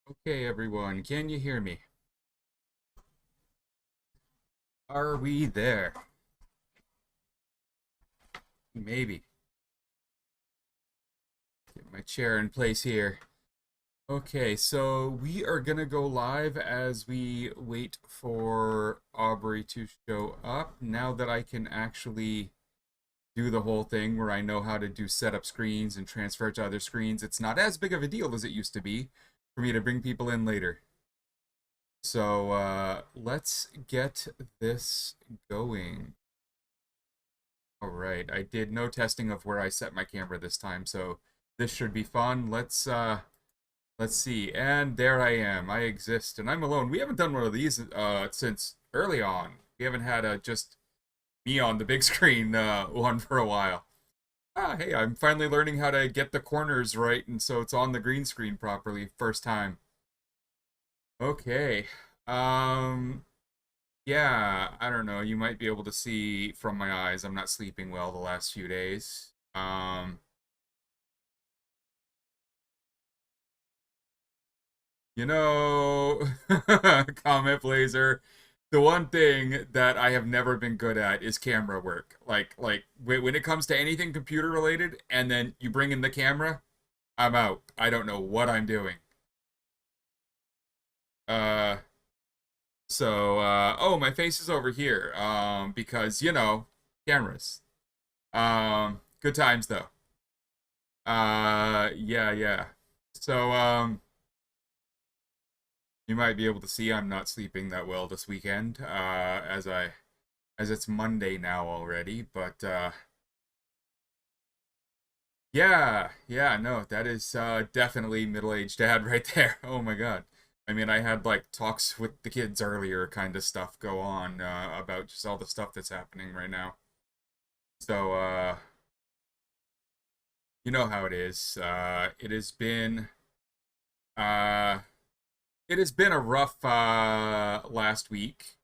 Okay, everyone, can you hear me? Are we there? Maybe. Get my chair in place here. Okay, so we are gonna go live as we wait for Aubrey to show up. Now that I can actually do the whole thing where I know how to do setup screens and transfer to other screens, it's not as big of a deal as it used to be for me to bring people in later. So let's get this going. All right, I did no testing of where I set my camera this time, so this should be fun. Let's see. And there I am. I exist and I'm alone. We haven't done one of these since early on. We haven't had just me on the big screen one for a while. Hey, I'm finally learning how to get the corners right and so it's on the green screen properly first time. Okay. Um Yeah, I don't know. You might be able to see from my eyes. I'm not sleeping well the last few days. You know, Comment Blazer, the one thing that I have never been good at is camera work. Like when it comes to anything computer related, and then you bring in the camera, I'm out. I don't know what I'm doing. Uh, oh, my face is over here. Because cameras. Good times though. Yeah. So, you might be able to see I'm not sleeping that well this weekend, as it's Monday now already, but, yeah, no, that is, definitely middle-aged dad right there. Oh my God. I mean, I had, like, talks with the kids earlier kind of stuff go on, about just all the stuff that's happening right now. So, you know how it is. Uh, It has been a rough last week.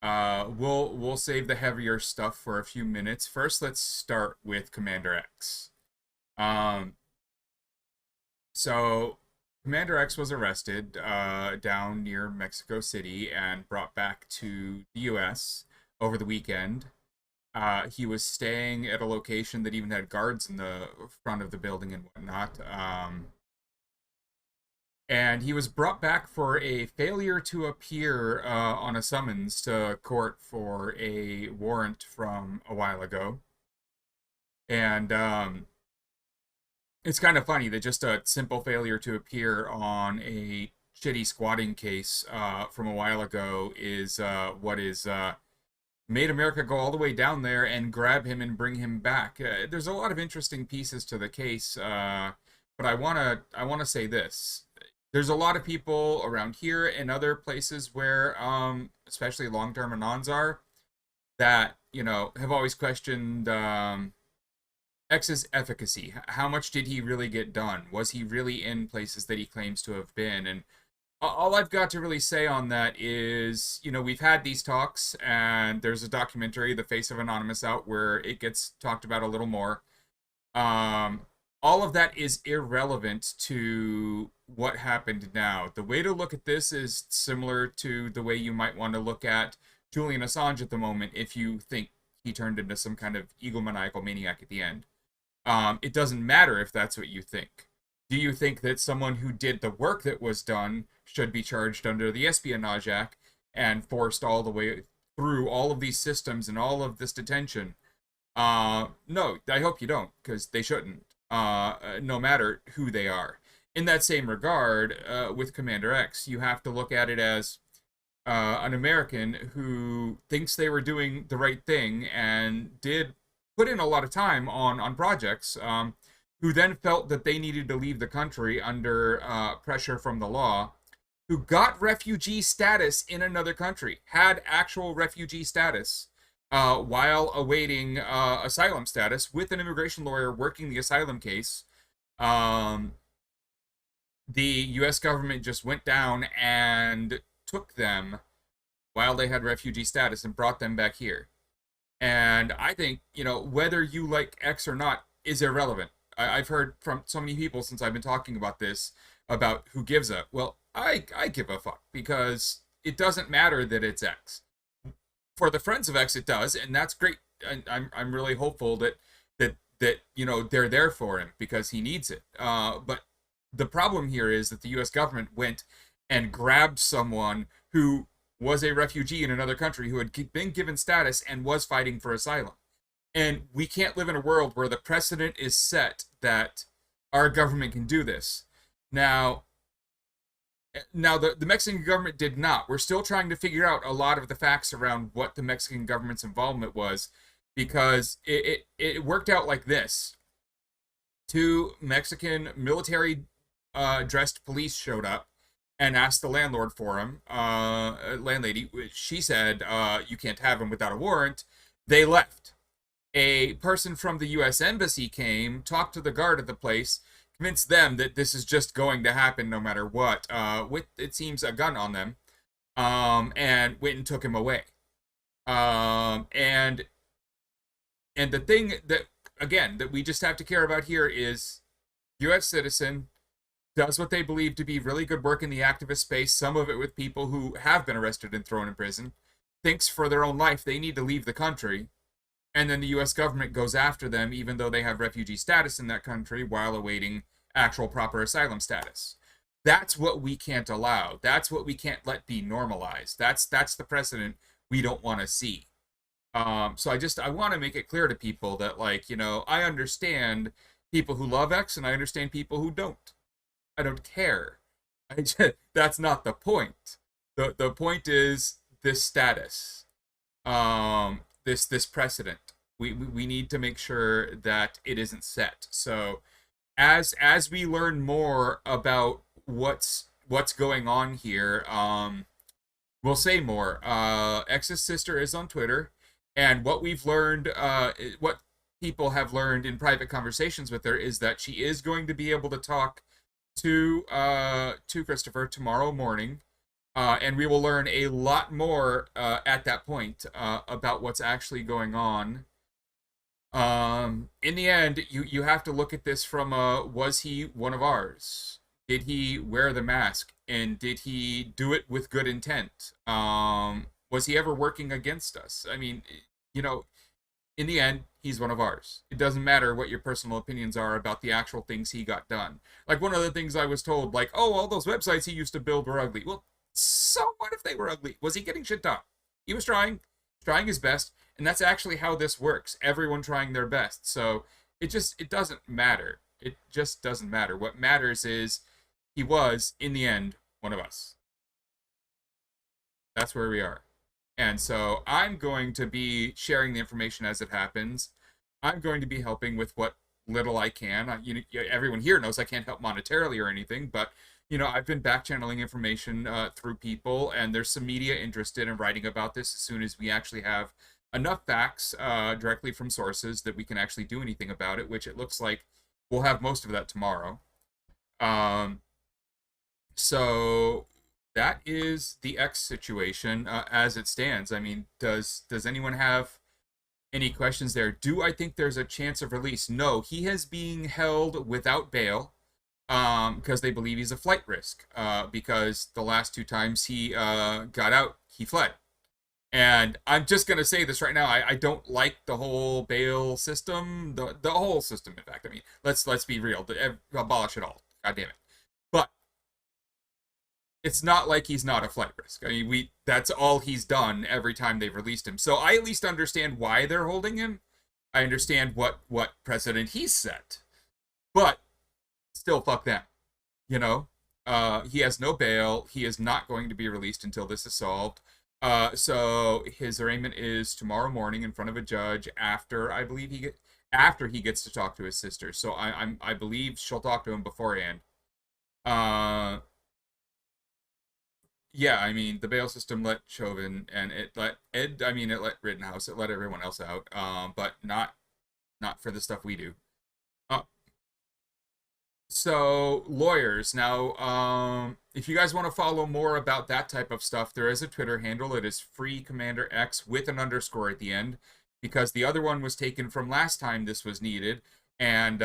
We'll save the heavier stuff for a few minutes. First, let's start with Commander X. Um, so Commander X was arrested down near Mexico City and brought back to the U.S. over the weekend. He was staying at a location that even had guards in the front of the building and whatnot. And he was brought back for a failure to appear on a summons to court for a warrant from a while ago. And it's kind of funny that just a simple failure to appear on a shitty squatting case from a while ago is what is made America go all the way down there and grab him and bring him back. There's a lot of interesting pieces to the case, but I wanna say this: there's a lot of people around here and other places where, especially long-term anons are, that have always questioned X's efficacy. How much did he really get done? Was he really in places that he claims to have been? And all I've got to really say on that is, we've had these talks, and there's a documentary, The Face of Anonymous, out where it gets talked about a little more. Um, all of that is irrelevant to what happened now. The way to look at this is similar to the way you might want to look at Julian Assange at the moment if you think he turned into some kind of egomaniacal maniac at the end. It doesn't matter if that's what you think. Do you think that someone who did the work that was done should be charged under the Espionage Act and forced all the way through all of these systems and all of this detention? No, I hope you don't, because they shouldn't, no matter who they are. In that same regard, with Commander X, you have to look at it as an American who thinks they were doing the right thing and did put in a lot of time on projects, who then felt that they needed to leave the country under pressure from the law, who got refugee status in another country, had actual refugee status, while awaiting asylum status with an immigration lawyer working the asylum case. Um, the U.S. government just went down and took them while they had refugee status and brought them back here. And I think, whether you like X or not is irrelevant. I've heard from so many people since I've been talking about this about who gives a. Well, I give a fuck because it doesn't matter that it's X. For the friends of X, it does, and that's great. And I'm really hopeful that they're there for him because he needs it. But the problem here is that the U.S. government went and grabbed someone who was a refugee in another country who had been given status and was fighting for asylum. And we can't live in a world where the precedent is set that our government can do this. Now, the Mexican government did not. We're still trying to figure out a lot of the facts around what the Mexican government's involvement was, because it worked out like this. Two Mexican military dressed police showed up and asked the landlord for him. Landlady, she said, you can't have him without a warrant. They left. A person from the U.S. Embassy came, talked to the guard at the place, convinced them that this is just going to happen no matter what, with, it seems, a gun on them, and went and took him away. And the thing that, again, that we just have to care about here is U.S. citizen, does what they believe to be really good work in the activist space, some of it with people who have been arrested and thrown in prison, thinks for their own life they need to leave the country, and then the U.S. government goes after them even though they have refugee status in that country while awaiting actual proper asylum status. That's what we can't allow. That's what we can't let be normalized. That's the precedent we don't want to see. So I want to make it clear to people that, like, I understand people who love X and I understand people who don't. I don't care. That's not the point. The point is this status, this precedent. We need to make sure that it isn't set. So as we learn more about what's going on here, we'll say more. X's sister is on Twitter, and what we've learned, what people have learned in private conversations with her, is that she is going to be able to talk to Christopher tomorrow morning, and we will learn a lot more at that point about what's actually going on. In the end, you have to look at this from was he one of ours? Did he wear the mask, and did he do it with good intent? Was he ever working against us? I mean, in the end, he's one of ours. It doesn't matter what your personal opinions are about the actual things he got done. Like, one of the things I was told, like, oh, all those websites he used to build were ugly. Well, so what if they were ugly? Was he getting shit done? He was trying his best, and that's actually how this works. Everyone trying their best. So it doesn't matter. It just doesn't matter. What matters is he was, in the end, one of us. That's where we are. And so I'm going to be sharing the information as it happens. I'm going to be helping with what little I can. Everyone here knows I can't help monetarily or anything, but I've been back channeling information through people, and there's some media interested in writing about this as soon as we actually have enough facts directly from sources that we can actually do anything about it, which it looks like we'll have most of that tomorrow. So that is the X situation as it stands. I mean, does anyone have any questions there? Do I think there's a chance of release? No, he is being held without bail because they believe he's a flight risk because the last two times he got out, he fled. And I'm just going to say this right now. I don't like the whole bail system, the whole system, in fact. I mean, let's be real. Abolish it all. God damn it. But it's not like he's not a flight risk. I mean, that's all he's done every time they've released him. So I at least understand why they're holding him. I understand what precedent he's set. But still, fuck them. He has no bail. He is not going to be released until this is solved. So his arraignment is tomorrow morning in front of a judge after, I believe, after he gets to talk to his sister. So I believe she'll talk to him beforehand. Yeah, I mean, the bail system let Chauvin, and it let Rittenhouse, it let everyone else out, but not for the stuff we do. So, lawyers. Now, if you guys want to follow more about that type of stuff, there is a Twitter handle. It is FreeCommanderX with an underscore at the end, because the other one was taken from last time this was needed, and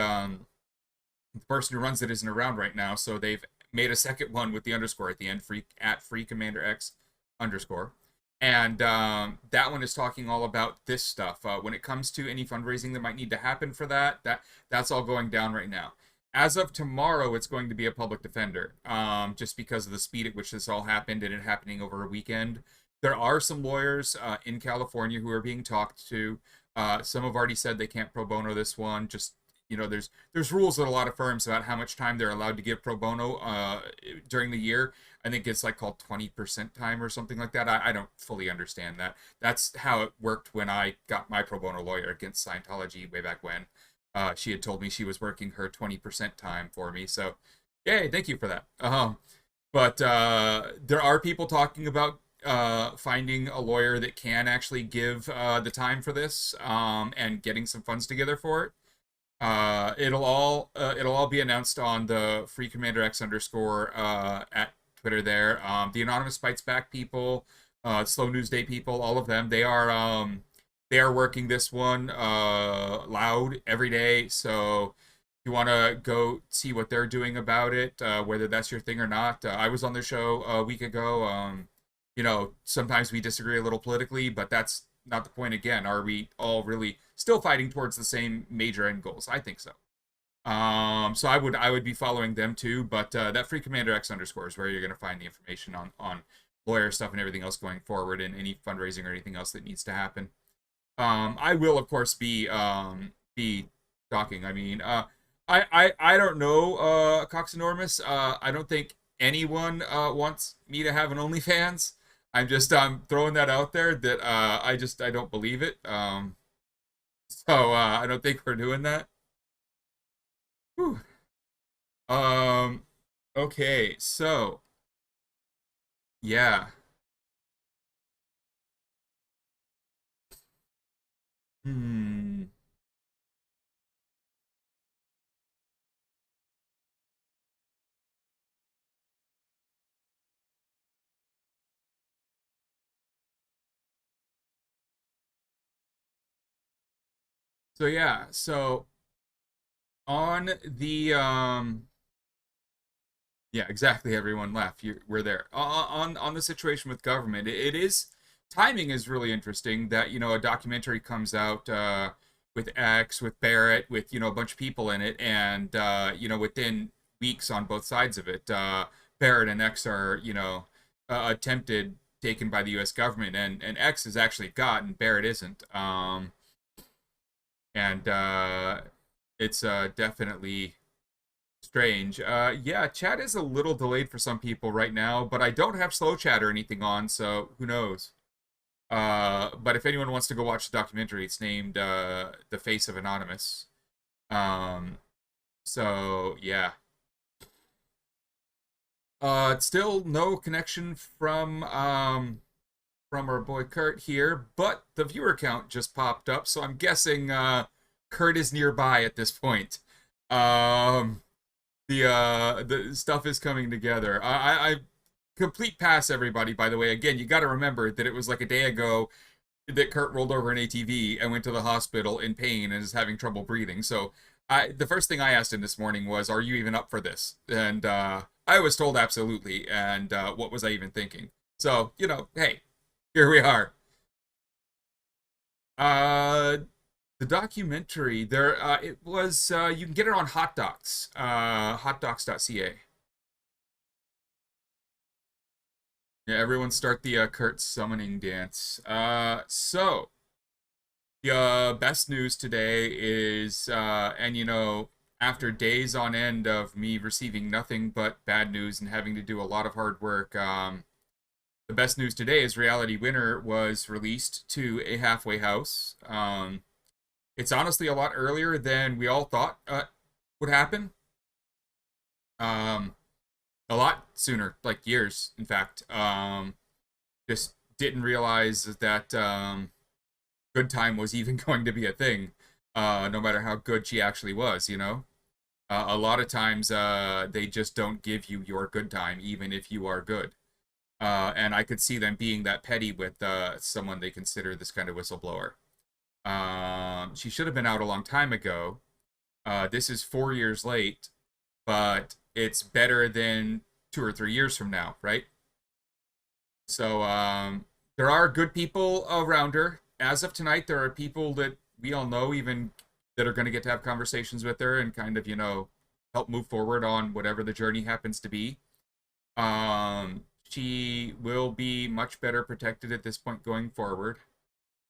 the person who runs it isn't around right now, so they've made a second one with the underscore at the end, free commander X underscore. And that one is talking all about this stuff. When it comes to any fundraising that might need to happen for that's all going down right now. As of tomorrow, it's going to be a public defender, just because of the speed at which this all happened and it happening over a weekend. There are some lawyers in California who are being talked to. Some have already said they can't pro bono this one. Just, there's rules at a lot of firms about how much time they're allowed to give pro bono during the year. I think it's like called 20% time or something like that. I don't fully understand that. That's how it worked when I got my pro bono lawyer against Scientology way back when. She had told me she was working her 20% time for me. So, yay, thank you for that. But there are people talking about finding a lawyer that can actually give the time for this, and getting some funds together for it. It'll all be announced on the Free Commander X underscore at Twitter there. The Anonymous Fights Back people, Slow News Day people, all of them, they are working this one loud every day. So if you want to go see what they're doing about it, whether that's your thing or not. I was on their show a week ago. Sometimes we disagree a little politically, but that's not the point. Again, are we all really still fighting towards the same major end goals? I think so. So I would be following them too, but that Free Commander X underscore is where you're going to find the information on lawyer stuff and everything else going forward, and any fundraising or anything else that needs to happen. I will of course be talking. I mean, I don't know, Cox Enormous. I don't think anyone wants me to have an OnlyFans. I'm throwing that out there that I don't believe it. So I don't think we're doing that. Whew. Um, okay, so yeah. Hmm. So yeah, so on the yeah, exactly. Everyone left. We're there. On the situation with government, it is timing is really interesting. That a documentary comes out with X, with Barrett, with a bunch of people in it, and within weeks on both sides of it, Barrett and X are attempted taken by the U.S. government, and X is actually got, and Barrett isn't. And it's definitely strange. Yeah, chat is a little delayed for some people right now, but I don't have slow chat or anything on, so who knows? But if anyone wants to go watch the documentary, it's named The Face of Anonymous. So yeah. Still no connection from our boy Kurt here, but the viewer count just popped up, so I'm guessing Kurt is nearby at this point. Um, the stuff is coming together. I complete pass everybody. By the way, again, you got to remember that it was like a day ago that Kurt rolled over an ATV and went to the hospital in pain and is having trouble breathing. So the first thing I asked him this morning was, "Are you even up for this?" And I was told absolutely. And what was I even thinking? So hey, here we are. Uh, the documentary there, it was you can get it on Hot Docs, hotdocs.ca. Yeah, everyone start the Kurt summoning dance. So the best news today is, and after days on end of me receiving nothing but bad news and having to do a lot of hard work, the best news today is Reality Winner was released to a halfway house. It's honestly a lot earlier than we all thought would happen. Um, a lot sooner, like years, in fact. Just didn't realize that good time was even going to be a thing, no matter how good she actually was. A lot of times they just don't give you your good time, even if you are good. And I could see them being that petty with someone they consider this kind of whistleblower. She should have been out a long time ago. This is 4 years late, but it's better than 2 or 3 years from now, right? So there are good people around her. As of tonight, there are people that we all know, even that are going to get to have conversations with her and kind of, help move forward on whatever the journey happens to be. She will be much better protected at this point going forward.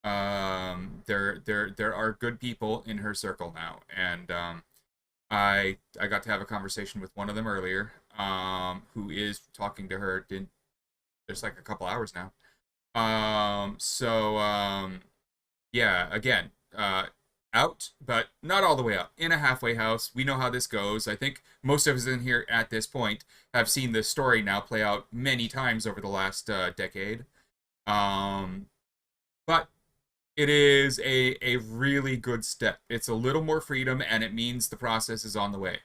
There are good people in her circle now, and I got to have a conversation with one of them earlier, who is talking to her just like a couple hours now. Yeah, again, out, but not all the way out. In a halfway house. We know how this goes. I think most of us in here at this point have seen this story now play out many times over the last decade. But it is a really good step. It's a little more freedom, and it means the process is on the way.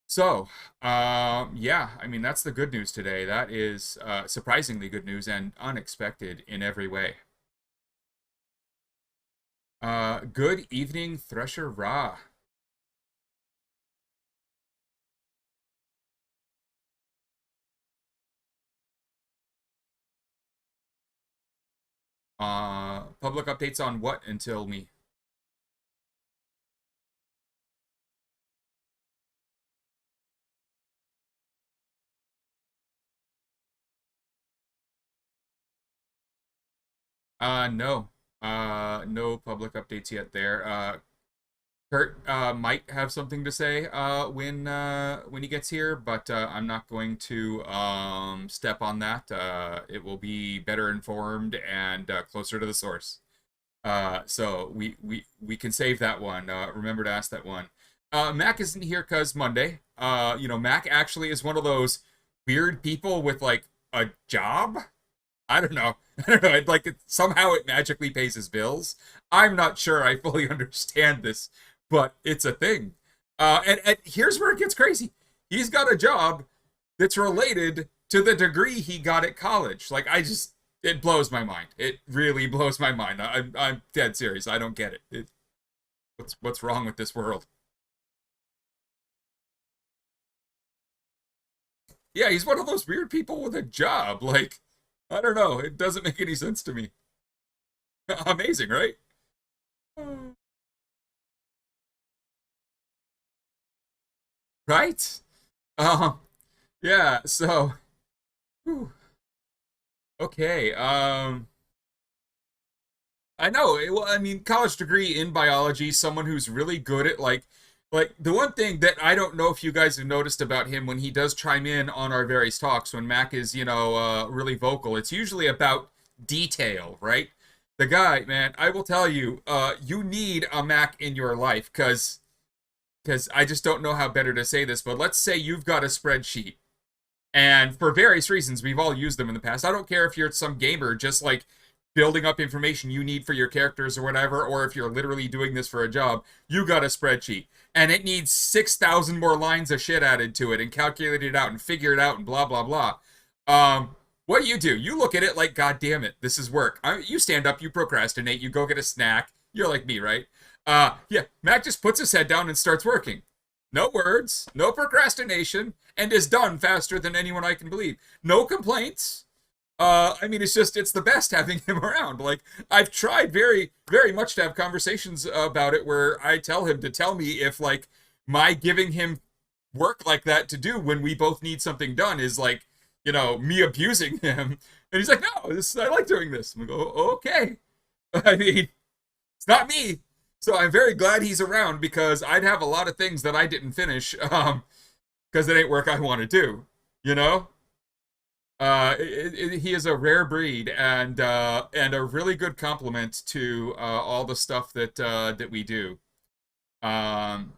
So, yeah, I mean, that's the good news today. That is surprisingly good news and unexpected in every way. Good evening, Thresher Ra. Public updates on what until me? No. No public updates yet there. Kurt might have something to say when he gets here, but I'm not going to step on that. It will be better informed and closer to the source. So we can save that one. Remember to ask that one. Mac isn't here because Monday. Mac actually is one of those weird people with like a job. I don't know. I don't know. Somehow it magically pays his bills. I'm not sure I fully understand this, but it's a thing. And here's where it gets crazy. He's got a job that's related to the degree he got at college. It blows my mind. It really blows my mind. I'm dead serious. I don't get it. What's wrong with this world? Yeah, he's one of those weird people with a job. I don't know. It doesn't make any sense to me. Amazing, right? Right? Um, yeah, so whew, okay. I know. Well, I mean, college degree in biology, someone who's really good at like the one thing that I don't know if you guys have noticed about him when he does chime in on our various talks when Mac is, really vocal, it's usually about detail, right? The guy, man, I will tell you, you need a Mac in your life because I just don't know how better to say this, but let's say you've got a spreadsheet. And for various reasons, we've all used them in the past. I don't care if you're some gamer just like building up information you need for your characters or whatever, or if you're literally doing this for a job, you got a spreadsheet. And it needs 6,000 more lines of shit added to it and calculate it out and figure it out and blah, blah, blah. What do? You look at it like, God damn it, this is work. You stand up, you procrastinate, you go get a snack. You're like me, right? Yeah, Mac just puts his head down and starts working. No words, no procrastination, and is done faster than anyone I can believe. No complaints. I mean, it's the best having him around. Like, I've tried very, very much to have conversations about it where I tell him to tell me if, like, my giving him work like that to do when we both need something done is, like, me abusing him. And he's like, no, I like doing this. And we go, okay. I mean, it's not me. So I'm very glad he's around because I'd have a lot of things that I didn't finish because it ain't work I want to do, you know? He is a rare breed and a really good complement to all the stuff that we do. Um,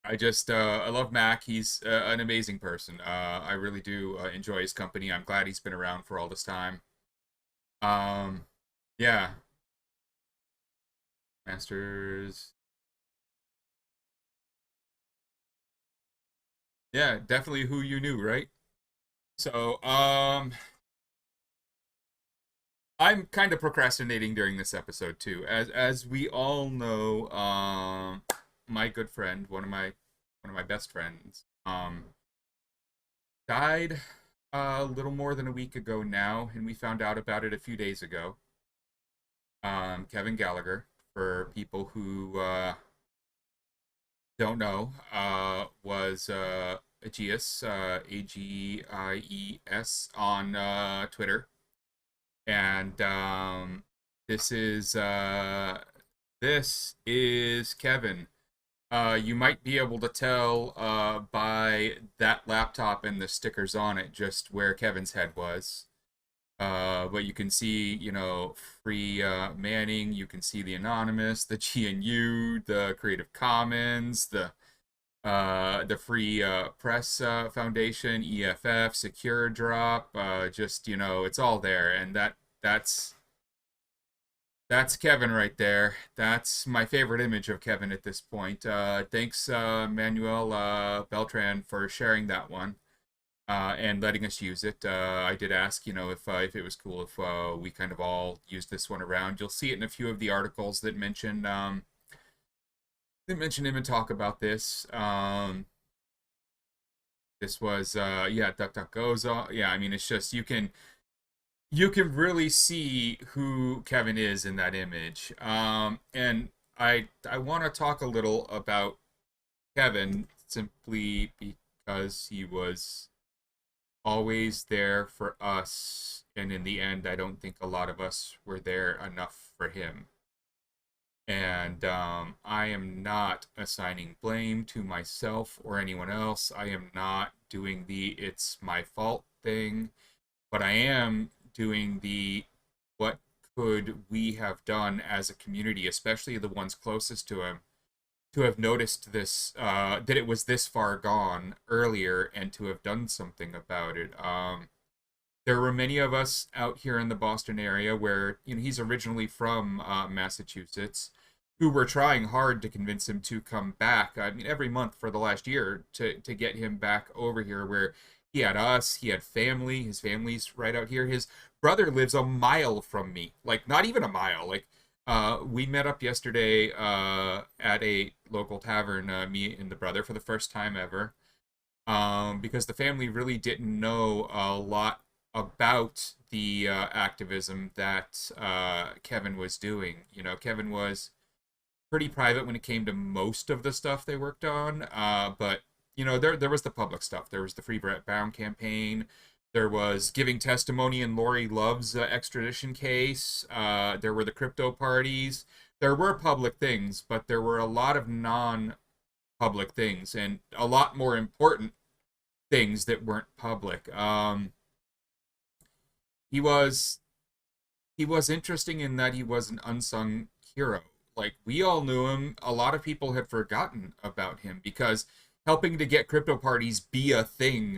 I love Mac. He's an amazing person. I really do enjoy his company. I'm glad he's been around for all this time. Um, yeah, Masters. Yeah, definitely who you knew, right? So, I'm kind of procrastinating during this episode too. As we all know, my good friend, one of my best friends, died a little more than a week ago now, and we found out about it a few days ago. Kevin Gallagher, for people who don't know, was ageis, Agies on Twitter, and this is this is Kevin. You might be able to tell by that laptop and the stickers on it just where Kevin's head was. But you can see, free Manning. You can see the anonymous, the GNU, the Creative Commons, the Free Press Foundation, EFF, Secure Drop. Just it's all there, and that's Kevin right there. That's my favorite image of Kevin at this point. Thanks, Manuel Beltran, for sharing that one and letting us use it. I did ask, if it was cool if we kind of all used this one around. You'll see it in a few of the articles that mention him and talk about this. This was DuckDuckGo's. Yeah, I mean, it's just you can really see who Kevin is in that image. And I want to talk a little about Kevin simply because he was always there for us, and in the end, I don't think a lot of us were there enough for him. And I am not assigning blame to myself or anyone else. I am not doing the "it's my fault" thing, but I am doing the "what could we have done as a community, especially the ones closest to him, to have noticed this, that it was this far gone earlier, and to have done something about it." There were many of us out here in the Boston area where he's originally from Massachusetts, who were trying hard to convince him to come back. I mean, every month for the last year to get him back over here, where he had us, he had family. His family's right out here. His brother lives a mile from me, like not even a mile. Like we met up yesterday at a local tavern, me and the brother, for the first time ever, because the family really didn't know a lot about the activism that Kevin was doing. Kevin was pretty private when it came to most of the stuff they worked on, but there was the public stuff. There was the Free Brett Brown campaign. There was giving testimony in Lori Love's extradition case. There were the crypto parties. There were public things, but there were a lot of non-public things and a lot more important things that weren't public. He was interesting in that he was an unsung hero. Like, we all knew him. A lot of people had forgotten about him because helping to get crypto parties be a thing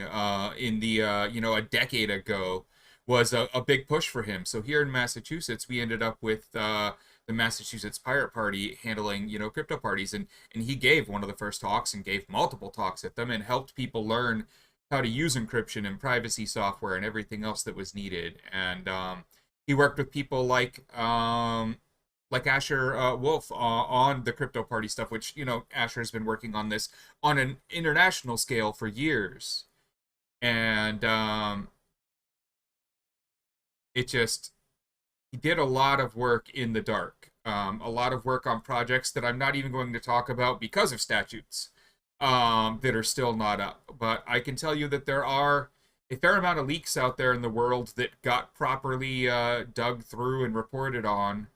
in the a decade ago was a big push for him. So here in Massachusetts, we ended up with the Massachusetts Pirate Party handling crypto parties, and he gave one of the first talks and gave multiple talks at them and helped people learn how to use encryption and privacy software and everything else that was needed. And he worked with people like Asher Wolf on the crypto party stuff, which Asher has been working on this on an international scale for years, and he did a lot of work in the dark, a lot of work on projects that I'm not even going to talk about because of statutes that are still not up. But I can tell you that there are a fair amount of leaks out there in the world that got properly dug through and reported on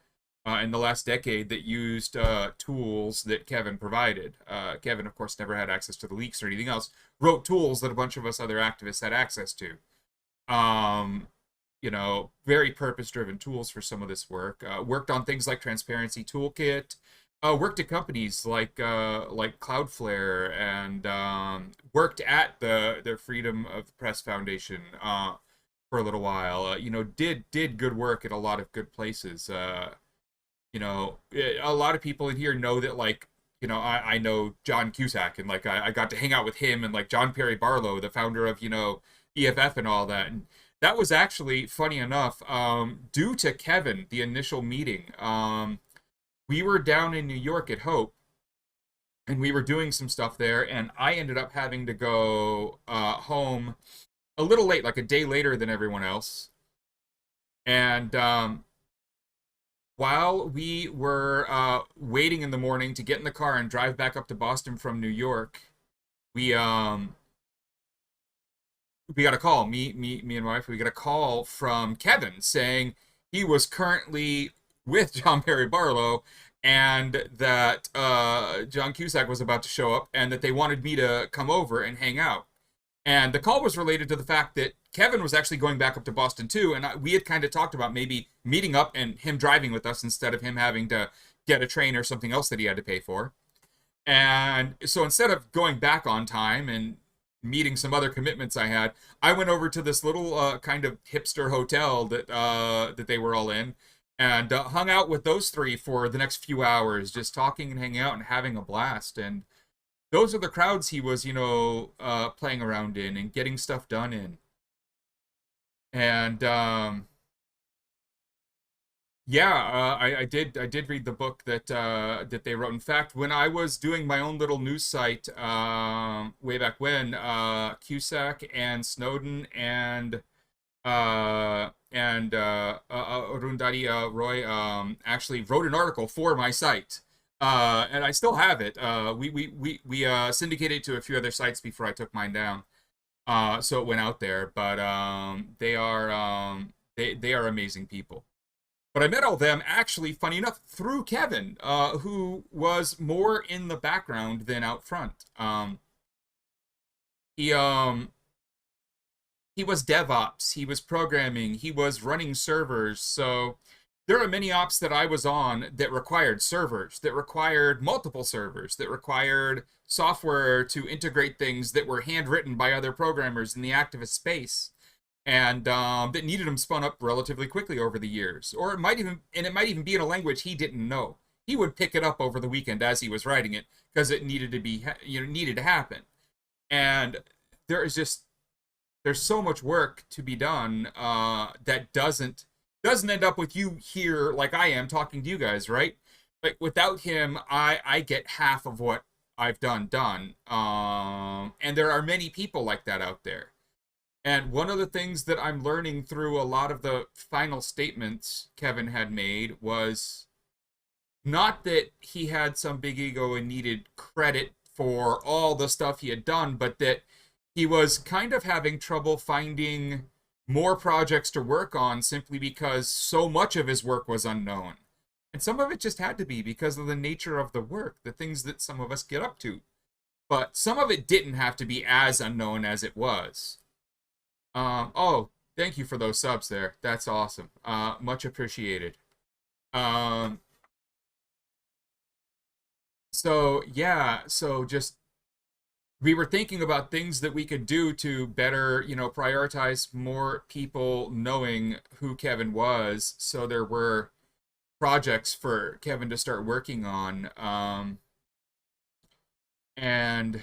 in the last decade that used tools that Kevin provided. Kevin, of course, never had access to the leaks or anything else. Wrote tools that a bunch of us other activists had access to. Very purpose-driven tools for some of this work. Worked on things like Transparency Toolkit. Worked at companies like Cloudflare, and worked at the Freedom of the Press Foundation for a little while. Did good work at a lot of good places. A lot of people in here know that, I know John Cusack, and I got to hang out with him, and John Perry Barlow, the founder of EFF and all that. And that was actually, funny enough, due to Kevin, the initial meeting. We were down in New York at Hope, and we were doing some stuff there, and I ended up having to go home a little late, like a day later than everyone else. And while we were waiting in the morning to get in the car and drive back up to Boston from New York, we we got a call. Me and my wife. We got a call from Kevin saying he was currently with John Perry Barlow, and that John Cusack was about to show up, and that they wanted me to come over and hang out. And the call was related to the fact that Kevin was actually going back up to Boston too, and we had kind of talked about maybe meeting up and him driving with us instead of him having to get a train or something else that he had to pay for. And so instead of going back on time and meeting some other commitments I had, I went over to this little kind of hipster hotel that they were all in, and hung out with those three for the next few hours, just talking and hanging out and having a blast. And those are the crowds he was, playing around in and getting stuff done in. And yeah, I did read the book that they wrote. In fact, when I was doing my own little news site way back when, Cusack and Snowden and Arundhati Roy actually wrote an article for my site. And I still have it. We syndicated it to a few other sites before I took mine down. So it went out there. But they are amazing people. But I met all them actually, funny enough, through Kevin, who was more in the background than out front. He he was DevOps, he was programming, he was running servers. So there are many ops that I was on that required servers, that required multiple servers, that required software to integrate things that were handwritten by other programmers in the activist space, and that needed them spun up relatively quickly over the years. Or it might even be in a language he didn't know. He would pick it up over the weekend as he was writing it because it needed to be, needed to happen. And there is just there's so much work to be done that doesn't end up with you here like I am talking to you guys, right? Like without him, I get half of what I've done. And there are many people like that out there. And one of the things that I'm learning through a lot of the final statements Kevin had made was not that he had some big ego and needed credit for all the stuff he had done, but that he was kind of having trouble finding more projects to work on simply because so much of his work was unknown. And some of it just had to be because of the nature of the work, the things that some of us get up to. But some of it didn't have to be as unknown as it was. Oh, thank you for those subs there. That's awesome. Much appreciated. Um, so yeah, so just we were thinking about things that we could do to better, prioritize more people knowing who Kevin was. So there were projects for Kevin to start working on. And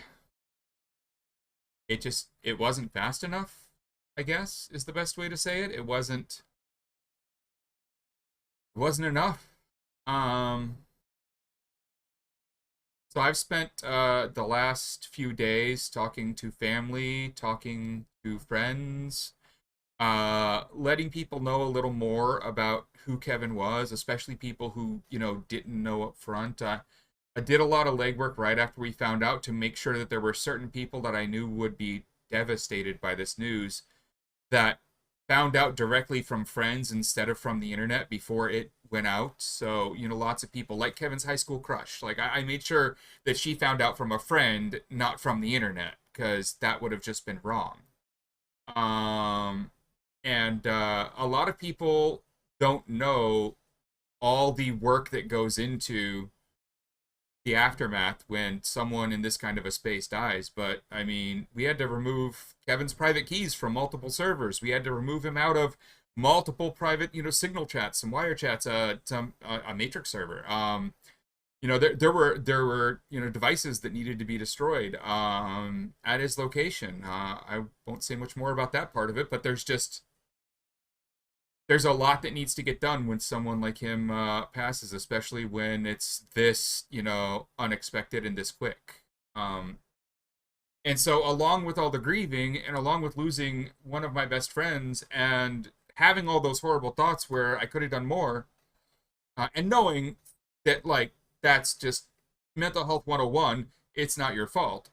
it wasn't fast enough, I guess, is the best way to say it. It wasn't enough. Um, So I've spent the last few days talking to family, talking to friends, letting people know a little more about who Kevin was, especially people who, didn't know up front. I did a lot of legwork right after we found out to make sure that there were certain people that I knew would be devastated by this news that found out directly from friends instead of from the internet before it went out. So, lots of people like Kevin's high school crush. Like, I made sure that she found out from a friend, not from the internet, because that would have just been wrong. Um, and a lot of people don't know all the work that goes into the aftermath when someone in this kind of a space dies. But I mean, we had to remove Kevin's private keys from multiple servers. We had to remove him out of multiple private, signal chats, some wire chats, some a matrix server. There were devices that needed to be destroyed at his location. I won't say much more about that part of it, but there's just there's a lot that needs to get done when someone like him passes, especially when it's this, unexpected and this quick. And so, along with all the grieving and along with losing one of my best friends and having all those horrible thoughts where I could have done more, and knowing that, like, that's just mental health 101, it's not your fault.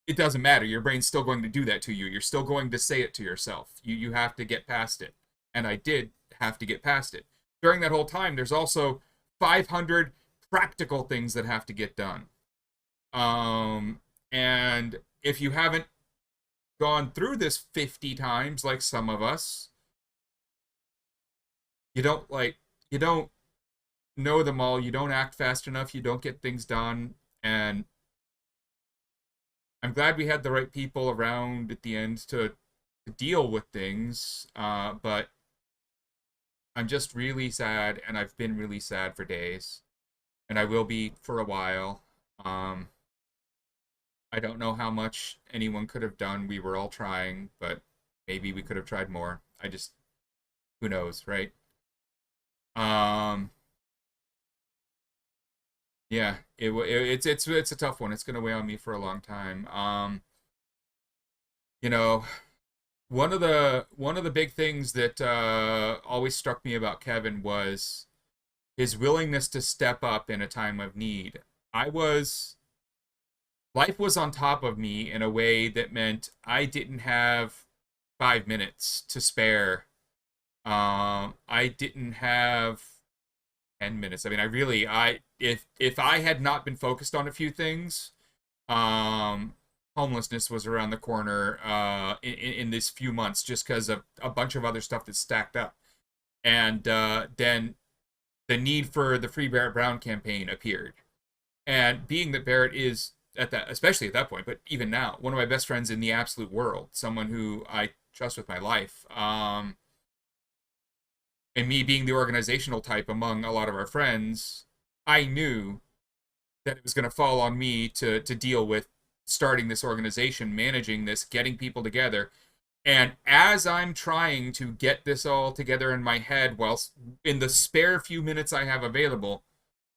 It doesn't matter. Your brain's still going to do that to you. You're still going to say it to yourself. You have to get past it. And I did have to get past it. During that whole time, there's also 500 practical things that have to get done. And if you haven't gone through this 50 times like some of us, you don't know them all, you don't act fast enough, you don't get things done, and I'm glad we had the right people around at the end to deal with things, but I'm just really sad, and I've been really sad for days, and I will be for a while. I don't know how much anyone could have done. We were all trying, but maybe we could have tried more. Who knows, right? Um, yeah, it's a tough one. It's gonna weigh on me for a long time. You know, one of the big things that always struck me about Kevin was his willingness to step up in a time of need. I was Life was on top of me in a way that meant I didn't have 5 minutes to spare. I didn't have 10 minutes. I mean, if I had not been focused on a few things, um, homelessness was around the corner in these few months just because of a bunch of other stuff that stacked up, and then the need for the Free Barrett Brown campaign appeared, and being that Barrett is especially at that point, but even now, one of my best friends in the absolute world, someone who I trust with my life. And me being the organizational type among a lot of our friends, I knew that it was going to fall on me to deal with starting this organization, managing this, getting people together. And as I'm trying to get this all together in my head, whilst in the spare few minutes I have available,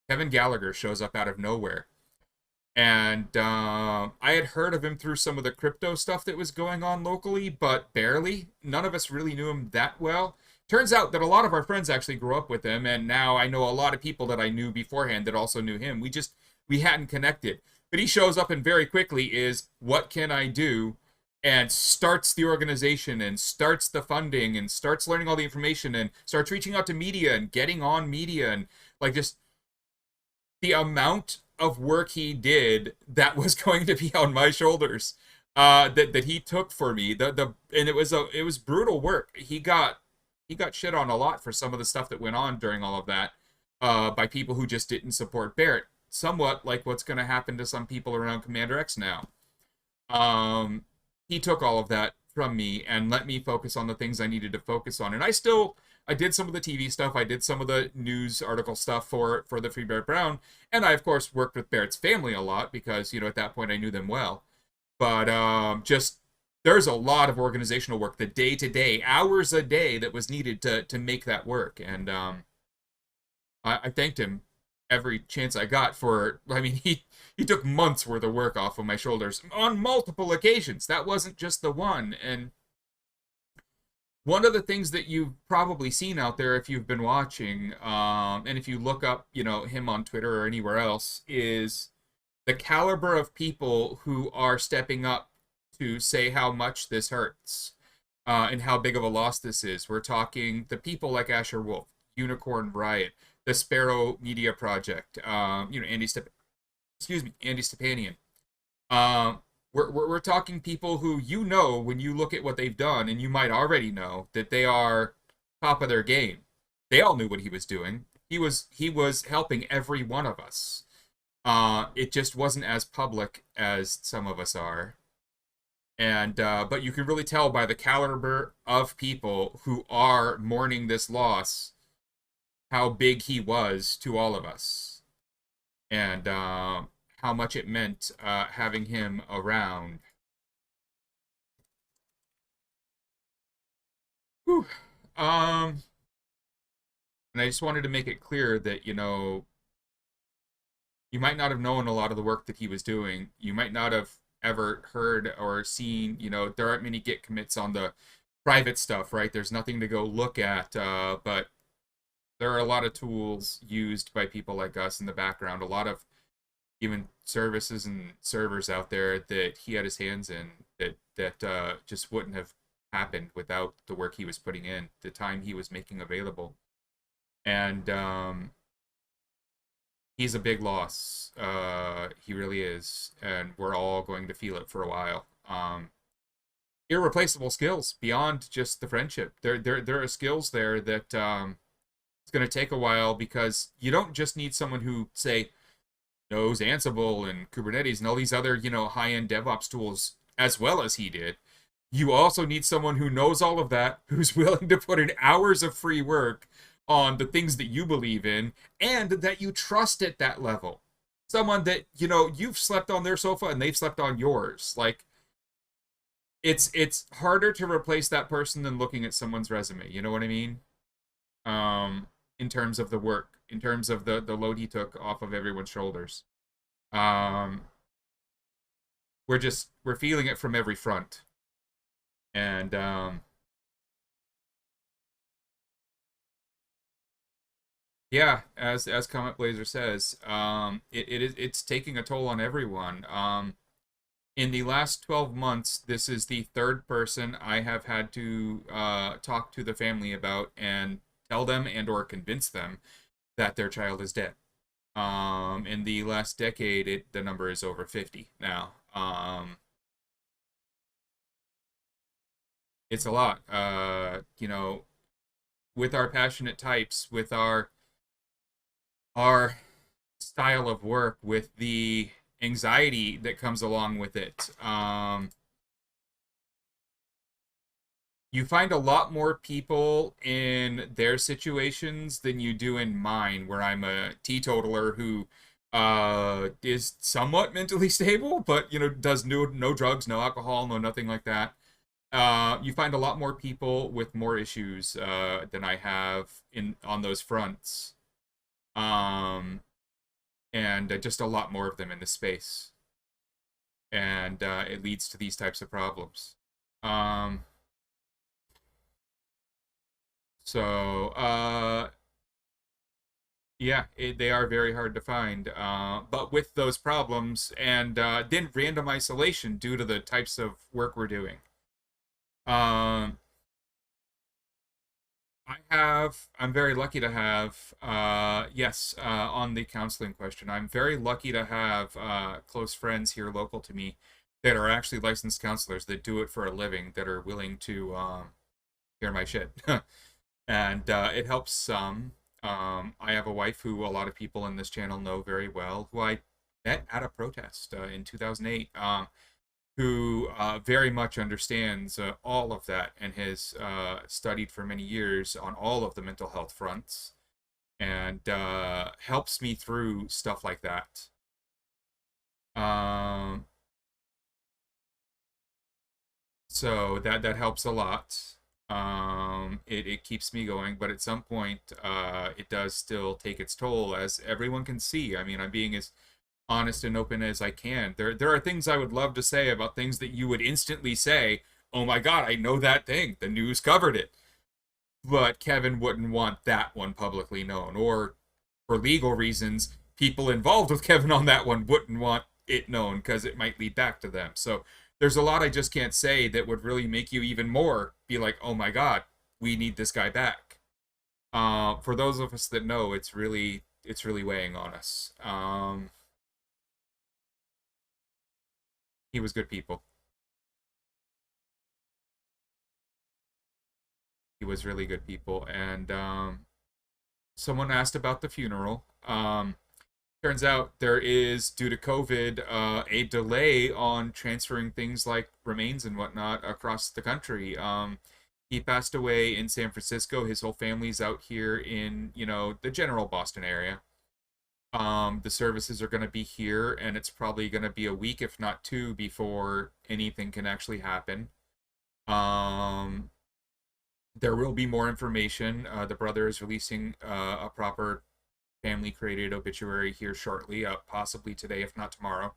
Kevin Gallagher shows up out of nowhere. And I had heard of him through some of the crypto stuff that was going on locally, but barely. None of us really knew him that well. Turns out that a lot of our friends actually grew up with him, and now I know a lot of people that I knew beforehand that also knew him. We hadn't connected. But he shows up and very quickly is, what can I do? And starts the organization and starts the funding and starts learning all the information and starts reaching out to media and getting on media, and like just the amount of work he did that was going to be on my shoulders, that he took for me. And it was brutal work. He got shit on a lot for some of the stuff that went on during all of that, by people who just didn't support Barrett. Somewhat like what's going to happen to some people around Commander X now. He took all of that from me and let me focus on the things I needed to focus on. And I did some of the TV stuff. I did some of the news article stuff for the Free Barrett Brown. And I, of course, worked with Barrett's family a lot because, at that point I knew them well. But there's a lot of organizational work, the day-to-day, hours a day that was needed to make that work. And I thanked him every chance I got he took months worth of work off of my shoulders on multiple occasions. That wasn't just the one. And one of the things that you've probably seen out there if you've been watching, and if you look up, him on Twitter or anywhere else, is the caliber of people who are stepping up to say how much this hurts, and how big of a loss this is. We're talking the people like Asher Wolf, Unicorn Riot, the Sparrow Media Project, Andy Stepanian. We're talking people who, when you look at what they've done, and you might already know that they are top of their game. They all knew what he was doing. He was helping every one of us. It just wasn't as public as some of us are. And but you can really tell by the caliber of people who are mourning this loss how big he was to all of us, and how much it meant having him around. Whew. And I just wanted to make it clear that, you might not have known a lot of the work that he was doing. You might not have ever heard or seen, there aren't many Git commits on the private stuff, right? There's nothing to go look at, but there are a lot of tools used by people like us in the background, a lot of even services and servers out there that he had his hands in that just wouldn't have happened without the work he was putting in, the time he was making available. And he's a big loss. He really is, and we're all going to feel it for a while. Irreplaceable skills beyond just the friendship. There are skills there that it's going to take a while, because you don't just need someone who, say, knows Ansible and Kubernetes and all these other, high-end DevOps tools as well as he did. You also need someone who knows all of that, who's willing to put in hours of free work on the things that you believe in, and that you trust at that level. Someone that, you've slept on their sofa and they've slept on yours. Like, it's harder to replace that person than looking at someone's resume. You know what I mean? In terms of the work, in terms of the load he took off of everyone's shoulders. Um, we're feeling it from every front. And yeah, as Comet Blazer says, it's taking a toll on everyone. In the last 12 months, this is the third person I have had to talk to the family about and tell them and or convince them that their child is dead. In the last decade, the number is over 50 now. It's a lot. With our passionate types, with our style of work, with the anxiety that comes along with it. You find a lot more people in their situations than you do in mine, where I'm a teetotaler who is somewhat mentally stable, but does no drugs, no alcohol, no nothing like that. You find a lot more people with more issues than I have in on those fronts. Um, and just a lot more of them in the space, and it leads to these types of problems. Um, so yeah, they are very hard to find. But with those problems, and then random isolation due to the types of work we're doing. Um, I'm very lucky to have, yes, on the counseling question, I'm very lucky to have close friends here local to me that are actually licensed counselors that do it for a living, that are willing to hear my shit. And it helps some. I have a wife who a lot of people in this channel know very well, who I met at a protest in 2008. Who very much understands all of that and has studied for many years on all of the mental health fronts, and helps me through stuff like that. Um, so that helps a lot. It keeps me going, but at some point, it does still take its toll, as everyone can see. I mean, I'm being as honest and open as I can. There are things I would love to say about things that you would instantly say, "Oh my God, I know that thing. The news covered it." But Kevin wouldn't want that one publicly known, or for legal reasons, people involved with Kevin on that one wouldn't want it known because it might lead back to them. So there's a lot I just can't say that would really make you even more be like, "Oh my God, we need this guy back." For those of us that know, it's really weighing on us. He was good people. He was really good people. And someone asked about the funeral. Turns out there is, due to COVID, a delay on transferring things like remains and whatnot across the country. He passed away in San Francisco. His whole family's out here in, the general Boston area. The services are going to be here, and it's probably going to be a week, if not two, before anything can actually happen. Um, There will be more information. The brother is releasing a proper family created obituary here shortly, possibly today, if not tomorrow.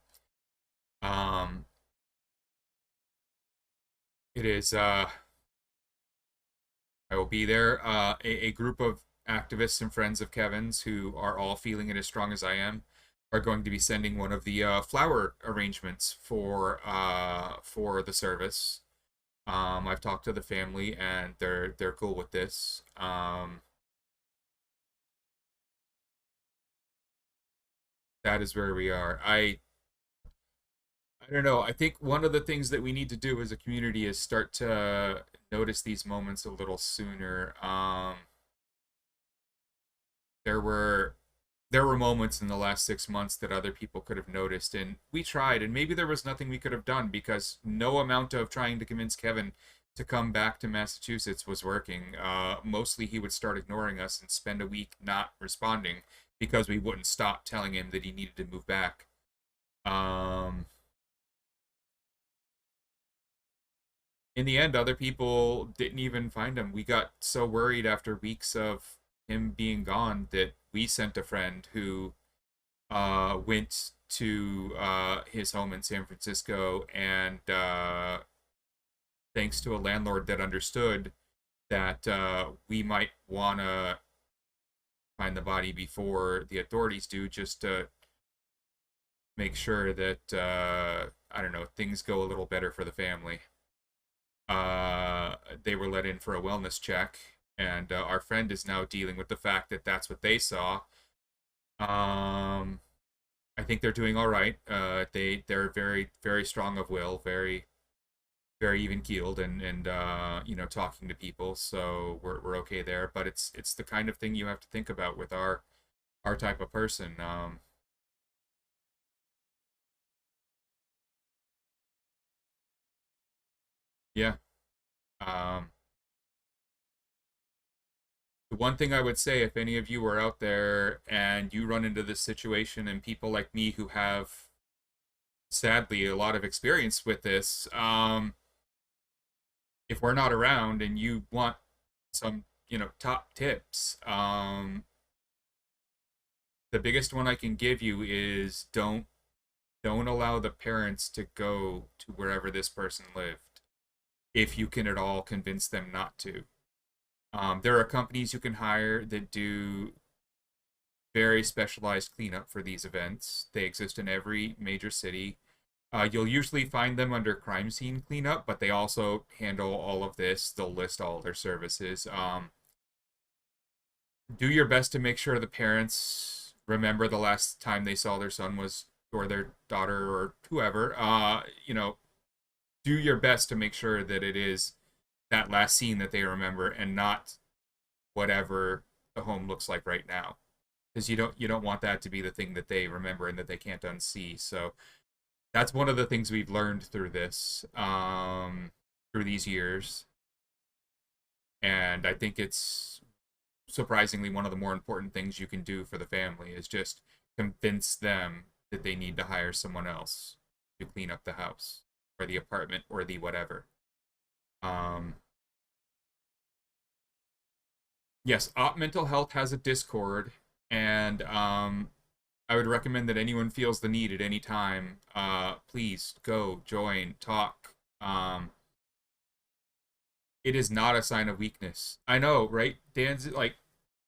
Um, it is I will be there. A group of activists and friends of Kevin's who are all feeling it as strong as I am are going to be sending one of the flower arrangements for the service. I've talked to the family and they're cool with this. That is where we are. I don't know. I think one of the things that we need to do as a community is start to notice these moments a little sooner. There were there were moments in the last 6 months that other people could have noticed, and we tried, and maybe there was nothing we could have done because no amount of trying to convince Kevin to come back to Massachusetts was working. Mostly he would start ignoring us and spend a week not responding because we wouldn't stop telling him that he needed to move back. Um, in the end, other people didn't even find him. We got so worried after weeks of him being gone that we sent a friend who went to his home in San Francisco, and thanks to a landlord that understood that we might want to find the body before the authorities do, just to make sure that I don't know, things go a little better for the family. They were let in for a wellness check, and our friend is now dealing with the fact that that's what they saw. Um, I think they're doing all right. They're very strong of will, very even keeled, and you know, talking to people. So we're okay there. But it's the kind of thing you have to think about with our type of person. Yeah. Um, the one thing I would say, if any of you are out there and you run into this situation, and people like me who have sadly a lot of experience with this, if we're not around and you want some, you know, top tips, the biggest one I can give you is don't allow the parents to go to wherever this person lived if you can at all convince them not to. There are companies you can hire that do very specialized cleanup for these events. They exist in every major city. You'll usually find them under crime scene cleanup, but they also handle all of this. They'll list all their services. Do your best to make sure the parents remember the last time they saw their son was, or their daughter, or whoever. You know, do your best to make sure that it is that last scene that they remember and not whatever the home looks like right now, because you don't want that to be the thing that they remember and that they can't unsee. So that's one of the things we've learned through this, through these years, and I think it's surprisingly one of the more important things you can do for the family is just convince them that they need to hire someone else to clean up the house or the apartment or the whatever. Um, yes, Op Mental Health has a Discord, and I would recommend that anyone feels the need at any time, please go join, talk. It is not a sign of weakness. I know, right? Dan's like,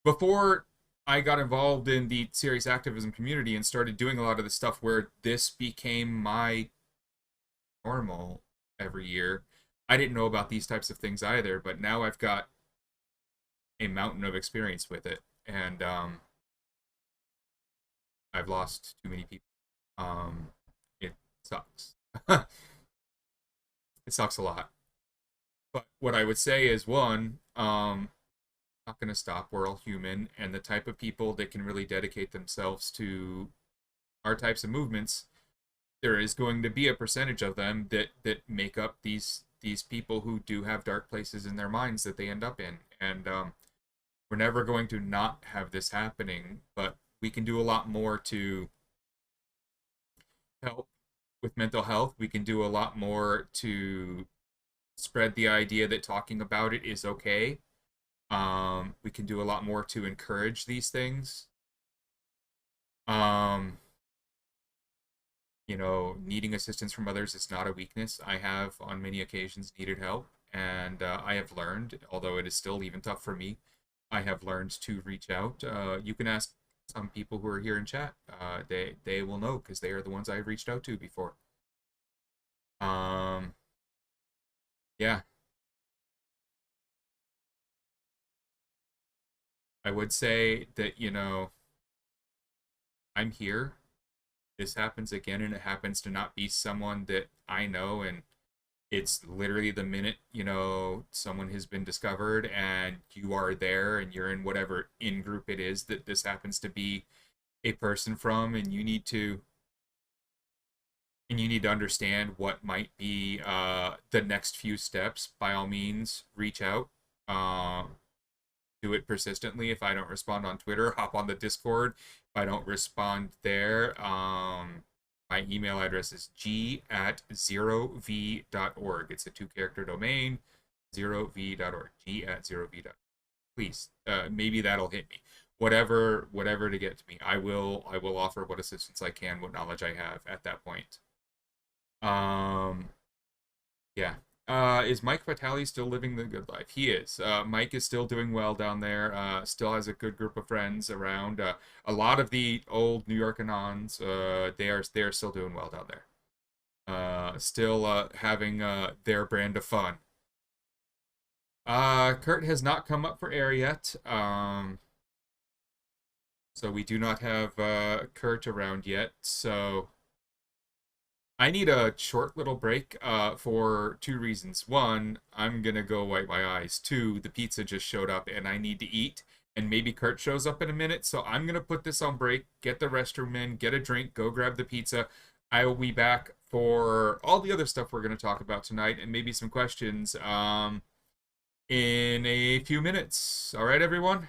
before I got involved in the serious activism community and started doing a lot of the stuff where this became my normal every year, I didn't know about these types of things either. But now I've got a mountain of experience with it, and I've lost too many people. It sucks. It sucks a lot. But what I would say is, one, not going to stop. We're all human, and the type of people that can really dedicate themselves to our types of movements, there is going to be a percentage of them that make up these people who do have dark places in their minds that they end up in, and we're never going to not have this happening. But we can do a lot more to help with mental health. We can do a lot more to spread the idea that talking about it is okay. We can do a lot more to encourage these things. Um, needing assistance from others is not a weakness. I have on many occasions needed help, and I have learned, although it is still even tough for me, I have learned to reach out. You can ask some people who are here in chat. They will know because they are the ones I've reached out to before. Um, yeah, I would say that I'm here. This happens again, and it happens to not be someone that I know, and it's literally the minute someone has been discovered and you are there and you're in whatever in group it is that this happens to be a person from, and you need to understand what might be the next few steps. By all means, reach out. Do it persistently. If I don't respond on Twitter, hop on the Discord. If I don't respond there, my email address is g@0v.org. It's a 2-character domain, 0v.org. g@0v.org. Please, maybe that'll hit me. Whatever to get to me. I will offer what assistance I can, what knowledge I have at that point. Yeah. Is Mike Vitale still living the good life? He is. Mike is still doing well down there. Still has a good group of friends around. A lot of the old New York Anons, they are still doing well down there. Still having their brand of fun. Kurt has not come up for air yet. So we do not have Kurt around yet. So I need a short little break for two reasons. One, I'm gonna go wipe my eyes. Two, the pizza just showed up and I need to eat. And maybe Kurt shows up in a minute, so I'm gonna put this on break, get the restroom in, get a drink, go grab the pizza. I will be back for all the other stuff we're gonna talk about tonight and maybe some questions in a few minutes. All right, everyone?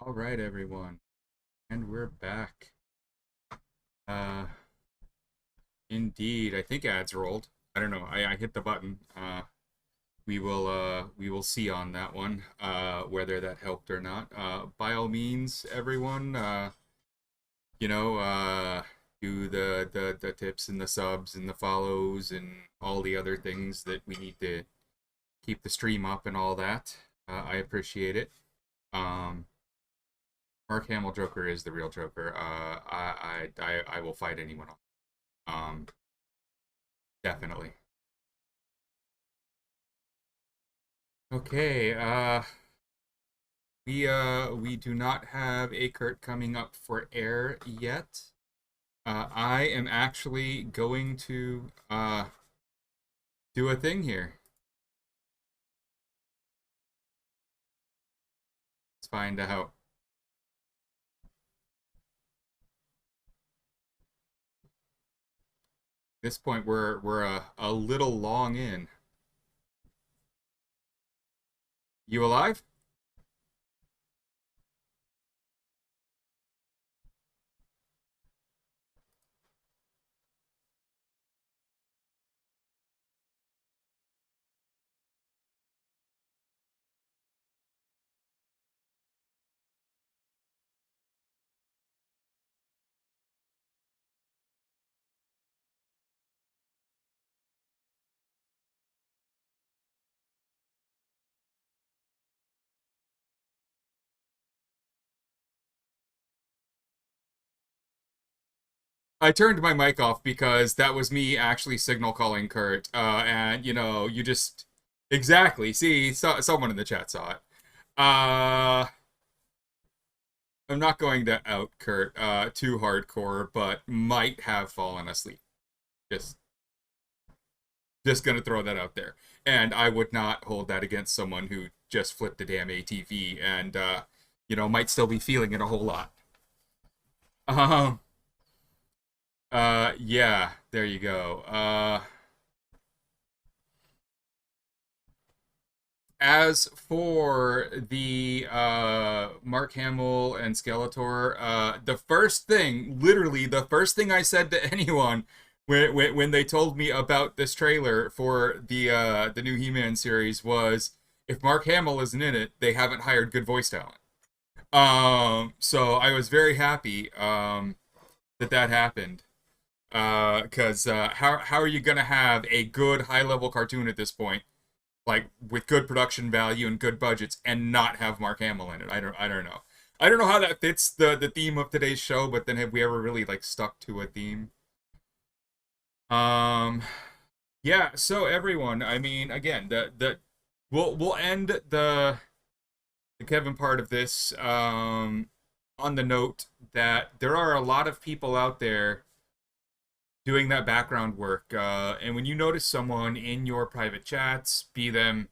All right, everyone, and we're back. Uh, Indeed, I think ads rolled. I don't know. I hit the button. We will see on that one whether that helped or not. By all means, everyone, you know, do the tips and the subs and the follows and all the other things that we need to keep the stream up and all that. I appreciate it. Um, Mark Hamill Joker is the real Joker. I will fight anyone else. Um, Definitely. Okay, we do not have a Kurt coming up for air yet. I am actually going to do a thing here. Let's find out. At this point we're a little long in. You alive? I turned my mic off because that was me actually signal calling Kurt. And you know, you just exactly see someone in the chat saw it. I'm not going to out Kurt too hardcore, but might have fallen asleep. Just gonna throw that out there. And I would not hold that against someone who just flipped a damn ATV and you know, might still be feeling it a whole lot. Um yeah, there you go. As for the Mark Hamill and Skeletor, the first thing, literally the first thing I said to anyone when they told me about this trailer for the new He-Man series was, if Mark Hamill isn't in it, they haven't hired good voice talent. So I was very happy that happened. Because how are you gonna have a good high level cartoon at this point, like with good production value and good budgets, and not have Mark Hamill in it? I don't know. I don't know how that fits the theme of today's show, but then have we ever really like stuck to a theme? Yeah, so everyone, I mean, again, the we'll end the Kevin part of this on the note that there are a lot of people out there doing that background work. And when you notice someone in your private chats, be them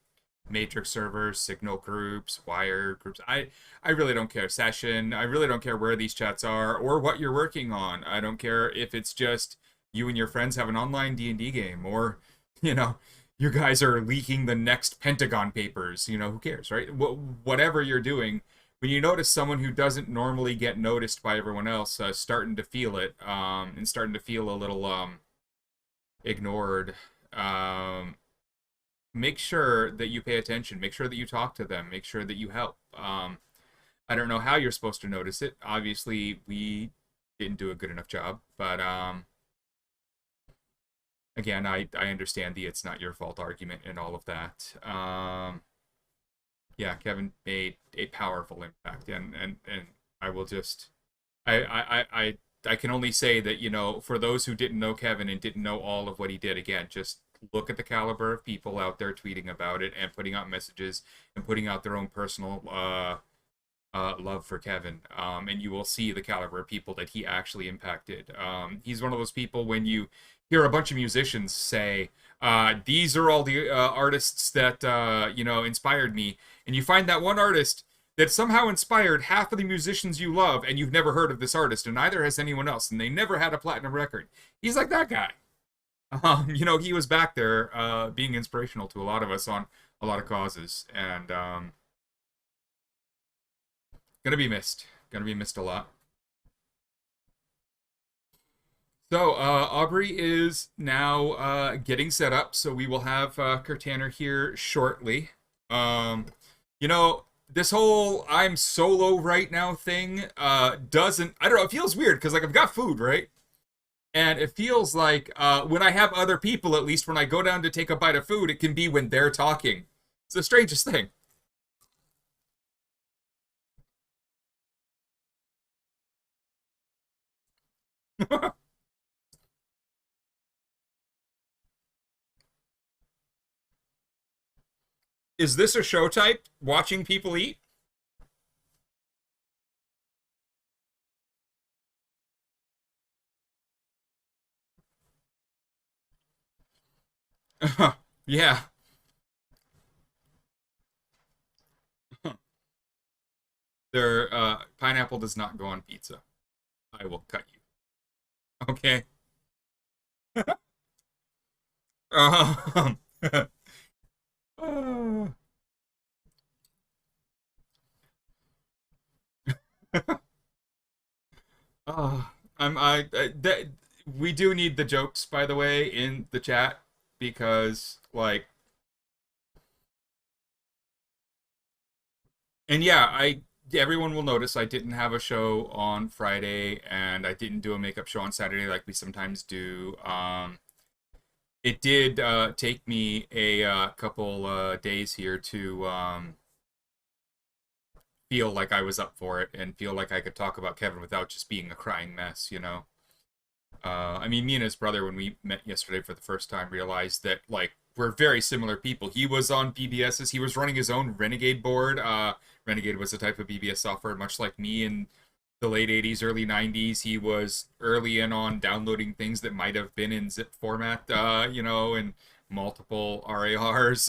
Matrix servers, Signal groups, Wire groups, I really don't care. Session, I really don't care where these chats are or what you're working on. I don't care if it's just you and your friends have an online D&D game, or, you know, you guys are leaking the next Pentagon papers. You know, who cares, right? Whatever you're doing, when you notice someone who doesn't normally get noticed by everyone else starting to feel it, and starting to feel a little ignored, make sure that you pay attention. Make sure that you talk to them. Make sure that you help. I don't know how you're supposed to notice it. Obviously, we didn't do a good enough job, but again, I understand the it's not your fault argument and all of that. Yeah, Kevin made a powerful impact, and I will just I can only say that, you know, for those who didn't know Kevin and didn't know all of what he did, again, just look at the caliber of people out there tweeting about it and putting out messages and putting out their own personal love for Kevin, and you will see the caliber of people that he actually impacted. He's one of those people, when you hear a bunch of musicians say, these are all the artists that, you know, inspired me, and you find that one artist that somehow inspired half of the musicians you love, and you've never heard of this artist, and neither has anyone else, and they never had a platinum record. He's like that guy. You know, he was back there being inspirational to a lot of us on a lot of causes, and Gonna be missed. Gonna be missed a lot. So, Aubrey is now getting set up, so we will have Kirtaner here shortly. Um, you know, this whole I'm solo right now thing doesn't, I don't know, it feels weird because, like, I've got food, right? And it feels like when I have other people, at least when I go down to take a bite of food, it can be when they're talking. It's the strangest thing. Is this a show type? Watching people eat? Yeah. Their pineapple does not go on pizza. I will cut you. Okay. Um, uh, we do need the jokes, by the way, in the chat because, like, and yeah, everyone will notice I didn't have a show on Friday and I didn't do a makeup show on Saturday like we sometimes do. It did take me a couple days here to feel like I was up for it and feel like I could talk about Kevin without just being a crying mess, you know? I mean, me and his brother, when we met yesterday for the first time, realized that, like, we're very similar people. He was on BBS's. He was running his own Renegade board. Renegade was a type of BBS software, much like me in the late 80s, early 90s. He was early in on downloading things that might have been in zip format, you know, and multiple RARs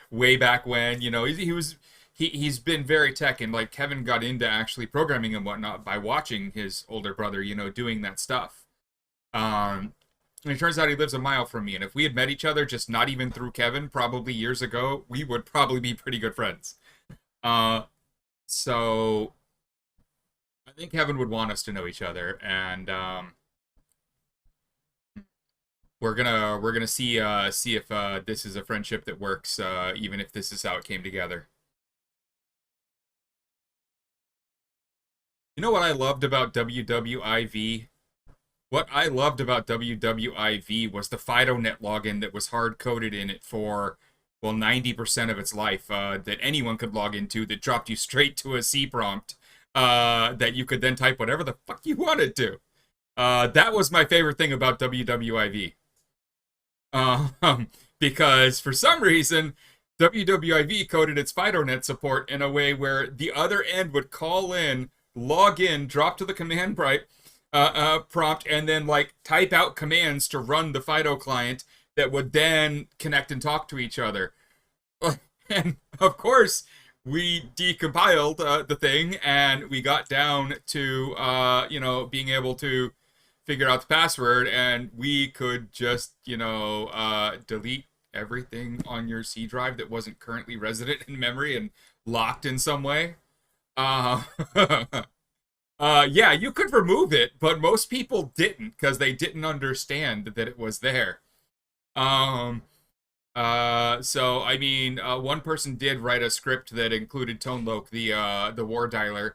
way back when. You know, he's been very tech, and, like, Kevin got into actually programming and whatnot by watching his older brother, you know, doing that stuff. And it turns out he lives a mile from me. And if we had met each other just not even through Kevin, probably years ago, we would probably be pretty good friends. Uh, so I think Kevin would want us to know each other, and we're gonna see if this is a friendship that works, even if this is how it came together. You know what I loved about WWIV? What I loved about WWIV was the FidoNet login that was hard coded in it for, well, 90% of its life, that anyone could log into, that dropped you straight to a C prompt, that you could then type whatever the fuck you wanted to. That was my favorite thing about WWIV. Because for some reason, WWIV coded its FidoNet support in a way where the other end would call in, log in, drop to the command prompt, and then, like, type out commands to run the Fido client that would then connect and talk to each other. And of course, we decompiled the thing, and we got down to you know, being able to figure out the password, and we could just, you know, delete everything on your C drive that wasn't currently resident in memory and locked in some way. Uh, yeah, you could remove it, but most people didn't because they didn't understand that it was there. Um, so I mean, one person did write a script that included ToneLoke, the war dialer,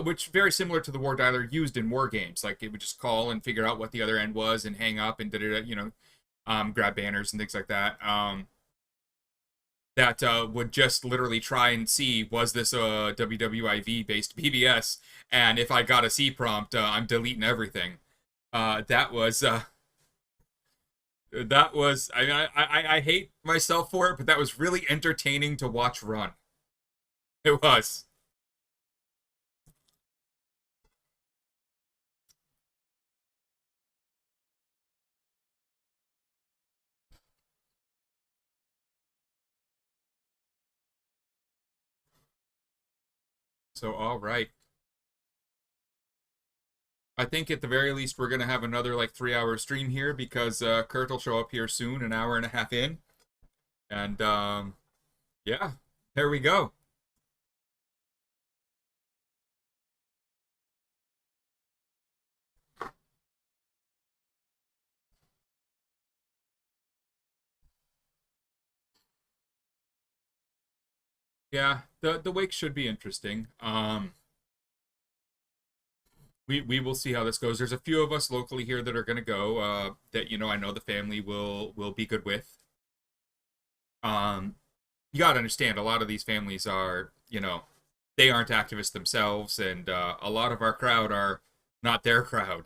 which very similar to the war dialer used in war games. Like, it would just call and figure out what the other end was and hang up and did it, you know, grab banners and things like that. That would just literally try and see, was this a WWIV based BBS, and if I got a C prompt, I'm deleting everything. That was I mean, I hate myself for it, but that was really entertaining to watch run. It was. So, all right. I think at the very least we're gonna have another, like, 3 hour stream here because Kurt will show up here soon, an hour and a half in, and yeah, there we go. Yeah, the wake should be interesting. We will see how this goes. There's a few of us locally here that are going to go. That I know the family will be good with. Um, you got to understand, a lot of these families are they aren't activists themselves, and a lot of our crowd are not their crowd.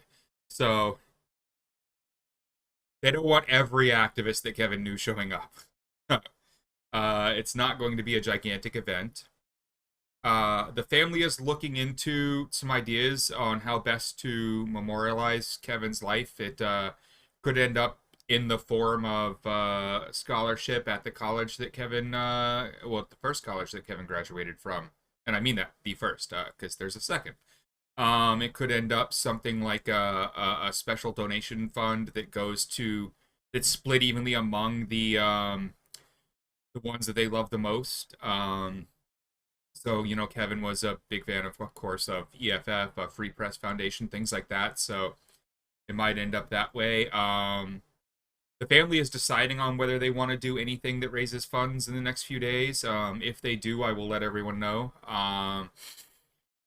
So they don't want every activist that Kevin knew showing up. It's not going to be a gigantic event. The family is looking into some ideas on how best to memorialize Kevin's life. It could end up in the form of scholarship at the college that the first college that Kevin graduated from. And I mean that, the first, because there's a second. It could end up something like a special donation fund that's split evenly among the ones that they love the most. So, Kevin was a big fan of course, of EFF, Free Press Foundation, things like that. So it might end up that way. The family is deciding on whether they want to do anything that raises funds in the next few days. If they do, I will let everyone know.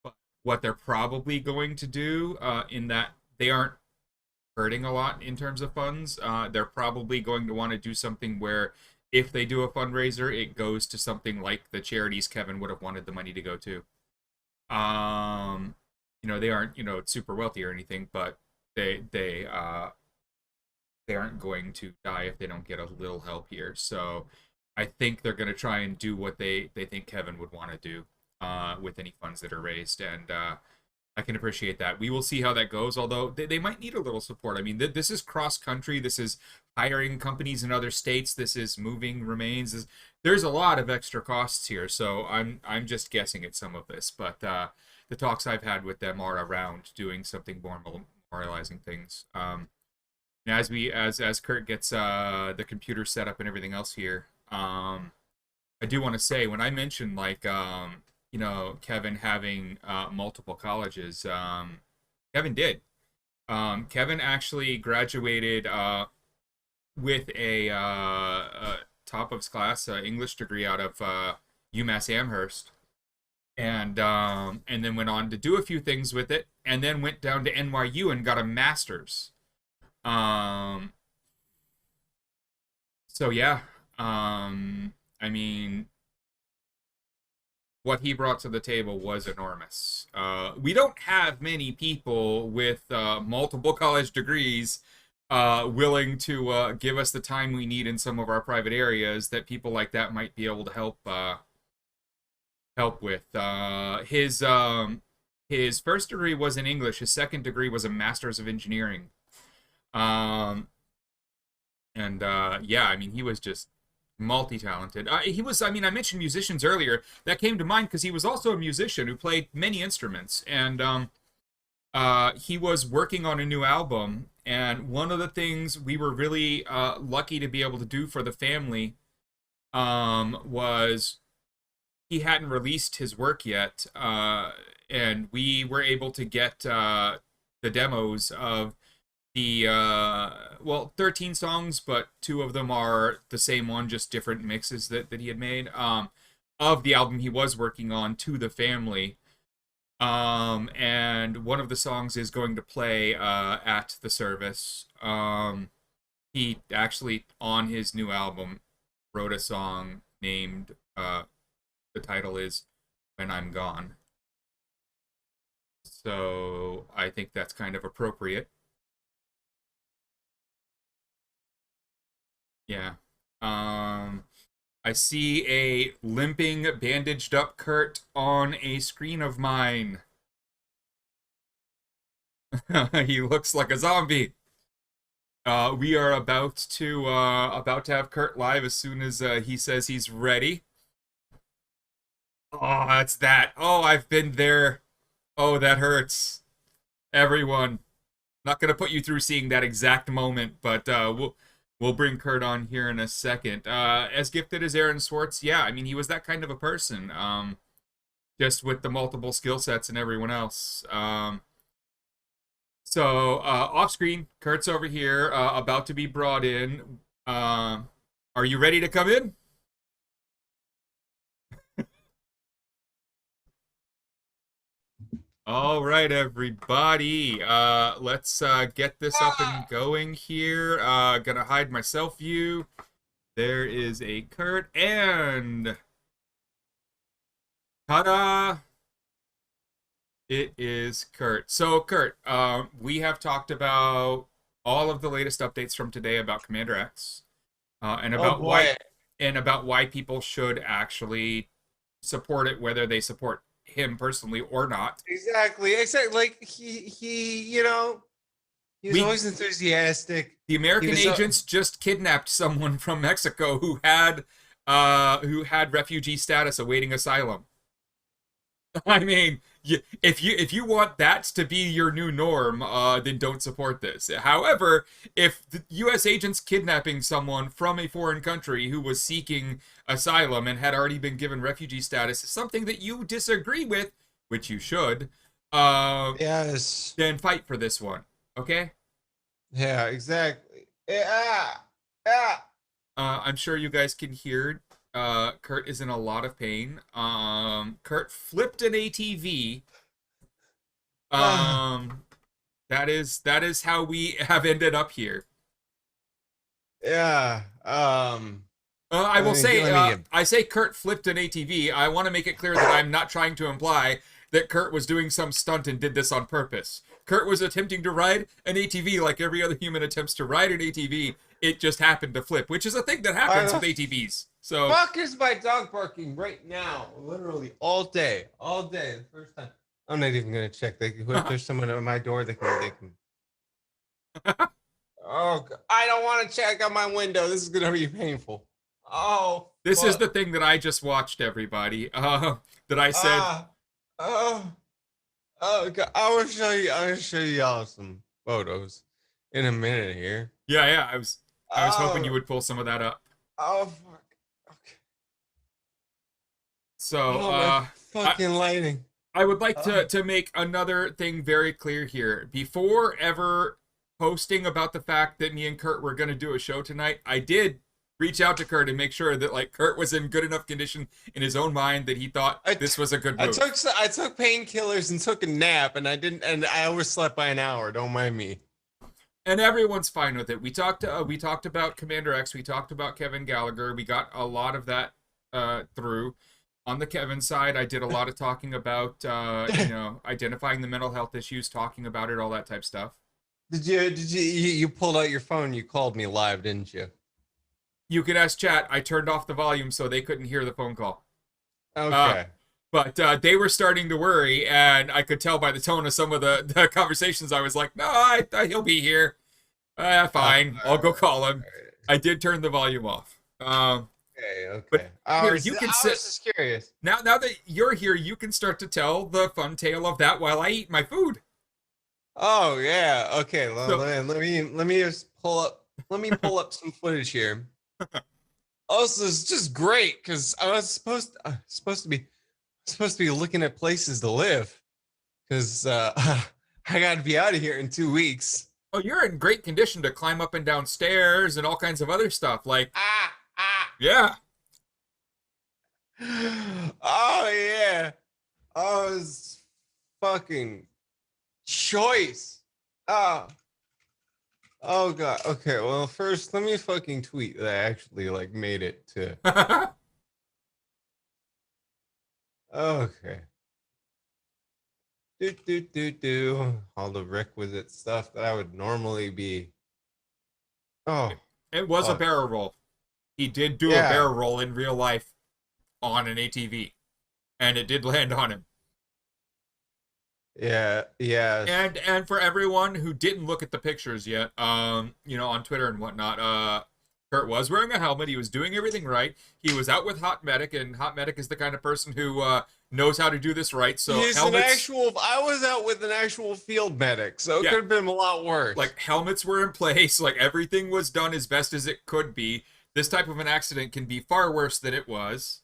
But what they're probably going to do, in that they aren't hurting a lot in terms of funds, they're probably going to want to do something where if they do a fundraiser, it goes to something like the charities Kevin would have wanted the money to go to. They aren't, super wealthy or anything, but they aren't going to die if they don't get a little help here. So I think they're going to try and do what they think Kevin would want to do with any funds that are raised. And I can appreciate that. We will see how that goes, although they might need a little support. I mean, this is cross country. This is hiring companies in other states. This is moving remains. There's a lot of extra costs here. So I'm just guessing at some of this. But the talks I've had with them are around doing something more memorializing things. As Kurt gets the computer set up and everything else here, I do want to say, when I mentioned Kevin having multiple colleges, Kevin did. Kevin actually graduated with a top of his class English degree out of UMass Amherst, and then went on to do a few things with it, and then went down to NYU and got a master's. Um, so yeah, I mean, what he brought to the table was enormous. We don't have many people with multiple college degrees willing to give us the time we need in some of our private areas that people like that might be able to help with. His first degree was in English. His second degree was a Master's of Engineering. Um, yeah, I mean, he was just multi-talented. I mentioned musicians earlier. That came to mind because he was also a musician who played many instruments. And he was working on a new album. And one of the things we were really lucky to be able to do for the family was he hadn't released his work yet. And we were able to get the demos of the 13 songs, but two of them are the same one, just different mixes that he had made of the album he was working on to the family. And one of the songs is going to play at the service. He actually, on his new album, wrote a song named the title is When I'm Gone. So I think that's kind of appropriate. Yeah. I see a limping, bandaged up Kurt on a screen of mine. He looks like a zombie. We are about to have Kurt live as soon as he says he's ready. Oh, that's that. Oh, I've been there. Oh, that hurts. Everyone. Not gonna put you through seeing that exact moment, but we'll bring Kurt on here in a second. As gifted as Aaron Swartz, yeah, I mean, he was that kind of a person. Just with the multiple skill sets and everyone else. So off screen, Kurt's over here, about to be brought in. Are you ready to come in? All right, everybody. Let's get this up and going here. Gonna hide my self view. There is a Kurt and ta-da! It is Kurt. So, Kurt, we have talked about all of the latest updates from today about Commander X, and Oh about boy. why people should actually support it, whether they support him personally or not. Exactly. Except like he was We always enthusiastic. The He American was agents just kidnapped someone from Mexico who had refugee status awaiting asylum. I mean, if you want that to be your new norm, then don't support this. However, if the U.S. agents kidnapping someone from a foreign country who was seeking asylum and had already been given refugee status is something that you disagree with, which you should, uh, yes. then fight for this one. Okay? Yeah, exactly. Yeah. Yeah. I'm sure you guys can hear. Kurt is in a lot of pain. Kurt flipped an ATV. Ah, Um, that is how we have ended up here. yeah. I will say, let me get I say Kurt flipped an ATV. I want to make it clear that I'm not trying to imply that Kurt was doing some stunt and did this on purpose. Kurt was attempting to ride an ATV like every other human attempts to ride an ATV. It just happened to flip, which is a thing that why happens with the ATVs. So, fuck is my dog barking right now? Literally all day. All day. The first time. I'm not even gonna check. If there's someone at my door, they can. Oh, I don't want to check out my window. This is gonna be painful. Oh, this is the fuck. thing that I just watched, everybody. That I said, Ah, oh, oh. God. I will show you. I will show y'all some photos in a minute here. yeah, yeah. I was hoping you Oh, would pull some of that up. oh, fuck. Okay. So, Oh, my I fucking lighting. I would like Oh, to make another thing very clear here. Before ever posting about the fact that me and Kurt were going to do a show tonight, I did reach out to Kurt and make sure that like Kurt was in good enough condition in his own mind that he thought I, this was a good I move. took painkillers and took a nap, and I overslept by an hour. Don't mind me. And everyone's fine with it. We talked about Commander X, we talked about Kevin Gallagher. We got a lot of that through. On the Kevin side, I did a lot of talking about identifying the mental health issues, talking about it, all that type stuff. You pulled out your phone? You called me live, didn't you? You could ask chat. I turned off the volume so they couldn't hear the phone call. Uh, Okay. but they were starting to worry, and I could tell by the tone of some of the conversations. I was like, no, he'll be here. Uh, Fine. I'll go call him. I did turn the volume off. okay. But Okay. here, you can I sit. was just curious. Now that you're here, you can start to tell the fun tale of that while I eat my food. Oh yeah. Okay. So, Let me just pull up. Let me pull up some footage here. Also, it's just great because supposed to be looking at places to live because I got to be out of here in 2 weeks. oh, you're in great condition to climb up and down stairs and all kinds of other stuff. Like, Ah ah. yeah. Oh yeah. Oh, it's fucking choice. Oh. Oh god. Okay. Well, first let me fucking tweet that I actually like made it to. Okay. Do all the requisite stuff that I would normally be. Oh It was a fuck. barrel roll. He did do a Yeah. barrel roll in real life on an ATV, and it did land on him. Yeah. Yes. And for everyone who didn't look at the pictures yet, on Twitter and whatnot, Kurt was wearing a helmet. He was doing everything right. He was out with Hot Medic, and Hot Medic is the kind of person who knows how to do this right. So He's an helmets, actual. I was out with an actual field medic, so it yeah, could have been a lot worse. like helmets were in place. Like everything was done as best as it could be. This type of an accident can be far worse than it was.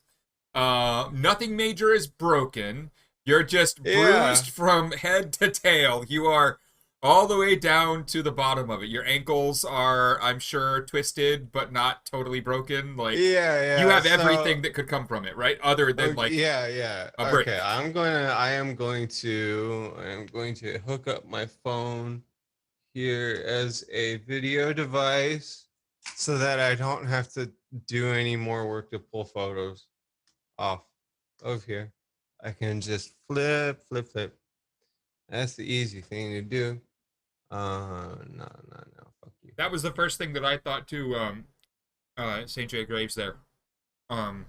Nothing major is broken. You're just Yeah. bruised from head to tail. You are all the way down to the bottom of it. Your ankles are, I'm sure, twisted but not totally broken. Like Yeah, you yeah. have So, everything that could come from it, right? Other than okay, like yeah, yeah. a Okay, break. I am going to hook up my phone here as a video device so that I don't have to do any more work to pull photos off of here. I can just flip, flip, flip. That's the easy thing to do. No, no, no. Fuck you. That Fuck was the you. first thing that I thought too. St. J. Graves there. Um,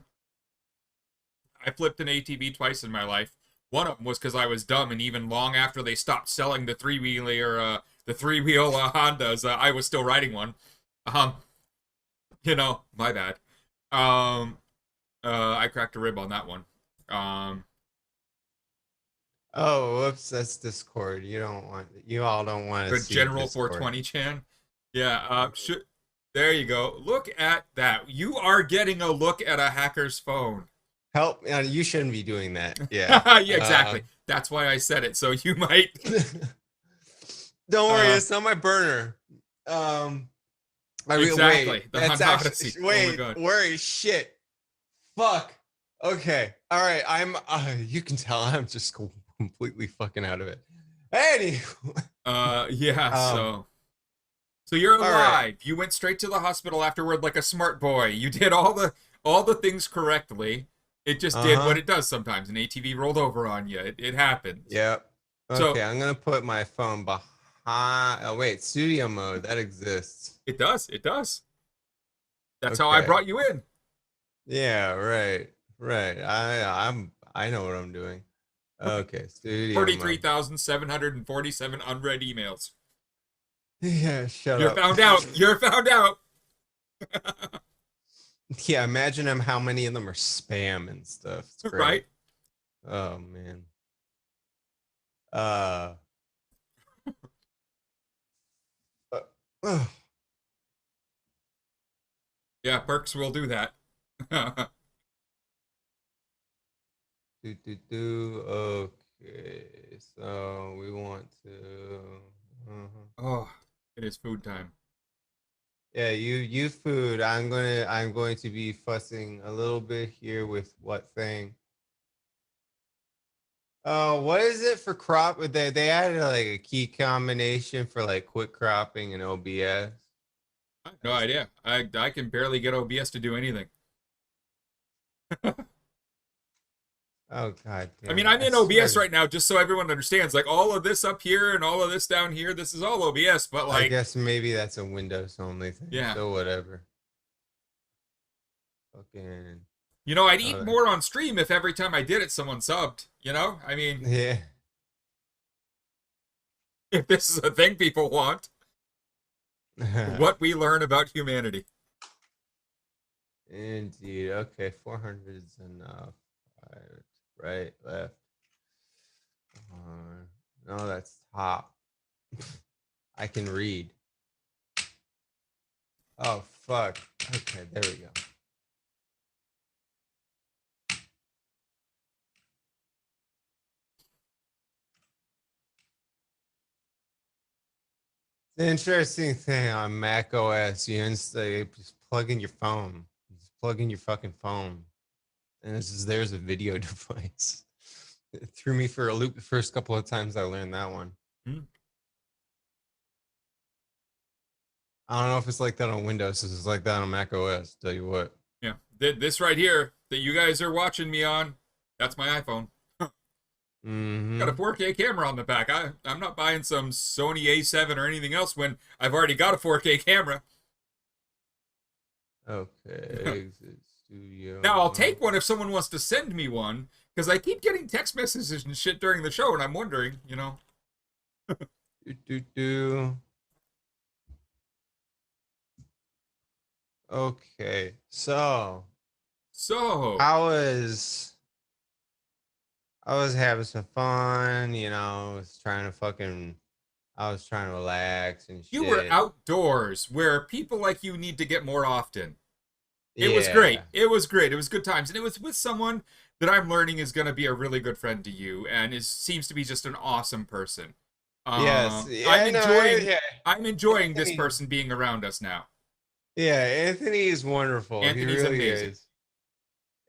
I flipped an ATV twice in my life. One of them was because I was dumb, and even long after they stopped selling the three-wheel Hondas, I was still riding one. Um, my bad. Um, I cracked a rib on that one. Um, Oh, whoops, that's Discord. You all don't want to but see General Discord. 420 Chan. Yeah. There you go. Look at that. You are getting a look at a hacker's phone. Help, you shouldn't be doing that. Yeah. Yeah, exactly. That's why I said it. So you might. Don't worry, Uh, it's not my burner. Wait, exactly. The that's Honda actually Odyssey. Oh my wait, god. worry, shit. Fuck. Okay. All right. You can tell I'm just completely fucking out of it. Anyway. Yeah. Um. So you're All right. alive. You went straight to the hospital afterward like a smart boy. You did all the things correctly. It just Uh did what huh. it does sometimes. An ATV rolled over on you. It happens. Yep. Okay. So I'm gonna put my phone behind. Oh wait, studio mode that exists. it does. It does. That's how I Okay. brought you in. Yeah. Right. Right. I know what I'm doing. Okay. Studio Forty-three mode. thousand seven hundred and forty-seven unread emails. Yeah. Shut You're up. found out. You're found out. Yeah. Imagine how many of them are spam and stuff. It's great. Right? Oh man. Uh. uh Yeah, perks will do that. Okay, so we want to. Oh, it is food time. Yeah, you food. I'm going to be fussing a little bit here with what thing. Oh, what is it for crop? They added like a key combination for like quick cropping and OBS. I have no idea. I can barely get OBS to do anything. Oh god I damn mean, it! I'm I in swear. OBS right now, just so everyone understands. Like all of this up here and all of this down here, this is all OBS. But I like, guess maybe that's a Windows only thing. yeah, So whatever. Fucking. I'd eat Oh, more on stream if every time I did it, someone subbed. I mean, yeah. if this is a thing people want, what we learn about humanity. Indeed. Okay, 400 is enough. Right, left. No, that's top. I can read. Oh, fuck. Okay, there we go. The interesting thing on Mac OS, you just plug in your phone. Just plug in your fucking phone. And there's a video device. It threw me for a loop the first couple of times I learned that one. Hmm. I don't know if it's like that on Windows. It's like that on Mac OS. Tell you what. Yeah, this right here that you guys are watching me on, that's my iPhone. Got a Mm-hmm. 4K camera on the back. I'm not buying some Sony A7 or anything else when I've already got a 4K camera. Okay. Exit studio. Now I'll take one if someone wants to send me one because I keep getting text messages and shit during the show, and I'm wondering. Do. Okay. So So I was having some fun, I was trying to relax and you were shit. outdoors where people like you need to get more often. It was great. Yeah. It was great. It was good times, and it was with someone that I'm learning is going to be a really good friend to you, and seems to be just an awesome person. Yes. I'm Yeah. No. enjoying Yeah. I'm enjoying this Anthony. person being around us now. Yeah. Anthony is wonderful. He Anthony's really amazing. is.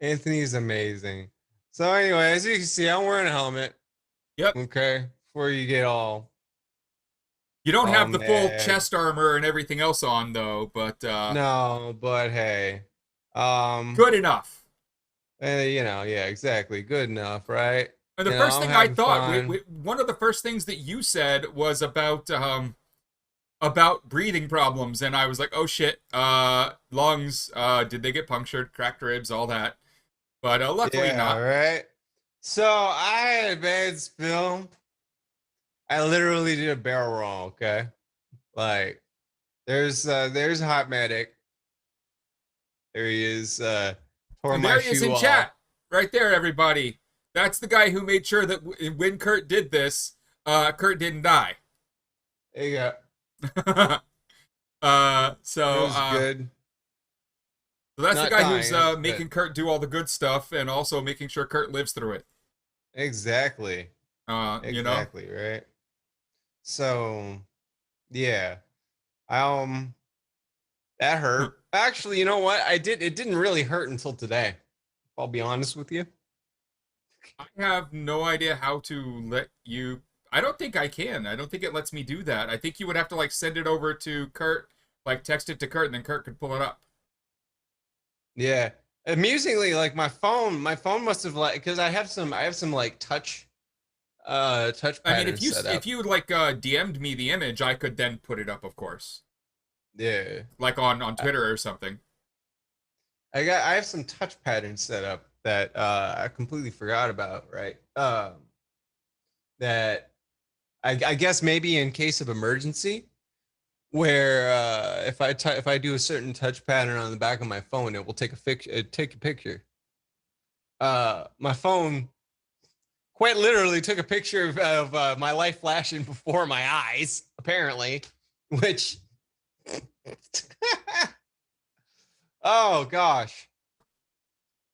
Anthony's amazing. So anyway, as you can see, I'm wearing a helmet. Yep. Okay, before you get You don't all have the full mad. chest armor and everything else on though, but No, but hey, um, good enough. yeah, exactly, good enough, right? And the first I'm thing I having thought, fun. one of the first things that you said was about breathing problems, and I was like, oh shit, lungs, did they get punctured, cracked ribs, all that. But luckily Yeah, not. right. So I had a bad spill. I literally did a barrel roll. Okay, like there's Hot Medic. There he is. Tore And my there he is shoe in off. chat, right there, everybody. That's the guy who made sure that when Kurt did this, Kurt didn't die. There you go. uh, It so, was uh, good. so that's the Not guy who's dying. It's good. making Kurt do all the good stuff and also making sure Kurt lives through it. Exactly. You know? Exactly, right? So, yeah. Um that hurt. Actually, you know what? It didn't really hurt until today. I'll be honest with you. I have no idea how to let you. I don't think I can. I don't think it lets me do that. I think you would have to like send it over to Kurt, like text it to Kurt, and then Kurt could pull it up. Yeah. Amusingly, like my phone must have like because I have some like touch I mean, patterns set if up. you like DM'd me the image, I could then put it up, of course, Yeah. like on I, Twitter or something. I have some touch patterns set up that I completely forgot about, right? That I guess maybe in case of emergency, where if I do a certain touch pattern on the back of my phone, it will take a picture. My phone quite literally took a picture of my life flashing before my eyes, apparently, which oh gosh,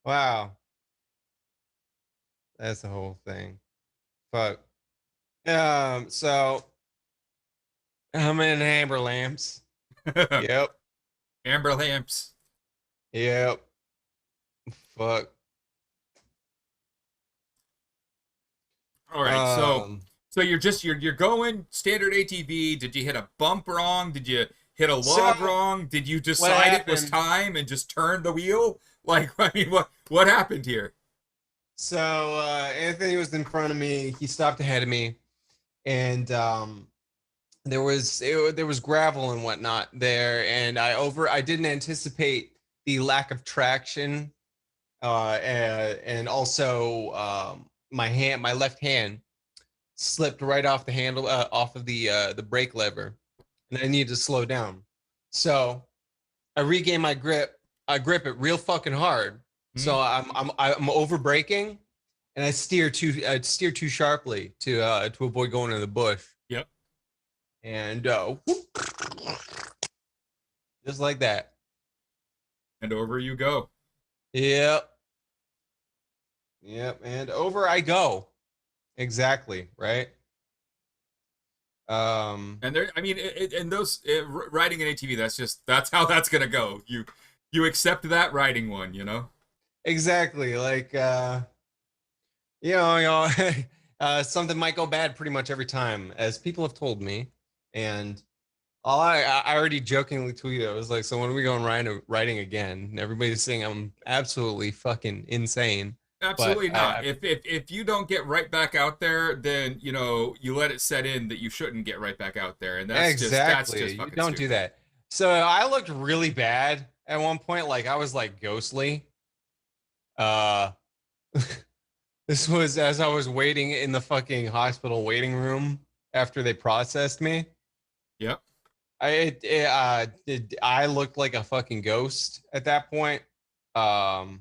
wow, that's the whole thing. Fuck. So I'm in Amber Lamps. Yep, Amber lamps. yep. Fuck. All right, Um. so you're going standard ATV. Did you hit a bump wrong? Did you hit a So log wrong? Did you what decide it was happened? time and just turn the wheel? Like, I mean, what happened here? So Anthony was in front of me. He stopped ahead of me, and there was gravel and whatnot there, and I didn't anticipate the lack of traction, and also my left hand slipped right off the handle, off of the brake lever, and I needed to slow down. So I regain my grip. I grip it real fucking hard. Hmm? So I'm over braking, and I steer too sharply to avoid going in the bush, Yep. and just like that. And over you go. Yep, yep, and over I go. Exactly, right? Um, And there, I mean, and those riding an ATV, that's how that's gonna go. You accept that riding one, you know. exactly. Like you know, something might go bad pretty much every time, as people have told me, and I already jokingly tweeted. I was like, "So when are we going riding again?" And everybody's saying I'm absolutely fucking insane. But Absolutely not. If you don't get right back out there, then you know you let it set in that you shouldn't get right back out there, and that's exactly, just you fucking don't do stupid. that. So I looked really bad at one point. Like I was like ghostly. Uh, this was as I was waiting in the fucking hospital waiting room after they processed me. Yep. I looked like a fucking ghost at that point. Um,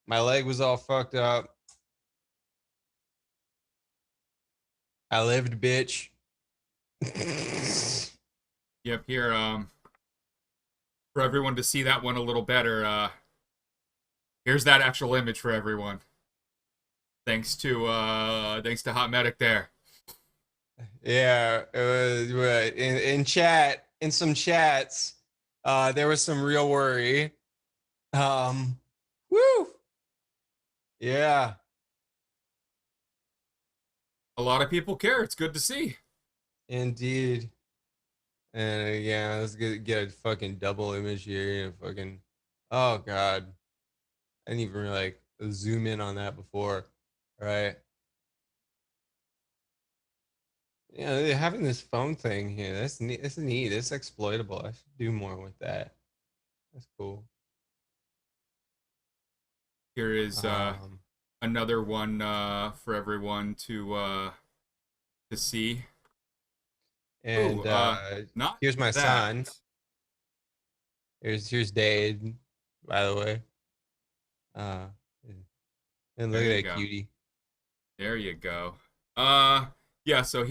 my leg was all fucked up. I lived, bitch. Yep. Here, for everyone to see that one a little better, here's that actual image for everyone. Thanks to Hot Medic there. Yeah, it was right. In chat, in some chats, there was some real worry. Um, woo, yeah, A lot of people care. It's good to see. indeed. And yeah, let's get a fucking double image here and fucking. Oh God, I didn't even like zoom in on that before. Right? Yeah, they're having this phone thing here. That's neat. That's neat. That's exploitable. I should do more with that. That's cool. Here is Um, another one for everyone to see. Ooh, and not here's my son. that. Here's Dade, by the way. Uh, and look There at you that go. cutie. There you go. Uh, yeah. So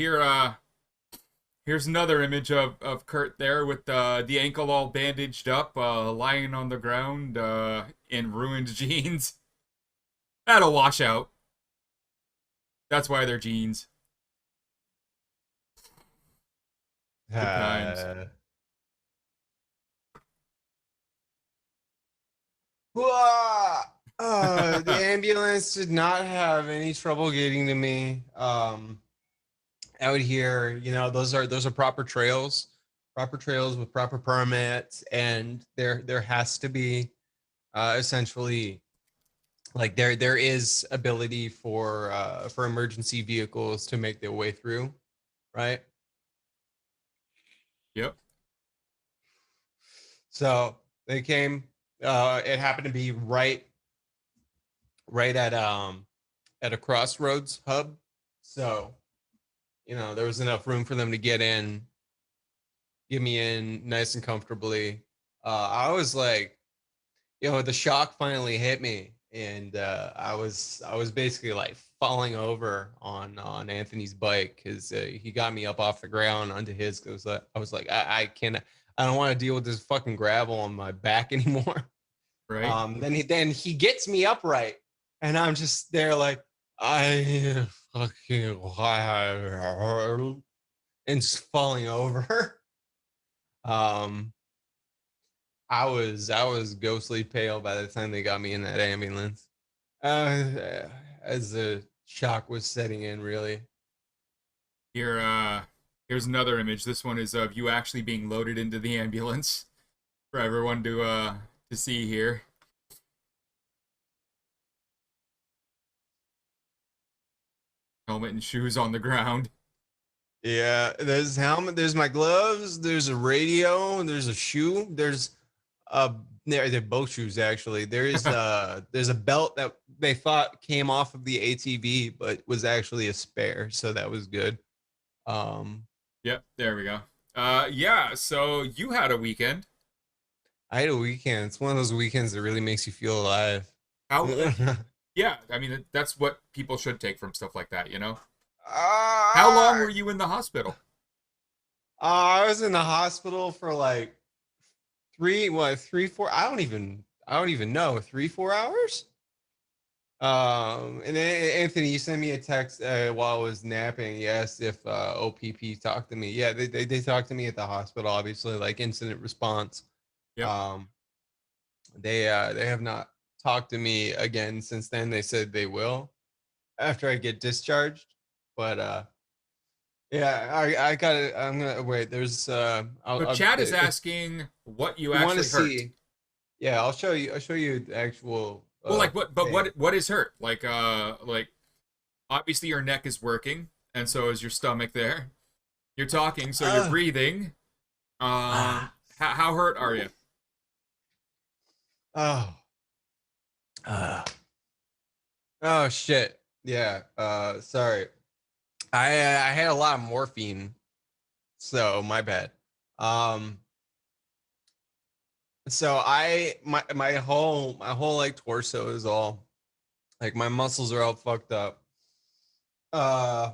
here's another image of Kurt there with the ankle all bandaged up, lying on the ground, in ruined jeans. That'll wash out. That's why they're jeans. Good times. Uh, Whoa! The ambulance did not have any trouble getting to me. Out here, those are proper trails with proper permits, and there has to be essentially like there is ability for emergency vehicles to make their way through, right? Yep. So they came. It happened to be right at a crossroads hub. So, there was enough room for them to get me in nice and comfortably. I was like, the shock finally hit me, and I was basically like falling over on Anthony's bike because he got me up off the ground onto his. Cause I was like, I can't, I don't want to deal with this fucking gravel on my back anymore. Right. Then he gets me upright, and I'm just there like I fucking and just falling over. Um, I was ghostly pale by the time they got me in that ambulance. As the shock was setting in, really. Here, here's another image. This one is of you actually being loaded into the ambulance for everyone to see here. Helmet and shoes on the ground. Yeah, there's helmet, there's my gloves, there's a radio, there's a shoe, there's they're both shoes actually. There's a belt that they thought came off of the ATV, but was actually a spare, so that was good. Um, Yep, there we go. Yeah, so you had a weekend. I had a weekend. It's one of those weekends that really makes you feel alive. How yeah, I mean that's what people should take from stuff like that, you know? How long Ah, were you in the hospital? I was in the hospital for like 4. I don't even know, 3, 4 hours. And then Anthony, you sent me a text while I was napping. He asked if OPP talked to me. Yeah, they talked to me at the hospital, obviously, like incident response. Yep. Um, they have not talked to me again since then. They said they will after I get discharged. But yeah, I got it. I'm gonna wait. There's So I'll Chad is if asking what you you want to actually hurt. see, yeah, I'll show you the actual Well, like what? But thing. what is hurt? Like obviously your neck is working, and so is your stomach. There, you're talking, so you're Uh, breathing. ah, How hurt are you? oh, oh shit. Yeah. Sorry. I had a lot of morphine, so my bad. Um, so my whole like torso is all like my muscles are all fucked up. Uh,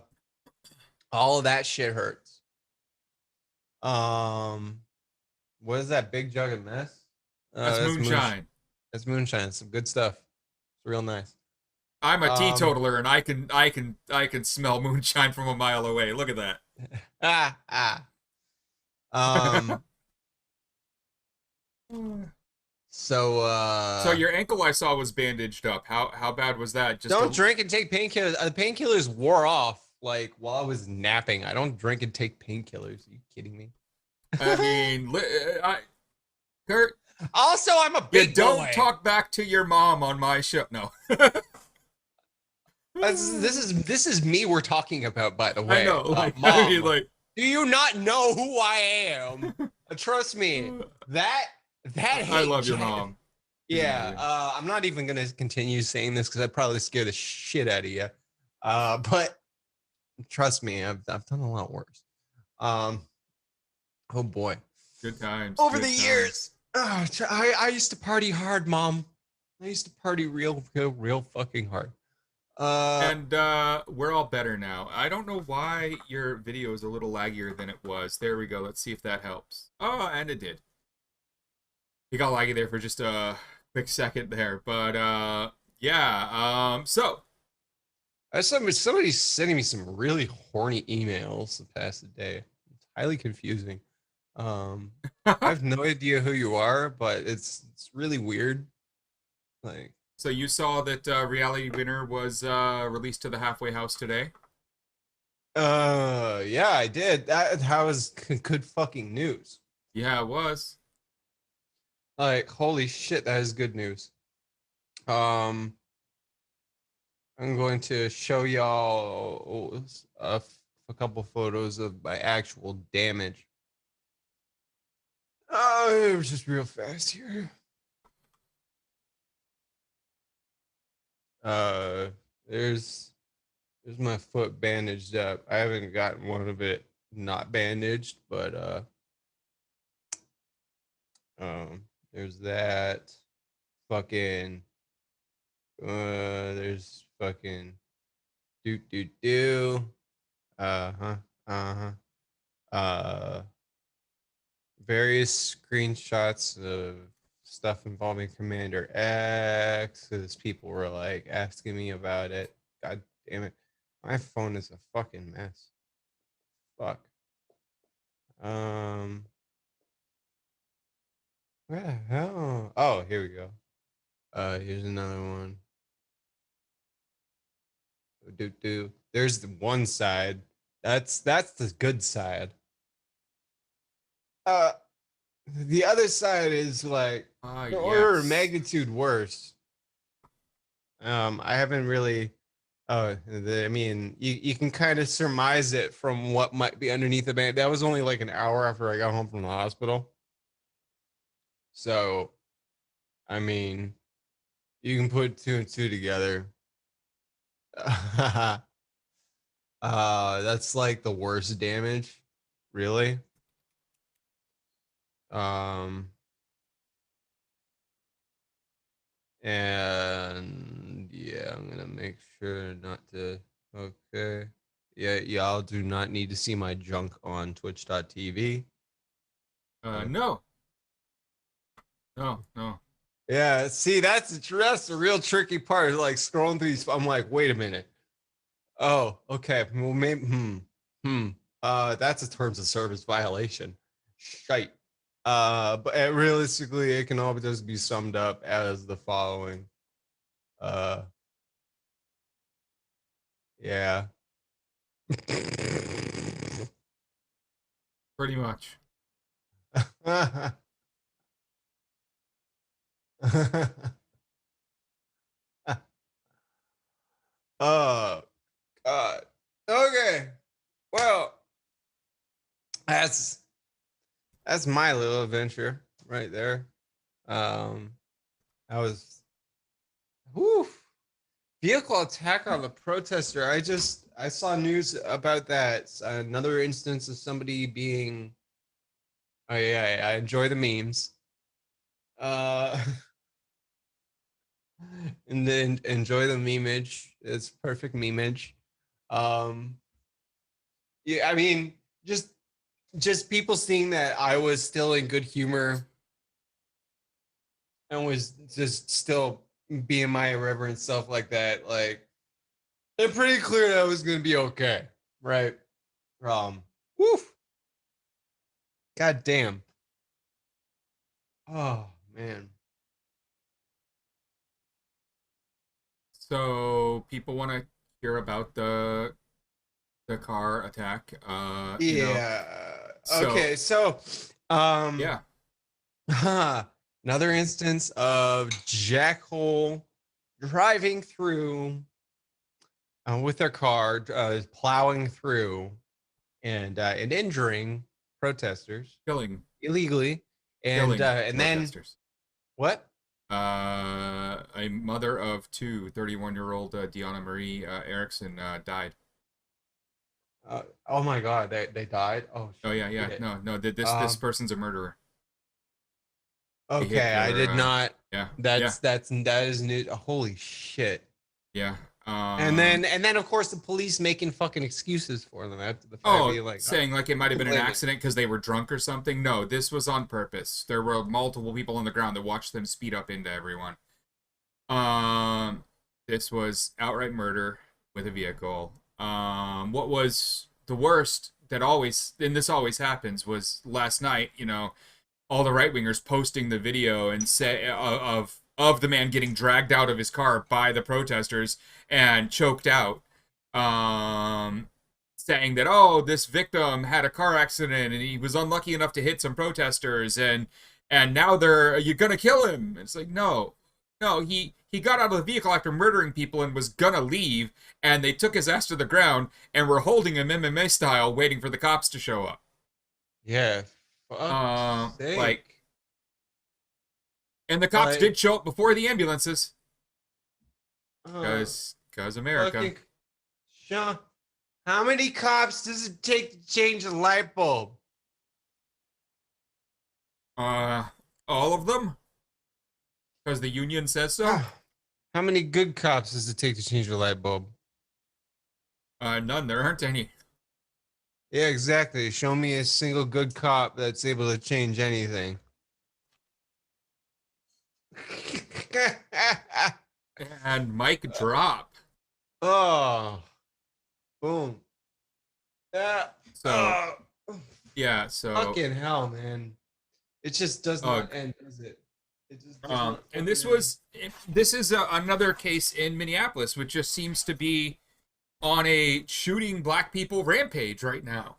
all of that shit hurts. Um, what is that big jug of mess? That's That's moonshine. moonshine. That's moonshine. Some good stuff. It's real nice. I'm a Um, teetotaler, and I can smell moonshine from a mile away. Look at that. Ah, ah. Um. So So your ankle I saw was bandaged up. How bad was that? Just don't a. drink and take painkillers. The painkillers wore off like while I was napping. I don't drink and take painkillers. Are you kidding me? I mean, Kurt, Also, I'm a you big don't boy. talk back to your mom on my show. No. This is me we're talking about, by the I way. know. Like, I mean, Mom, like. do you not know who I am? Trust me, that that I hate love your jet. mom. She's Yeah, amazing. I'm not even gonna continue saying this because I probably scare the shit out of you. But trust me, I've done a lot worse. Um, oh boy, Good times. over the Good times. years, I used to party hard, Mom. I used to party real fucking hard. Uh, And we're all better now. I don't know why your video is a little laggier than it was. There we go. Let's see if that helps. Oh, and it did. You got laggy there for just a quick second there, but yeah. So somebody's sending me some really horny emails the past day. It's highly confusing. I have no idea who you are, but it's really weird. Like, so you saw that Reality Winner was released to the halfway house today. yeah, I did. That was good fucking news. Yeah, it was. Like, holy shit, that is good news. Um, I'm going to show y'all a couple photos of my actual damage. Oh, it was just real fast here. Uh, there's there's my foot bandaged up. I haven't gotten one of it not bandaged, but there's that. Fucking there's fucking do. Uh-huh. Uh-huh. Uh Various screenshots of stuff involving Commander X because people were like asking me about it. God damn it. My phone is a fucking mess. Fuck. Um, where the hell? Oh, here we go. Here's another one. Do. There's the one side. That's the good side. Uh, the other side is like Ah, an order of yes. magnitude worse. I haven't really. I mean, you can kind of surmise it from what might be underneath the band. That was only like an hour after I got home from the hospital. So, I mean, you can put two and two together. That's like the worst damage, really. Um, and yeah, I'm gonna make sure not to. Okay. Yeah, y'all do not need to see my junk on twitch.tv. Uh, No. No, no. yeah, see, that's the real tricky part. Like scrolling through these, I'm like, wait a minute. Oh, okay. Well, maybe, hmm. That's a terms of service violation. Shite. But realistically, it can all just be summed up as the following. Uh, yeah. Pretty much. Oh God. Okay. Well, that's that's my little adventure right there. Um, I was, whew, vehicle attack on the protester. I saw news about that. Another instance of somebody being. Oh yeah, I enjoy the memes. Uh, and then enjoy the memeage. It's perfect memeage. Um, yeah, I mean, just people seeing that I was still in good humor and was just still being my irreverent stuff like that. Like, it's pretty clear that I was gonna be okay, right? God damn. Oh man. So people want to hear about the car attack. Yeah. So Okay, so um yeah, another instance of Jackhole driving through with their car, plowing through and injuring protesters killing illegally, and then protesters. what? A mother of two, 31-year-old Deanna Marie Erickson died. Oh my God, they died. Oh Oh yeah, yeah. shit. No. This Um. person's a murderer. A hit Okay, I killer. did not. Yeah, yeah, That is new. Holy shit. yeah. And then of course the police making fucking excuses for them after the fact, Oh, being like, saying like it might have "Who been an blame me?" accident because they were drunk or something. No, this was on purpose. There were multiple people on the ground that watched them speed up into everyone. Um, this was outright murder with a vehicle. What was the worst that always, and this always happens, was last night. All the right wingers posting the video and say of the man getting dragged out of his car by the protesters and choked out. Um, Saying that, oh, this victim had a car accident and he was unlucky enough to hit some protesters, and now you're gonna kill him. It's like, no, he got out of the vehicle after murdering people and was gonna leave, and they took his ass to the ground and were holding him MMA style, waiting for the cops to show up. Yeah, fuck's Like, sake. and the cops Like, did show up before the ambulances, uh, cause America. fucking Sean, how many cops does it take to change a light bulb? Uh, all of them, because the union says so. How many good cops does it take to change a light bulb? None. There aren't any. Yeah, exactly. Show me a single good cop that's able to change anything. And mic drop. Oh, boom. Yeah. So Oh, yeah. So fucking hell, man. It just does not ugh. end, does it? It just does not And fucking end. this is another case in Minneapolis, which just seems to be on a shooting black people rampage right now.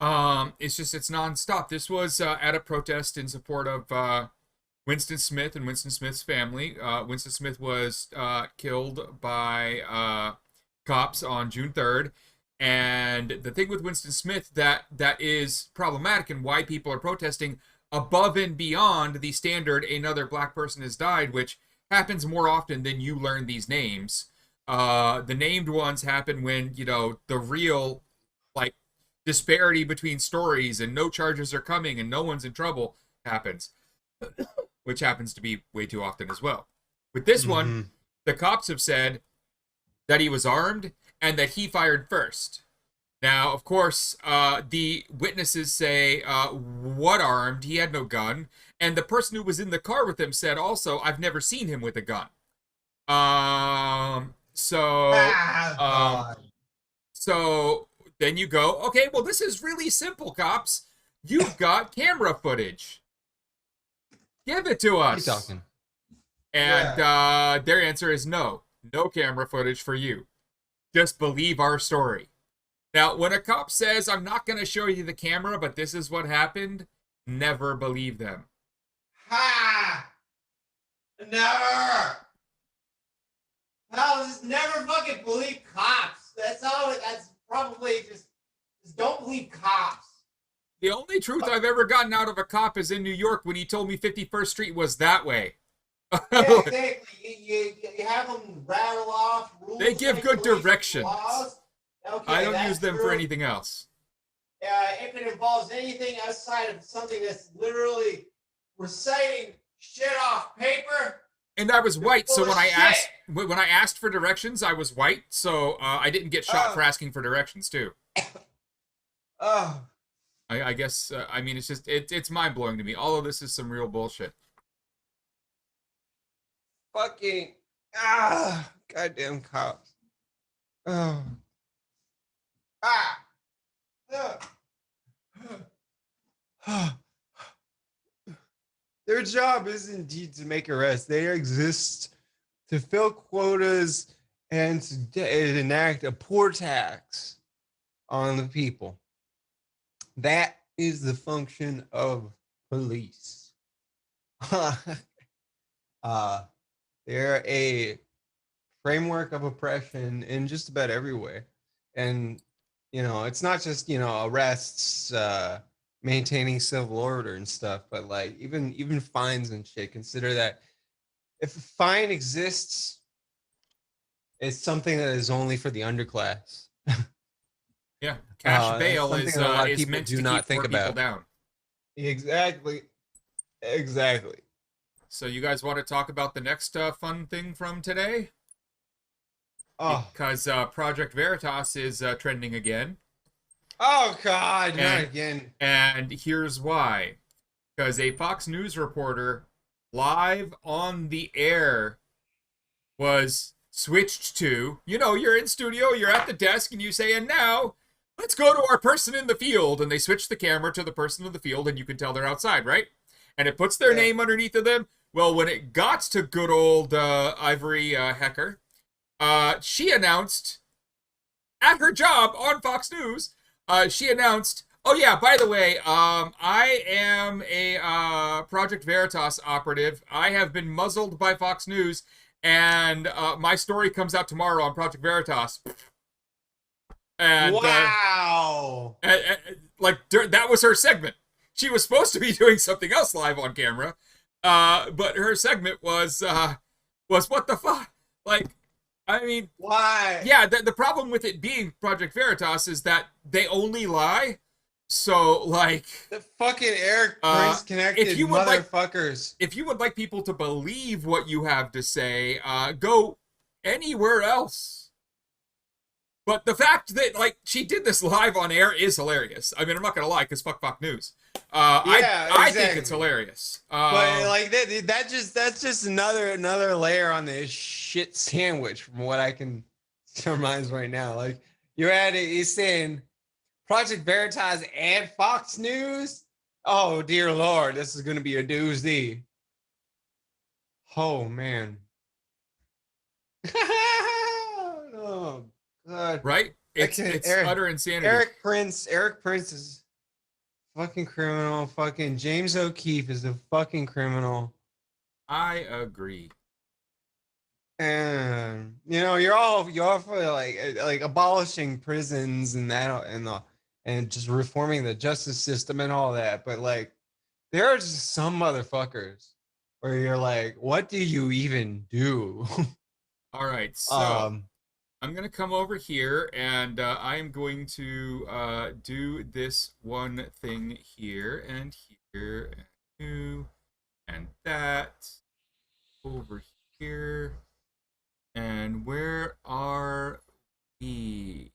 It's nonstop. This was at a protest in support of Winston Smith and Winston Smith's family. Winston Smith was killed by cops on June 3rd. And the thing with Winston Smith that is problematic and why people are protesting above and beyond the standard another black person has died, which happens more often than you learn these names. The named ones happen when, the real, like, disparity between stories and no charges are coming and no one's in trouble happens, which happens to be way too often as well. With this one, Mm-hmm. the cops have said that he was armed and that he fired first. Now, of course, the witnesses say, what armed? He had no gun. And the person who was in the car with him said also, I've never seen him with a gun. So, Ah, um, God. so then you go, okay, well, this is really simple, cops. You've got camera footage. Give it to What are you us. talking? And Yeah. their answer is no. No camera footage for you. Just believe our story. Now, when a cop says, I'm not going to show you the camera, but this is what happened, never believe them. Ha! Never! Hell, just never fucking believe cops. That's all. That's probably just don't believe cops. The only truth I've ever gotten out of a cop is in New York when he told me 51st Street was that way. Yeah, exactly. You have them rattle off rules. They give good directions. Laws. Okay, I don't that's use them true. for anything else. If it involves anything outside of something that's literally reciting shit off paper. And I was white, so when I Bullshit. asked for directions, I was white, so I didn't get shot for asking for directions too. Oh, I guess I mean it's mind blowing to me. All of this is some real bullshit. fucking goddamn cops. Oh. Ah. Their job is indeed to make arrests. They exist to fill quotas and to enact a poor tax on the people. That is the function of police. uh, they're a framework of oppression in just about every way. And, it's not just, arrests, maintaining civil order and stuff, but like even fines and shit. Consider that if a fine exists, it's something that is only for the underclass. Yeah, cash That's bail something that a lot of is people meant do to not keep think poor people about. down. Exactly. Exactly. So you guys want to talk about the next fun thing from today? Oh. Because Project Veritas is trending again, Oh God, not and again. here's why. Because a Fox News reporter live on the air was switched to, you're in studio, you're at the desk, and you say, and now let's go to our person in the field. And they switch the camera to the person in the field, and you can tell they're outside, right? And it puts their Yeah. name underneath of them. Well, when it got to good old Ivory Hecker, she announced at her job on Fox News, she announced, "Oh yeah, by the way, I am a Project Veritas operative. I have been muzzled by Fox News, and my story comes out tomorrow on Project Veritas." And Wow. like that was her segment. She was supposed to be doing something else live on camera, but her segment was what the fuck? Like, I mean, Why? yeah, the problem with it being Project Veritas is that they only lie. So, like, The fucking Eric Prince if connected you would like, motherfuckers. if you would like people to believe what you have to say, go anywhere else. But the fact that like she did this live on air is hilarious. I mean, I'm not gonna lie, because fuck news. Yeah, I think it's exactly. hilarious. But like that's just another layer on this shit sandwich from what I can surmise right now. Like you're at it, you're saying Project Veritas and Fox News. Oh dear Lord, this is gonna be a doozy. Oh man. Oh God. right? I It's can it's utter insanity. Eric Prince is fucking criminal. Fucking James O'Keefe is a fucking criminal. I agree. And you're all for like abolishing prisons and that and just reforming the justice system and all that. But like there are just some motherfuckers where you're like, what do you even do? All right, so um I'm gonna come over here and I am going to do this one thing here and here and two and that over here. And where are we?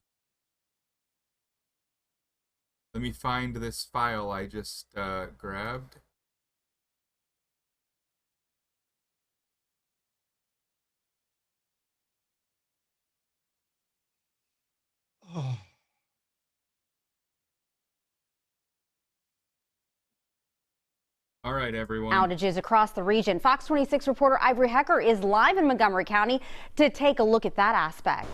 Let me find this file I just grabbed. oh, All right, everyone. Outages across the region. Fox 26 reporter Ivory Hecker is live in Montgomery County to take a look at that aspect.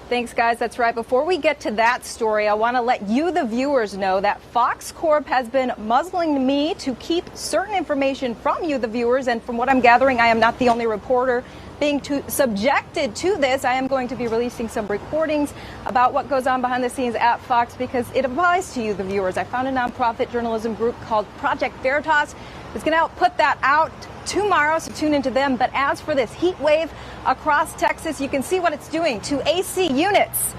Thanks, guys. That's right. Before we get to that story, I want to let you, the viewers, know that Fox Corp has been muzzling me to keep certain information from you, the viewers. And from what I'm gathering, I am not the only reporter being subjected to this. I am going to be releasing some recordings about what goes on behind the scenes at Fox because it applies to you, the viewers. I found a nonprofit journalism group called Project Veritas. It's going to put that out tomorrow, so tune into them. But as for this heat wave across Texas, you can see what it's doing to AC units.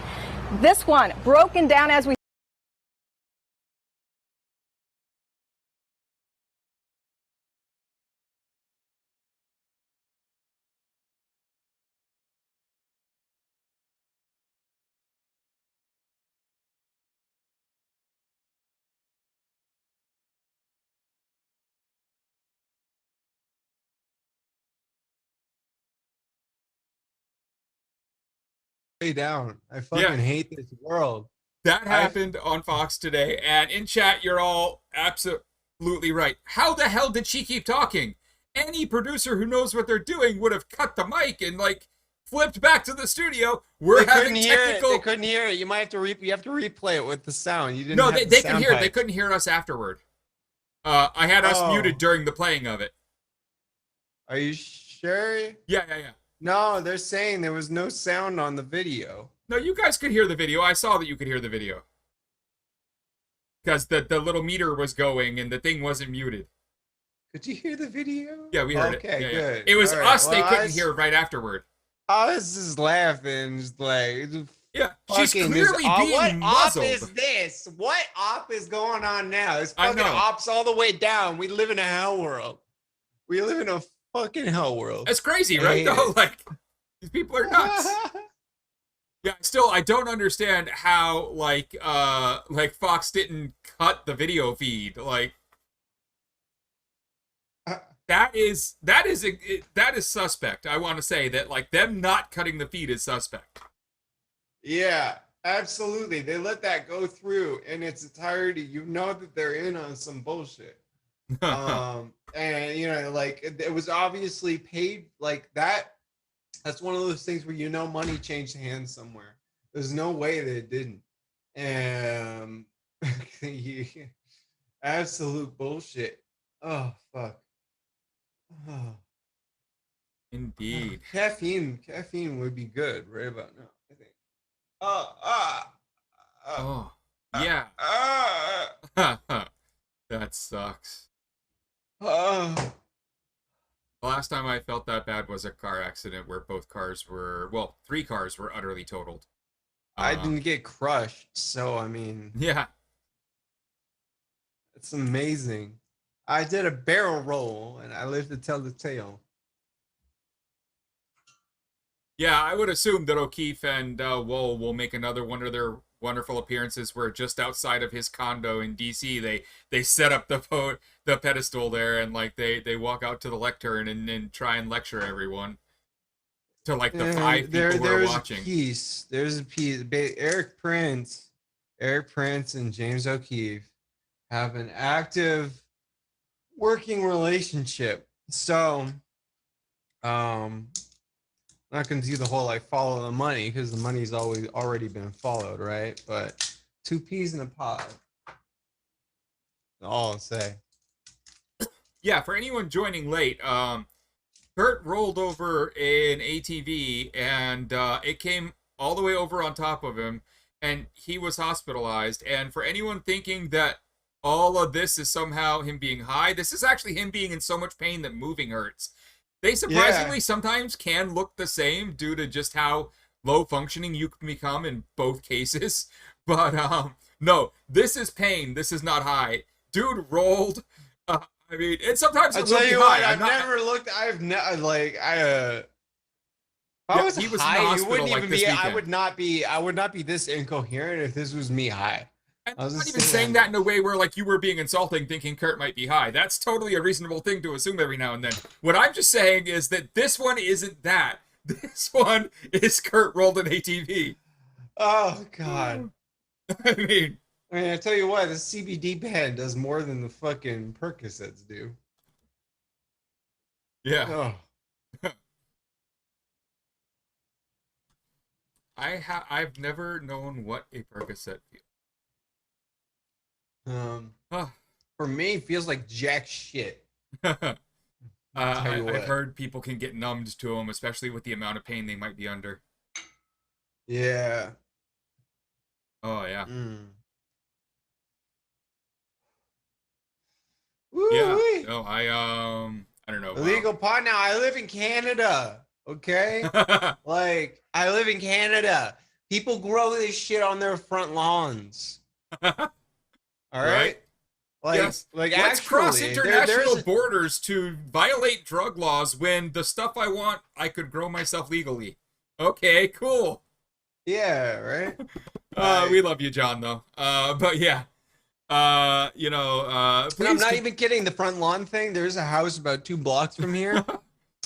This one broken down as we way down. I Yeah, fucking hate this world. That happened on Fox today, and in chat, you're all absolutely right. How the hell did she keep talking? Any producer who knows what they're doing would have cut the mic and like flipped back to the studio. We're having technical. They couldn't hear it. You might have to you have to replay it with the sound. You didn't. No, have they could hear it. They couldn't hear us afterward. I had us muted during the playing of it. Are you sure? Yeah. No, they're saying there was no sound on the video. No, you guys could hear the video. I saw that you could hear the video. Because the little meter was going and the thing wasn't muted. Could you hear the video? Yeah, we heard it. Okay, Yeah. good. It was All right, us they couldn't hear right afterward. I was just laughing, just like... Yeah, she's clearly being what muzzled. op is this? What op is going on now? It's fucking I know. ops all the way down. We live in a hell world. We live in a fucking hell world. That's crazy, right? Though, like, these people are nuts. Yeah, still, I don't understand how, like Fox didn't cut the video feed. Like, that is suspect. I want to say that, like, them not cutting the feed is suspect. Yeah, absolutely. They let that go through in its entirety. You know that they're in on some bullshit. And you know, like it was obviously paid like that. That's one of those things where you know money changed hands somewhere. There's no way that it didn't. Absolute bullshit. Oh fuck. Oh. Indeed. Caffeine would be good right about now, I think. Oh, yeah. That sucks. The last time I felt that bad was a car accident where both cars were, well, 3 cars were utterly totaled. I didn't get crushed, so I mean... Yeah. It's amazing. I did a barrel roll, and I lived to tell the tale. Yeah, I would assume that O'Keefe and Wool will make another one of their wonderful appearances where just outside of his condo in D.C., they set up the pedestal there and like they walk out to the lectern and try and lecture everyone to like the 5 people who are watching. There's a piece. Eric Prince and James O'Keefe have an active working relationship. So, not going to do the whole like follow the money because the money's already been followed, right? But 2 peas in a pod. All I'll say. Yeah, for anyone joining late, Kurt rolled over an ATV and it came all the way over on top of him and he was hospitalized. And for anyone thinking that all of this is somehow him being high, this is actually him being in so much pain that moving hurts. They surprisingly sometimes can look the same due to just how low functioning you can become in both cases. But no, this is pain. This is not high. Dude rolled. I mean, and sometimes I'll it tell will be you high. what, I've never looked. I've never like if I was he was high, in the you hospital wouldn't like even this be. weekend. I would not be this incoherent if this was me high. And I'm not even saying that in a way where like you were being insulting thinking Kurt might be high. That's totally a reasonable thing to assume every now and then. What I'm just saying is that this one isn't that. This one is Kurt rolled an ATV. Oh God. I mean, I tell you what, this CBD pen does more than the fucking Percocets do. Yeah. Oh. I've never known what a Percocet feels. For me, it feels like jack shit. I've heard people can get numbed to them, especially with the amount of pain they might be under. Yeah. Oh yeah. Woo-wee. Yeah. No, I don't know. Illegal pot. Now I live in Canada. Okay. Like I live in Canada. People grow this shit on their front lawns. All right. Like, yes. like let's actually, cross international there's borders to violate drug laws when the stuff I want I could grow myself legally. Okay, cool. Yeah, right. We love you, John, though. But yeah. You know, I'm not even kidding. The front lawn thing. There's a house about 2 blocks from here.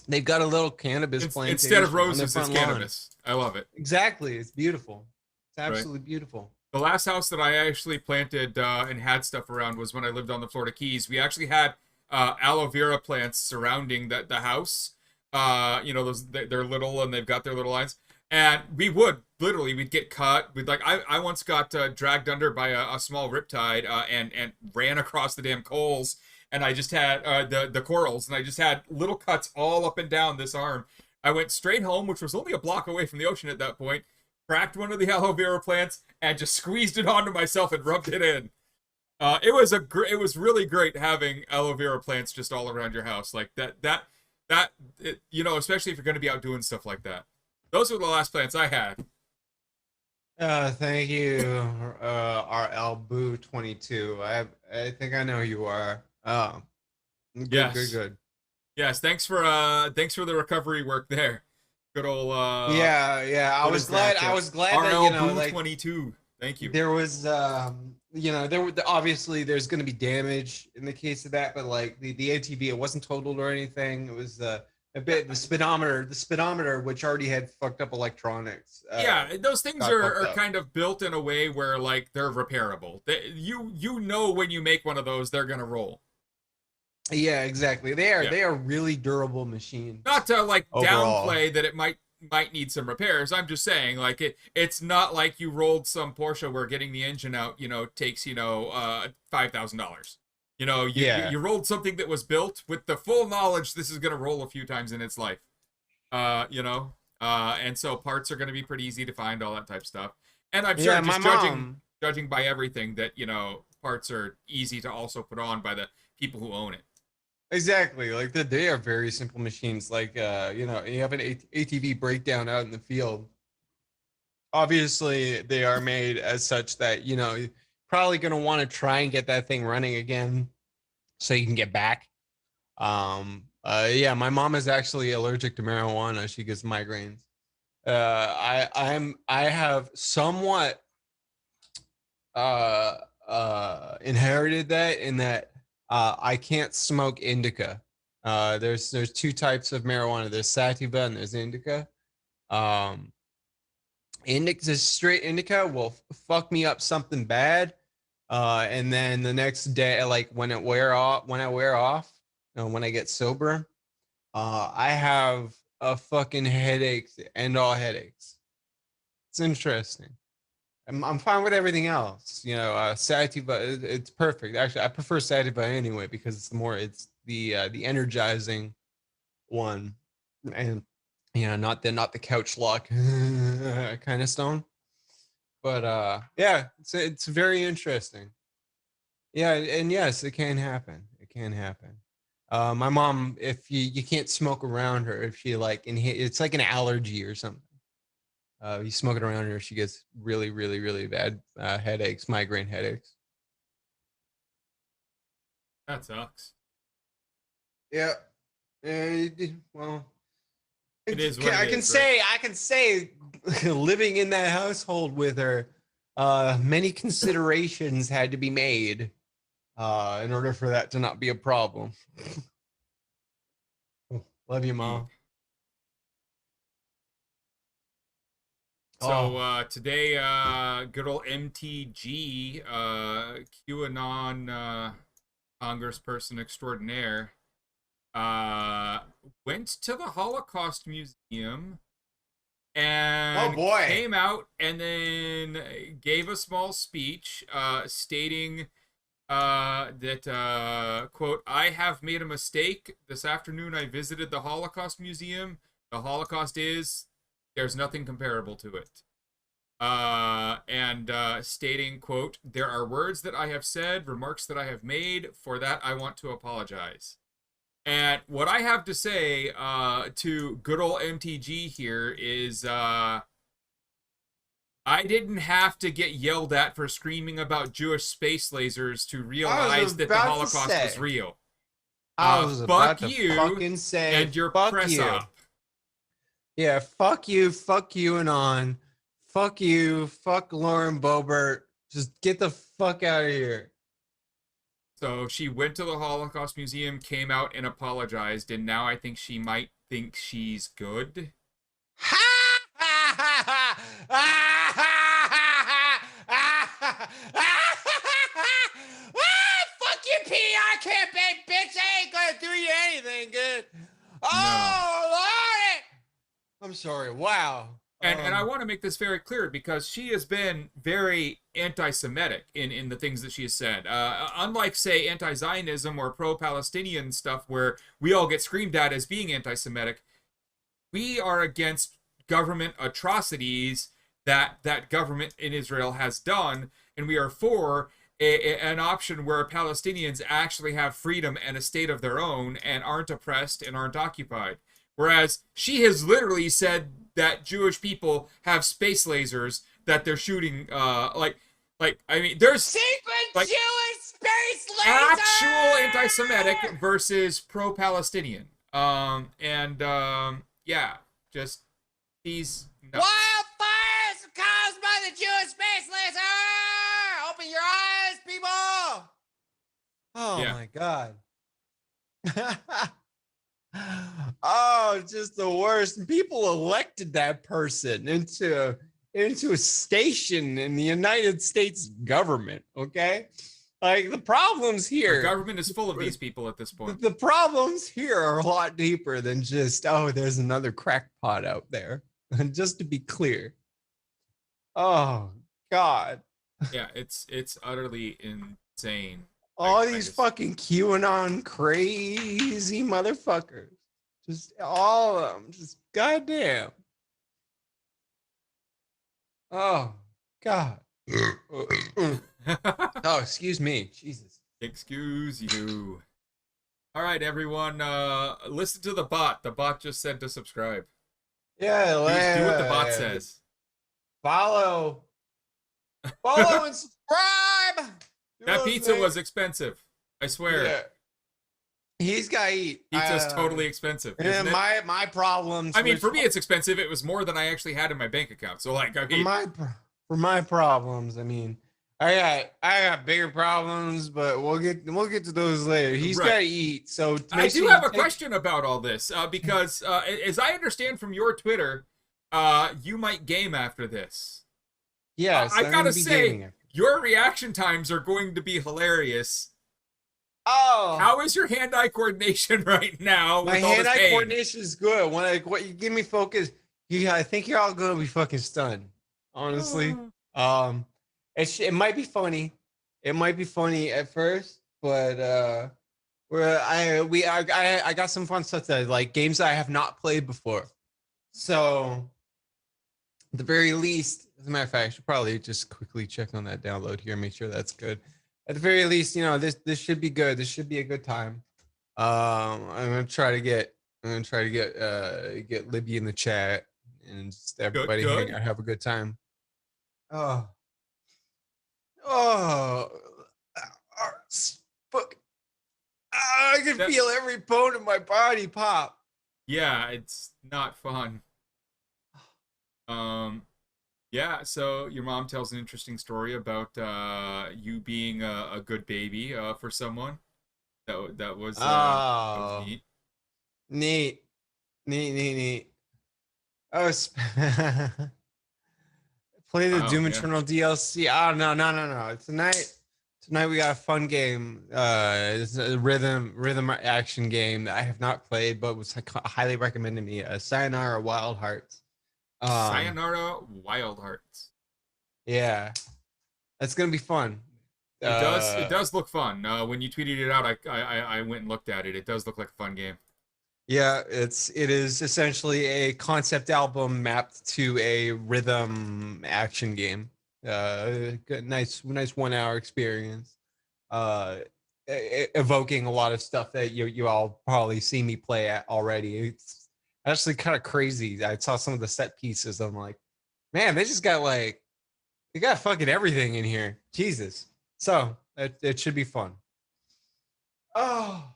They've got a little cannabis plantation. Instead of roses, it's cannabis. I love it. Exactly. It's beautiful. It's absolutely beautiful. The last house that I actually planted and had stuff around was when I lived on the Florida Keys. We actually had aloe vera plants surrounding the house. You know, they're little and they've got their little lines. And we would literally, we'd get cut. We'd like, I once got dragged under by a small riptide and ran across the damn coals. And I just had the corals, and I just had little cuts all up and down this arm. I went straight home, which was only a block away from the ocean at that point, cracked one of the aloe vera plants, and just squeezed it onto myself and rubbed it in. It was really great having aloe vera plants just all around your house like you know, especially if you're going to be out doing stuff like that. Those were the last plants I had. Thank you, RL Boo 22. I think I know who you are. Oh, good, Yes. good. Yes, thanks for the recovery work there. Good old Yeah. I was glad that, you know, RL Boo like 22. Thank you. there was you know, obviously there's going to be damage in the case of that, but like the ATV, it wasn't totaled or anything. It was a bit the speedometer, which already had fucked up electronics. Yeah, those things got are fucked up. kind of built in a way where like they're repairable. You know when you make one of those, they're gonna roll. Yeah, exactly. They are really durable machines. Not to like Overall. downplay that it might need some repairs. I'm just saying, like it's not like you rolled some Porsche where getting the engine out, you know, takes, you know, $5,000. You know, you rolled something that was built with the full knowledge this is gonna roll a few times in its life. You know, and so parts are gonna be pretty easy to find, all that type of stuff. And I'm sure just judging by everything that, you know, parts are easy to also put on by the people who own it. Exactly. Like they are very simple machines. Like you know, you have an ATV breakdown out in the field. Obviously, they are made as such that, you know, you're probably going to want to try and get that thing running again so you can get back. Yeah, my mom is actually allergic to marijuana. She gets migraines. I have somewhat inherited that, in that I can't smoke indica. There's two types of marijuana. There's sativa and there's indica. Indica, straight indica will fuck me up something bad. And then the next day, like when I wear off, when I get sober, I have a fucking headache and all headaches. It's interesting. I'm fine with everything else. You know, sativa, it's perfect. Actually, I prefer sativa anyway because it's the energizing one, and you know, not the couch lock kind of stone. But yeah, it's very interesting. Yeah, and yes, it can happen. It can happen. My mom, if you can't smoke around her, if she like it's like an allergy or something. You smoke it around her, she gets really, really, really bad headaches, migraine headaches. That sucks. Yeah. Well, It is what I it can is, say, I can say, living in that household with her, many considerations had to be made in order for that to not be a problem. Love you, Mom. So today, good old MTG, QAnon congressperson extraordinaire, went to the Holocaust Museum and came out and then gave a small speech stating that, quote, "I have made a mistake. This afternoon I visited the Holocaust Museum. The Holocaust there's nothing comparable to it." And stating, quote, "There are words that I have said, remarks that I have made. For that, I want to apologize." And what I have to say to good old MTG here is I didn't have to get yelled at for screaming about Jewish space lasers to realize that the Holocaust was real. I was about to you fucking say, and your fuck press you. up. Yeah, fuck you and on. Fuck you, fuck Lauren Boebert. Just get the fuck out of here. So she went to the Holocaust Museum, came out and apologized, and now I think she might think she's good. Fuck you, PR campaign, bitch. I ain't gonna do you anything good. Oh, Lord. I'm sorry. Wow. And I want to make this very clear because she has been very anti-Semitic in the things that she has said. Unlike, say, anti-Zionism or pro-Palestinian stuff where we all get screamed at as being anti-Semitic, we are against government atrocities that government in Israel has done, and we are for an option where Palestinians actually have freedom and a state of their own and aren't oppressed and aren't occupied. Whereas she has literally said that Jewish people have space lasers that they're shooting, I mean, there's secret like, Jewish space laser! Actual anti-Semitic versus pro-Palestinian. Yeah, just these nuts. Wildfires caused by the Jewish space laser! Open your eyes, people! Oh Yeah. my God. Oh, just the worst. People elected that person into a station in the United States government, okay? Like the problems Our here. government is full of these people at this point. The problems here are a lot deeper than just, oh, there's another crackpot out there. Just to be clear. Oh God. Yeah, it's utterly insane. All these fucking QAnon crazy motherfuckers. Just all of them. Just goddamn. Oh, God. Oh, excuse me. Jesus. Excuse you. All right, everyone. Listen to the bot. The bot just said to subscribe. Yeah, Do what the bot says. Follow and subscribe. That pizza was expensive. I swear. Yeah. He's got to eat. Pizza's totally expensive. And my problems. I mean, for me, it's expensive. It was more than I actually had in my bank account. So, like, I mean, for my problems, I mean, I got bigger problems, but we'll get to those later. He's got to eat. So I do have a question about all this because, as I understand from your Twitter, you might game after this. Yes, I gotta say, your reaction times are going to be hilarious. Oh, how is your hand-eye coordination right now? My hand-eye coordination is good. When what you give me focus, I think you're all gonna be fucking stunned. Honestly, it might be funny. It might be funny at first, but I got some fun stuff that like games that I have not played before. So, at the very least, as a matter of fact, I should probably just quickly check on that download here, make sure that's good. At the very least, you know, this should be good. This should be a good time. I'm gonna try to get Libby in the chat and just everybody hang out, have a good time. Fuck. I can feel every bone in my body pop. Yeah, it's not fun. Yeah, so your mom tells an interesting story about you being a good baby for someone. That was neat. Neat. Oh, play the Doom Eternal DLC. Oh no. Tonight we got a fun game. It's a rhythm action game that I have not played, but was highly recommended to me. Sayonara Wild Hearts. Sayonara Wild Hearts. Yeah, that's gonna be fun. It does look fun. When you tweeted it out, I went and looked at it. It does look like a fun game. Yeah, it is essentially a concept album mapped to a rhythm action game. Nice 1 hour experience. Evoking a lot of stuff that you all probably see me play at already. It's actually kind of crazy. I saw some of the set pieces. I'm like, man, they got fucking everything in here. Jesus. So it should be fun. Oh.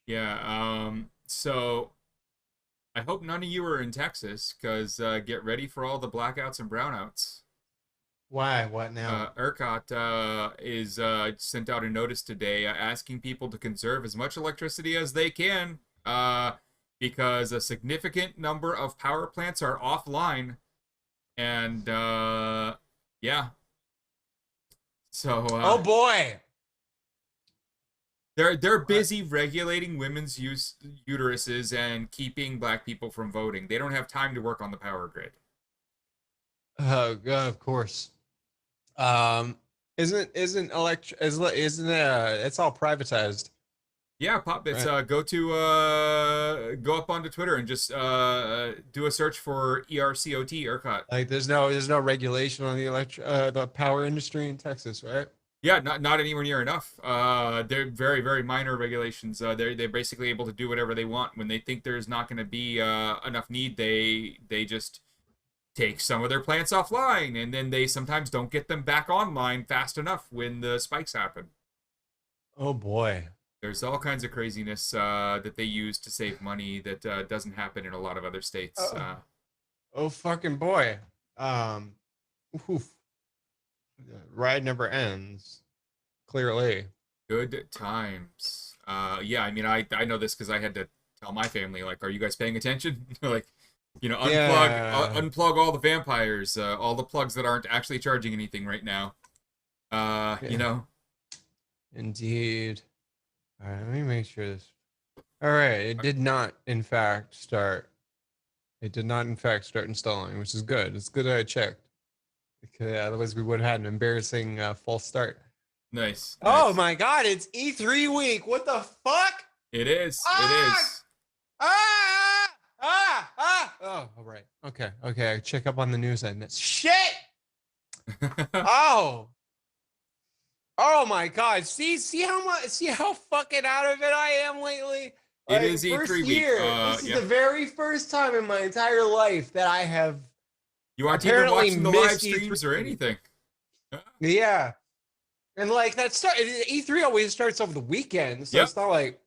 Yeah, so I hope none of you are in Texas, because get ready for all the blackouts and brownouts. Why? What now? ERCOT is sent out a notice today asking people to conserve as much electricity as they can because a significant number of power plants are offline. And yeah. So Oh boy. they're busy regulating women's uteruses and keeping black people from voting. They don't have time to work on the power grid. Oh god, of course. Isn't it's all privatized? Yeah, pop. It's Right. go up onto Twitter and just do a search for ERCOT ERCOT. Like there's no regulation on the power industry in Texas, right? Yeah, not anywhere near enough. They're very very minor regulations. They're basically able to do whatever they want when they think there's not going to be enough need. They just take some of their plants offline, and then they sometimes don't get them back online fast enough when the spikes happen. Oh boy. There's all kinds of craziness that they use to save money that doesn't happen in a lot of other states. Oh fucking boy. Oof. Ride never ends. Clearly. Good times. Yeah, I mean, I know this because I had to tell my family, like, are you guys paying attention? Like, unplug Yeah. unplug all the vampires, all the plugs that aren't actually charging anything right now. Yeah. Indeed. All right, let me make sure this. All right, it did not, in fact, start. It did not, in fact, start installing, which is good. It's good that I checked, because otherwise we would have had an embarrassing false start. Nice. Oh Nice. my God! It's E3 week. What the fuck? It is. Ah! It Oh, all right. Okay. Okay. Check up on the news I missed. Shit! is. Oh! Oh my God! See how fucking out of it I am lately. It is E3 first week. year. This is Yeah. the very first time in my entire life that I have. You aren't even apparently watching the live missed E3. streams or anything. Yeah, and like that start. E3 always starts over the weekend, so Yep. it's not like,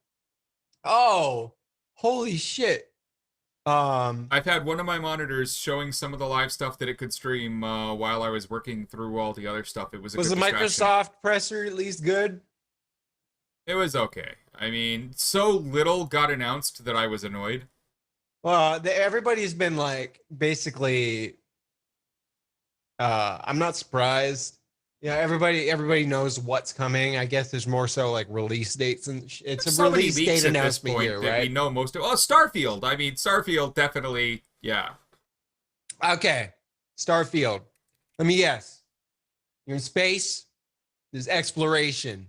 oh, holy shit. I've had one of my monitors showing some of the live stuff that it could stream while I was working through all the other stuff. It was a Was good the distraction. Microsoft presser at least good? It was okay. I mean, so little got announced that I was annoyed. Well, everybody's been like basically. I'm not surprised. Yeah, everybody knows what's coming. I guess there's more so like release dates and it's a So many release leaks date at this announcement point here, that we right? know most of. Oh, Starfield. I mean, Starfield definitely. Yeah. Okay, Starfield. Let me guess. You're in space. There's exploration.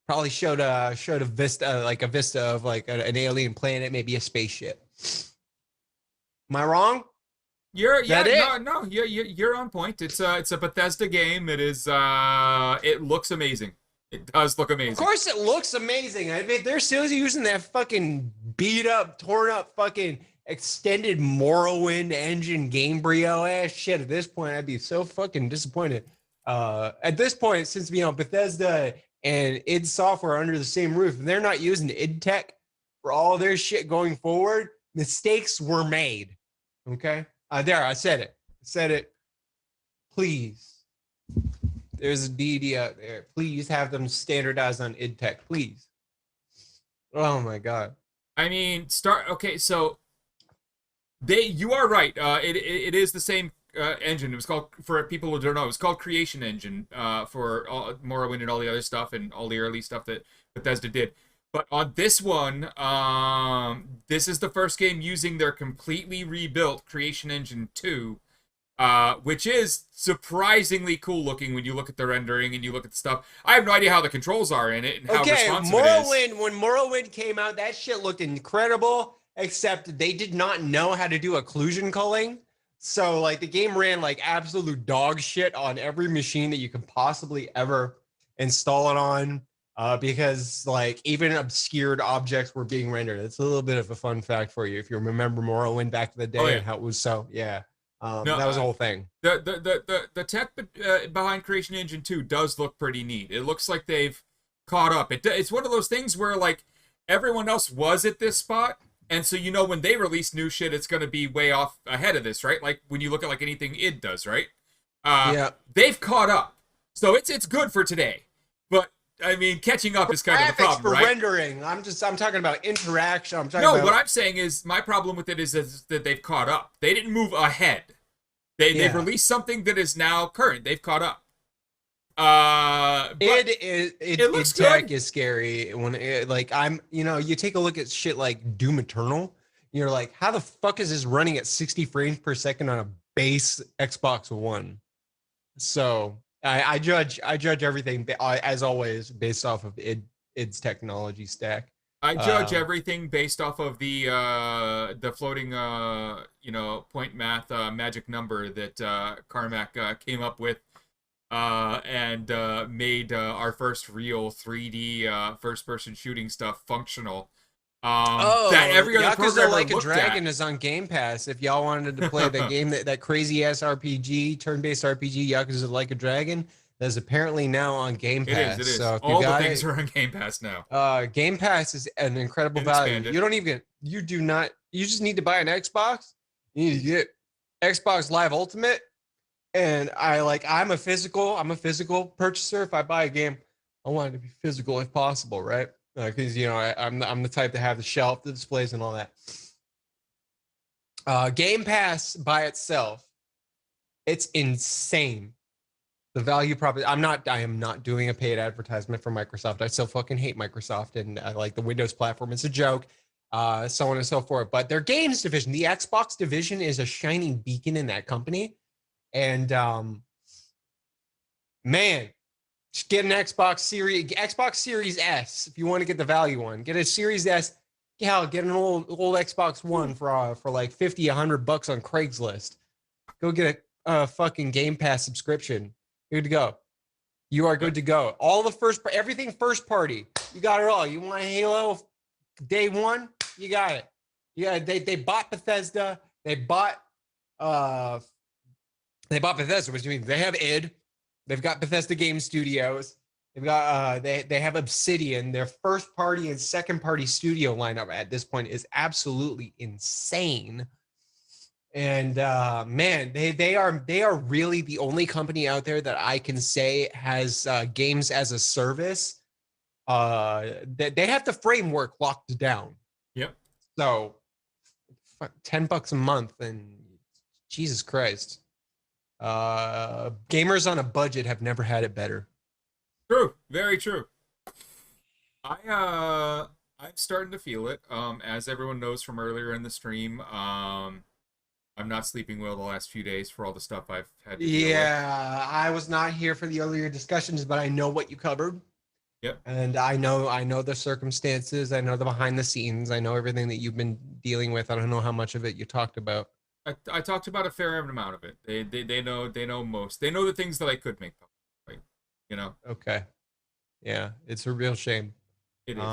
Probably showed a vista, like a vista of like an alien planet, maybe a spaceship. Am I wrong? You're That it? no you're on point. It's a Bethesda game. It is it looks amazing. It does look amazing. Of course, it looks amazing. I mean, they're seriously using that fucking beat up, torn up, fucking extended Morrowind engine Gamebryo ass shit. At this point, I'd be so fucking disappointed. At this point, since Bethesda and id Software are under the same roof, and they're not using id Tech for all their shit going forward, mistakes were made. Okay, there, I said it. I said it. Please. There's a DD out there. Please have them standardized on id Tech, please. Oh my God. I mean, okay, so you are right. It is the same engine. It was called, for people who don't know, it was called Creation Engine for Morrowind and all the other stuff and all the early stuff that Bethesda did. But on this one, this is the first game using their completely rebuilt Creation Engine 2, which is surprisingly cool looking when you look at the rendering and you look at the stuff. I have no idea how the controls are in it and how Okay, responsive it is. Morrowind, when Morrowind came out, that shit looked incredible, except they did not know how to do occlusion culling. So like the game ran like absolute dog shit on every machine that you can possibly ever install it on. Because like even obscured objects were being rendered. It's a little bit of a fun fact for you if you remember Morrowind back in the day Oh, yeah. and how it was so yeah. No, that was the whole thing. The tech behind Creation Engine 2 does look pretty neat. It looks like they've caught up. It's one of those things where like everyone else was at this spot, and so you know when they release new shit, it's going to be way off ahead of this, right? Like when you look at like anything id does, right? Yeah. They've caught up, so it's good for today. But I mean, catching up is kind of the Graphics problem, for right? rendering. I'm talking about interaction. I'm talking No, about what I'm saying is my problem with it is that they've caught up. They didn't move ahead. They've released something that is now current. They've caught up. But it looks its tech good. is scary when like you take a look at shit like Doom Eternal, you're like, how the fuck is this running at 60 frames per second on a base Xbox One? So I judge everything as always based off of its technology stack. I judge Uh, everything based off of the floating point math magic number that Carmack came up with and made our first real 3D first person shooting stuff functional. That every other Yakuza programmer Like a looked Dragon at. is on Game Pass. If y'all wanted to play the game, that crazy ass RPG, turn-based RPG, Yakuza Like a Dragon, that is apparently now on Game Pass. It is. So if you All the got things it, are on Game Pass now. Game Pass is an incredible And value. expanded. You do not, you just need to buy an Xbox. You need to get Xbox Live Ultimate. And I'm a physical purchaser. If I buy a game, I want it to be physical if possible, right? Because I'm the type to have the shelf, the displays, and all that. Game Pass by itself, it's insane. The value proposition. I am not doing a paid advertisement for Microsoft. I still fucking hate Microsoft, and I like the Windows platform. It's a joke, so on and so forth. But their games division, the Xbox division, is a shining beacon in that company. And man, just get an Xbox Series S if you want to get the value one. Get a Series S. Hell, get an old Xbox One for like $50-$100 on Craigslist. Go get a fucking Game Pass subscription. Good to go. You are good to go. All the everything first party. You got it all. You want Halo day one? You got it. Yeah, they bought Bethesda. They bought Bethesda, which means they have id. They've got Bethesda Game Studios. They've got they have Obsidian. Their first party and second party studio lineup at this point is absolutely insane. And man, they are really the only company out there that I can say has games as a service. They have the framework locked down. Yep. So $10 a month, and Jesus Christ. Gamers on a budget have never had it better. True, very true. I'm starting to feel it. As everyone knows from earlier in the stream, I'm not sleeping well the last few days for all the stuff I've had to deal with. Yeah, I was not here for the earlier discussions, but I know what you covered. Yep. And I know the circumstances. I know the behind the scenes. I know everything that you've been dealing with. I don't know how much of it you talked about. I talked about a fair amount of it. They know most. They know the things that I could make public, right? You know. Okay. Yeah, it's a real shame. It is.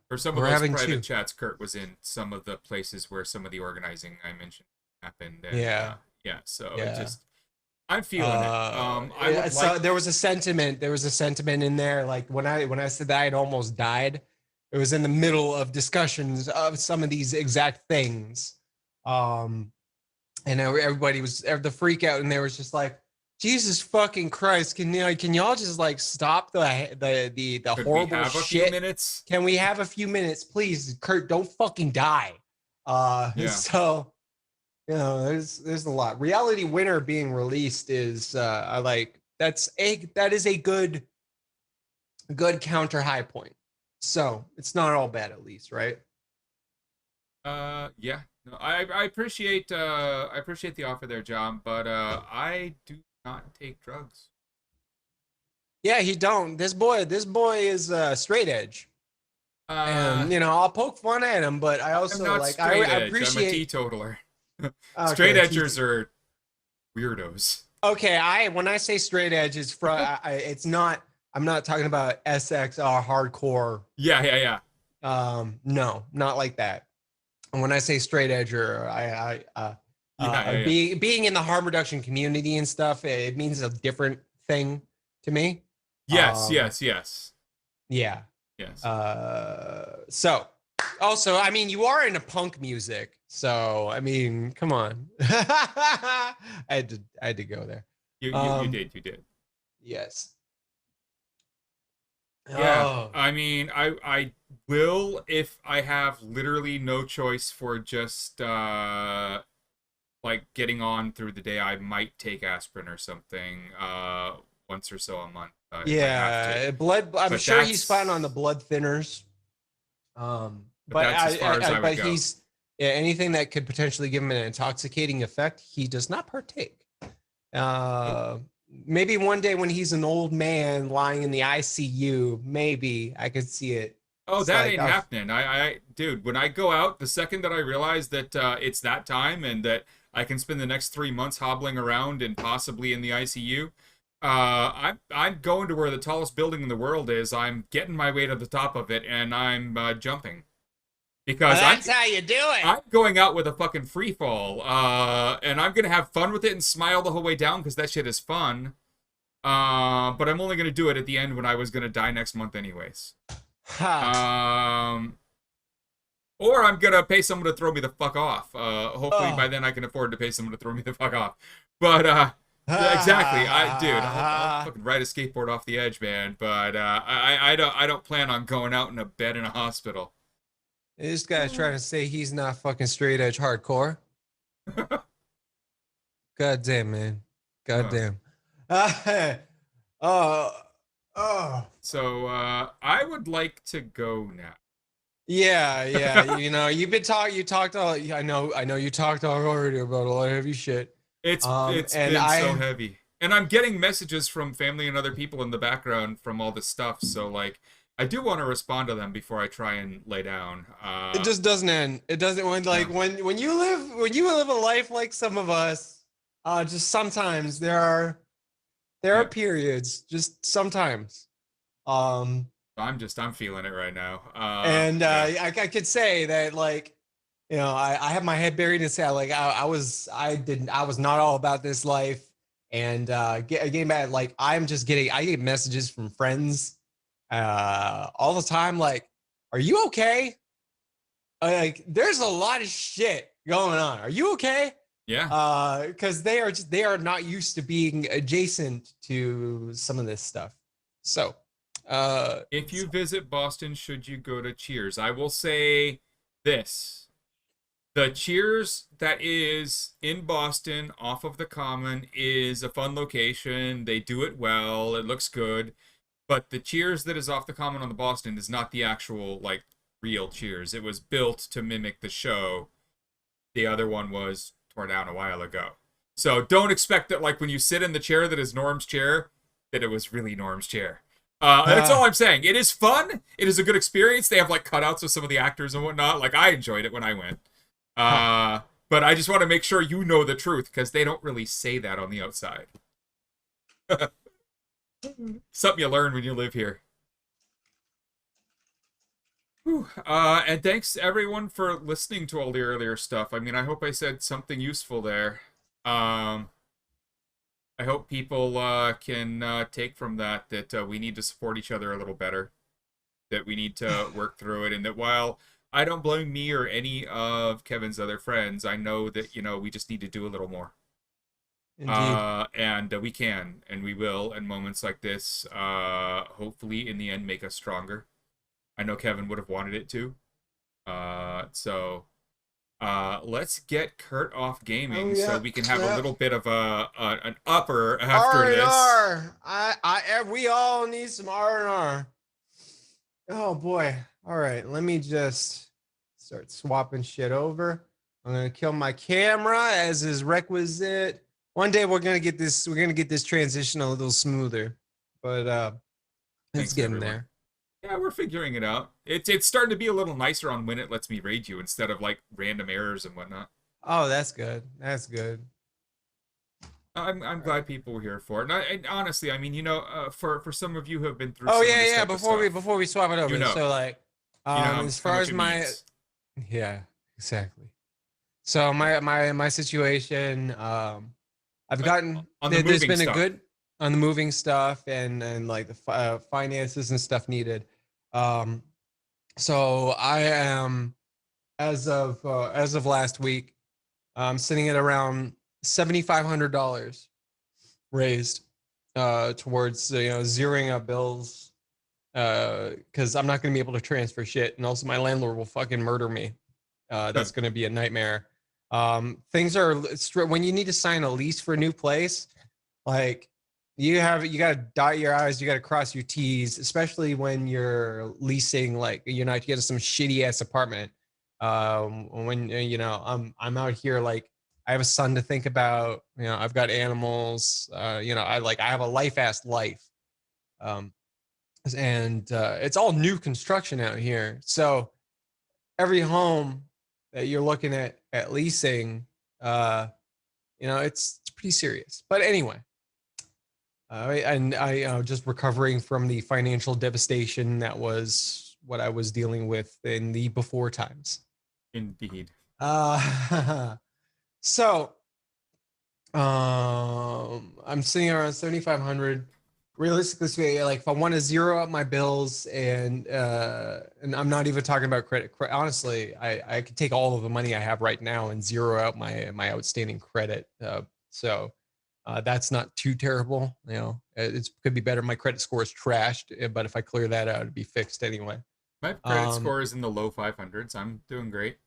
For some of those private chats, Kurt was in some of the places where some of the organizing I mentioned happened. And, yeah. So it just, I'm feeling it. So there was a sentiment. There was a sentiment in there. Like when I said that I had almost died, it was in the middle of discussions of some of these exact things. And everybody was the freak out, and they was just like, Jesus fucking Christ! Can y'all just like stop the horrible shit? Can we have a few minutes? Can we have a few minutes, please? Kurt, don't fucking die. So there's a lot. Reality Winner being released is that is a good counter high point. So it's not all bad, at least, right? Yeah. No, I appreciate the offer there, John, but I do not take drugs. Yeah, he don't. This boy is straight edge. And I'll poke fun at him, but I also I appreciate. I'm a teetotaler. Straight edgers are weirdos. Okay, when I say straight edge, it's it's not. I'm not talking about SXR hardcore. Yeah. No, not like that. And when I say straight edger, being in the harm reduction community and stuff, it means a different thing to me. Yes. Yeah. Yes. So also, I mean, you are into punk music, so I mean, come on. I had to go there. You Um, did, you did. yes. Yeah, Oh, I mean, I will if I have literally no choice for just like getting on through the day. I might take aspirin or something once or so a month if I have to. yeah. Blood. I'm But sure he's fine on the that's blood thinners. but But that's as far as I would but go. he's, yeah, anything that could potentially give him an intoxicating effect, he does not partake. Nope. Uh, maybe one day when he's an old man lying in the ICU, maybe I could see it. Oh, It's that like, ain't happening. Dude, when I go out, the second that I realize that it's that time and that I can spend the next 3 months hobbling around and possibly in the ICU, I'm going to where the tallest building in the world is. I'm getting my way to the top of it and I'm jumping because that's how you do it. I'm going out with a fucking free fall, and I'm gonna have fun with it and smile the whole way down because that shit is fun. But I'm only gonna do it at the end when I was gonna die next month anyways. Ha. Um, or I'm gonna pay someone to throw me the fuck off. Hopefully by Oh. then I can afford to pay someone to throw me the fuck off. But exactly, dude, I'll fucking ride a skateboard off the edge, man. But I don't plan on going out in a bed in a hospital. This guy's trying to say he's not fucking straight edge hardcore. God damn, man. God damn. Oh, oh. So I would like to go now. Yeah, yeah. You know, you talked all. I know you talked already about a lot of heavy shit. It's And been so heavy, and I'm getting messages from family and other people in the background from all this stuff. So like, I do want to respond to them before I try and lay down. it just doesn't end. It doesn't when you live a life like some of us. Just sometimes there are periods. Just sometimes. I'm feeling it right now. And I could say that, like, you know, I have my head buried in sand. Like I was not all about this life. And getting mad, like I get messages from friends all the time, like, are you okay? Like there's a lot of shit going on. Are you okay? Yeah. Because they are not used to being adjacent to some of this stuff. So If you visit Boston, should you go to Cheers? I will say this. The Cheers that is in Boston off of the Common is a fun location. They do it well. It looks good. But the Cheers that is off the Common on the Boston is not the actual, like, real Cheers. It was built to mimic the show. The other one was torn down a while ago. So don't expect that, like, when you sit in the chair that is Norm's chair, that it was really Norm's chair. That's all I'm saying. It is fun. It is a good experience. They have, like, cutouts of some of the actors and whatnot. Like, I enjoyed it when I went. But I just want to make sure you know the truth, because they don't really say that on the outside. Something you learn when you live here. Whew. And thanks everyone for listening to all the earlier stuff. I mean, I hope I said something useful there. I hope people can take from that we need to support each other a little better, that we need to work through it, and that while I don't blame me or any of Kevin's other friends, I know that, you know, we just need to do a little more. Indeed. And we can, and we will, and moments like this, hopefully in the end make us stronger. I know Kevin would have wanted it to. So let's get Kurt off gaming so we can have a little bit of an upper after R&R. We all need some R&R. Oh boy. All right, let me just start swapping shit over. I'm gonna kill my camera as is requisite. One day we're gonna get this transition a little smoother, but it's getting there. Yeah, we're figuring it out. It's starting to be a little nicer on when it lets me raid you instead of like random errors and whatnot. Oh, that's good. That's good. I'm glad people were here for it. And honestly, I mean, you know, for some of you who have been through. Oh some yeah, of this yeah. type of Before stuff, we swap it over, you know, so like, as far as my, yeah, exactly. So my situation, I've gotten on the there's moving been stuff. a good on the moving stuff and like the finances and stuff needed. So I am as of last week, sitting at around $7,500 raised towards zeroing out bills, because I'm not going to be able to transfer shit, and also my landlord will fucking murder me. That's going to be a nightmare. Things are when you need to sign a lease for a new place, like you got to dot your I's, you got to cross your T's, especially when you're leasing, like you're not getting some shitty ass apartment. When I'm out here, like I have a son to think about, I've got animals, I have a life. Um, and it's all new construction out here. So every home that you're looking at leasing, it's pretty serious. But anyway, and I just recovering from the financial devastation that was what I was dealing with in the before times. Indeed. So I'm sitting around 7,500. Realistically speaking, like if I want to zero out my bills, and I'm not even talking about credit. Honestly, I could take all of the money I have right now and zero out my outstanding credit. So that's not too terrible. It could be better. My credit score is trashed, but if I clear that out, it'd be fixed anyway. My credit score is in the low 500s. I'm doing great.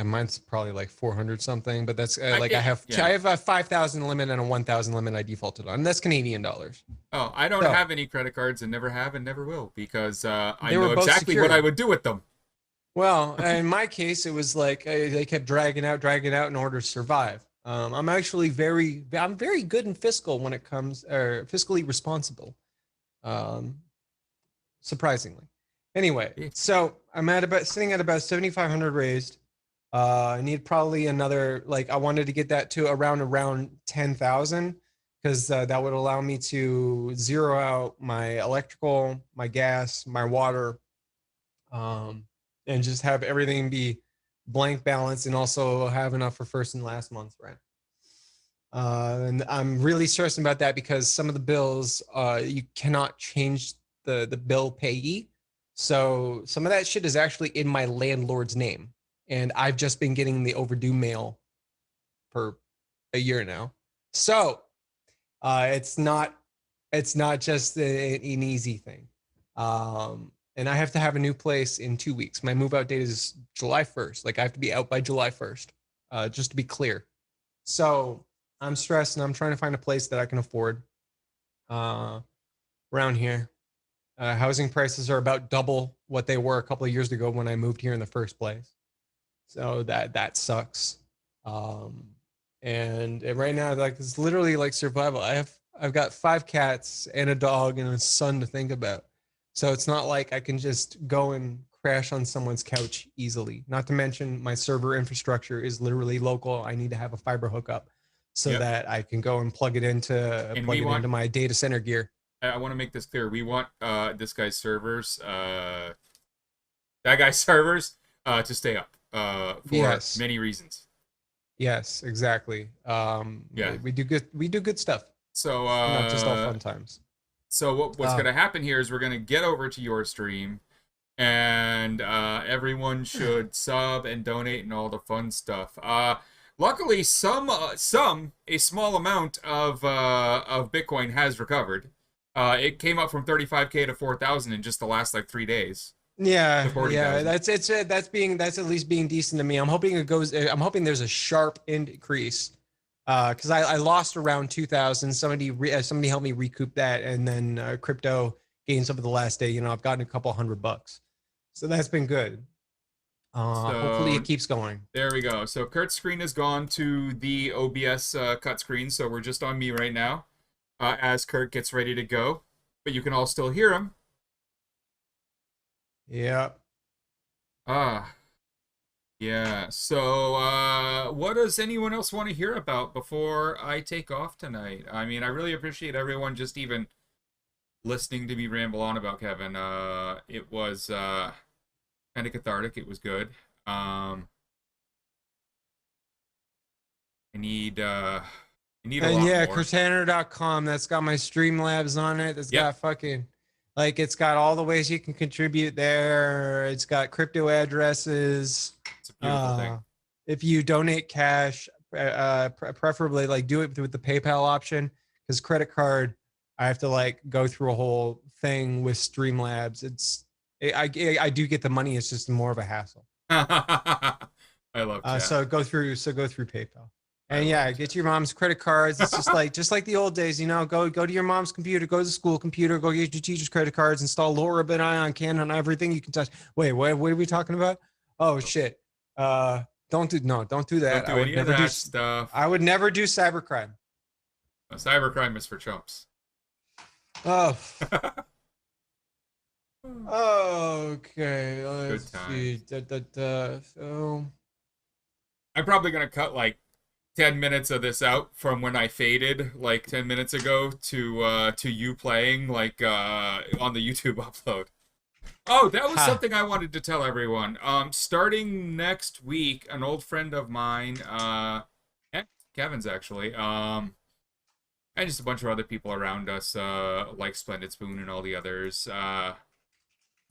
Mine's probably like 400 something, but that's I have a 5,000 limit and a 1,000 limit I defaulted on. And that's Canadian dollars. Oh, I don't have any credit cards and never have and never will, because I know exactly what I would do with them. Well, in my case, it was like they kept dragging out in order to survive. I'm actually very good in fiscal when it comes, or fiscally responsible. Surprisingly. Anyway, so I'm sitting at about 7,500 raised. I need probably another, I wanted to get that to around 10,000, because that would allow me to zero out my electrical, my gas, my water, and just have everything be blank balance, and also have enough for first and last month's rent. And I'm really stressing about that because some of the bills, you cannot change the bill payee. So some of that shit is actually in my landlord's name, and I've just been getting the overdue mail for a year now. So it's not just an easy thing. And I have to have a new place in 2 weeks. My move out date is July 1st. Like I have to be out by July 1st, just to be clear. So I'm stressed, and I'm trying to find a place that I can afford around here. Housing prices are about double what they were a couple of years ago when I moved here in the first place. So that sucks. And right now, it's literally like survival. I've got 5 cats and a dog and a son to think about. So it's not like I can just go and crash on someone's couch easily. Not to mention my server infrastructure is literally local. I need to have a fiber hookup so that I can go and plug it into my data center gear. I want to make this clear. We want this guy's servers, that guy's servers, to stay up for many reasons. Yes, exactly. We do good stuff. So not just all fun times. So what's going to happen here is we're going to get over to your stream, and everyone should sub and donate and all the fun stuff. Luckily, a small amount of Bitcoin has recovered. It came up from 35K to 4,000 in just the last 3 days. Yeah, that's at least being decent to me. I'm hoping there's a sharp increase, because I lost around 2,000. Somebody helped me recoup that, and then crypto gains over the last day. I've gotten a couple $100, so that's been good. Hopefully it keeps going. There we go. So Kurt's screen has gone to the OBS cut screen, so we're just on me right now. As Kurt gets ready to go, but you can all still hear him. Yeah. Yeah. So, what does anyone else want to hear about before I take off tonight? I mean, I really appreciate everyone just even listening to me ramble on about Kevin. It was kind of cathartic. It was good. I need and yeah, Kirtaner.com. That's got my Streamlabs on it. That's got fucking, it's got all the ways you can contribute there. It's got crypto addresses. It's a beautiful thing. If you donate cash, preferably like do it with the PayPal option, because credit card, I have to like go through a whole thing with Streamlabs. I do get the money. It's just more of a hassle. I love chat. So go through PayPal. And I yeah, love get chat. your mom's credit cards. It's just like the old days, you know. Go to your mom's computer, go to the school computer, go get your teacher's credit cards, install Laura Ben on Canon on everything you can touch. Wait, what are we talking about? Oh shit. Don't do that. Don't do any of that stuff. I would never do cybercrime. Cybercrime is for chumps. Oh. Okay. Let's see. So I'm probably gonna cut like 10 minutes of this out from when I faded like 10 minutes ago to you playing like on the YouTube upload. Oh, that was something I wanted to tell everyone. Starting next week, an old friend of mine, Kevin's actually, and just a bunch of other people around us, like Splendid Spoon and all the others,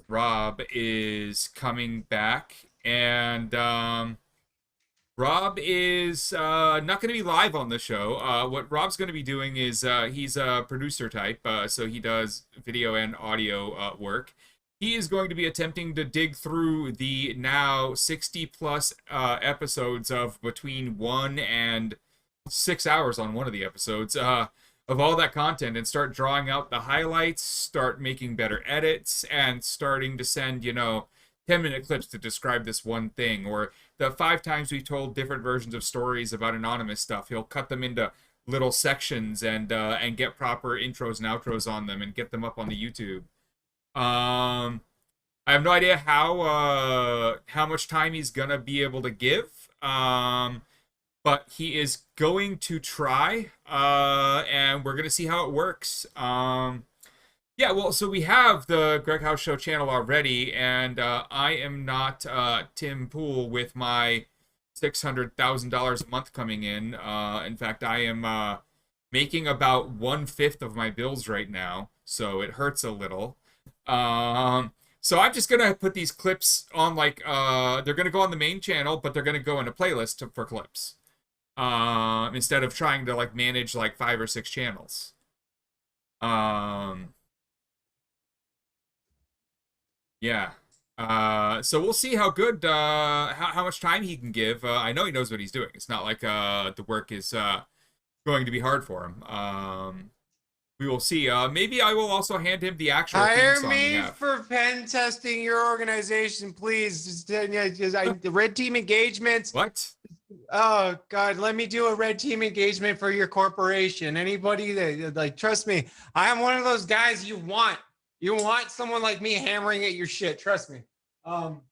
Rob is coming back, and Rob is not going to be live on the show. What Rob's going to be doing is he's a producer type, so he does video and audio work. He is going to be attempting to dig through the now 60-plus episodes of between 1 and 6 hours on one of the episodes of all that content and start drawing out the highlights, start making better edits, and starting to send, 10-minute clips to describe this one thing, or the 5 times we told different versions of stories about anonymous stuff. He'll cut them into little sections and get proper intros and outros on them and get them up on the YouTube. I have no idea how much time he's gonna be able to give, but he is going to try, and we're gonna see how it works. Yeah, well, so we have the GreggHoush Show channel already, and I am not Tim Pool with my $600,000 a month coming in. In fact, I am making about 1/5 of my bills right now, so it hurts a little. So I'm just gonna put these clips on, like, they're gonna go on the main channel, but they're gonna go in a playlist for clips, instead of trying to like manage like 5 or 6 channels. Yeah. So we'll see how good, how much time he can give. I know he knows what he's doing. It's not like the work is going to be hard for him. We will see. Maybe I will also hand him the actual theme hire song me for pen testing your organization, please. The red team engagements. What? Oh God, let me do a red team engagement for your corporation. Anybody that, like, trust me, I am one of those guys you want. You want someone like me hammering at your shit. Trust me.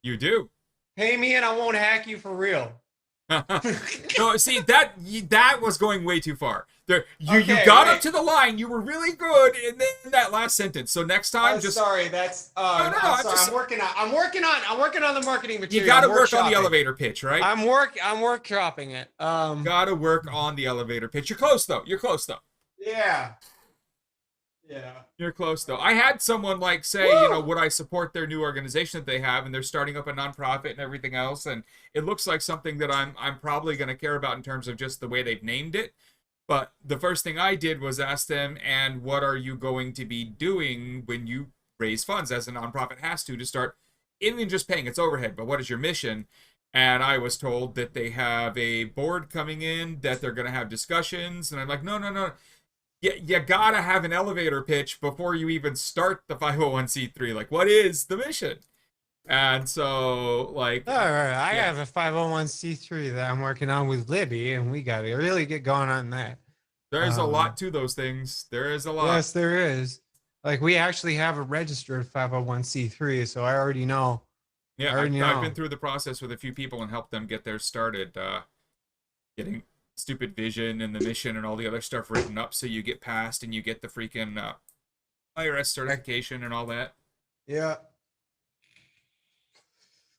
You do. Pay me and I won't hack you for real. No, see, that was going way too far. You got up to the line. You were really good, and then that last sentence. So next time, just sorry. That's no, I'm sorry. I'm working on the marketing material. You got to work on the elevator pitch, right? I'm workshopping it. Got to work on the elevator pitch. You're close though. Yeah. You're close though. I had someone like say, would I support their new organization that they have, and they're starting up a nonprofit and everything else, and it looks like something that I'm probably going to care about in terms of just the way they've named it. But the first thing I did was ask them, and what are you going to be doing when you raise funds, as a nonprofit has to start, even just paying its overhead, but what is your mission? And I was told that they have a board coming in, that they're going to have discussions, and I'm like, no. You gotta have an elevator pitch before you even start the 501c3. Like, what is the mission? And so, like, all right, I have a 501c3 that I'm working on with Libby, and we gotta really get going on that. There's a lot to those things. There is a lot. Yes, there is. Like, we actually have a registered 501c3, so I already know. Yeah, I've been through the process with a few people and helped them get theirs started, getting stupid vision and the mission and all the other stuff written up, so you get passed and you get the freaking IRS certification and all that. Yeah.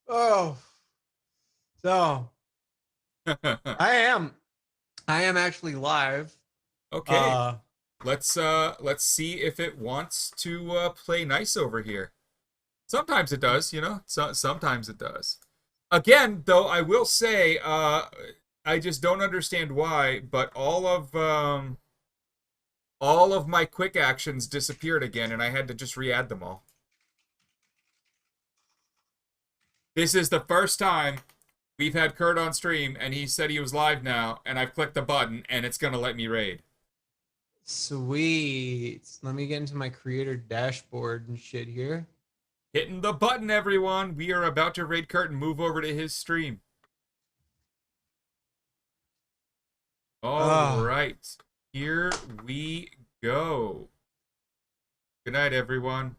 Oh. So I am actually live. Okay. Let's see if it wants to play nice over here. Sometimes it does, sometimes it does. Again, though, I will say, I just don't understand why, but all of my quick actions disappeared again, and I had to just re-add them all. This is the first time we've had Kurt on stream, and he said he was live now, and I've clicked the button, and it's gonna let me raid. Sweet. Let me get into my creator dashboard and shit here. Hitting the button, everyone. We are about to raid Kurt and move over to his stream. All right. Here we go. Good night, everyone.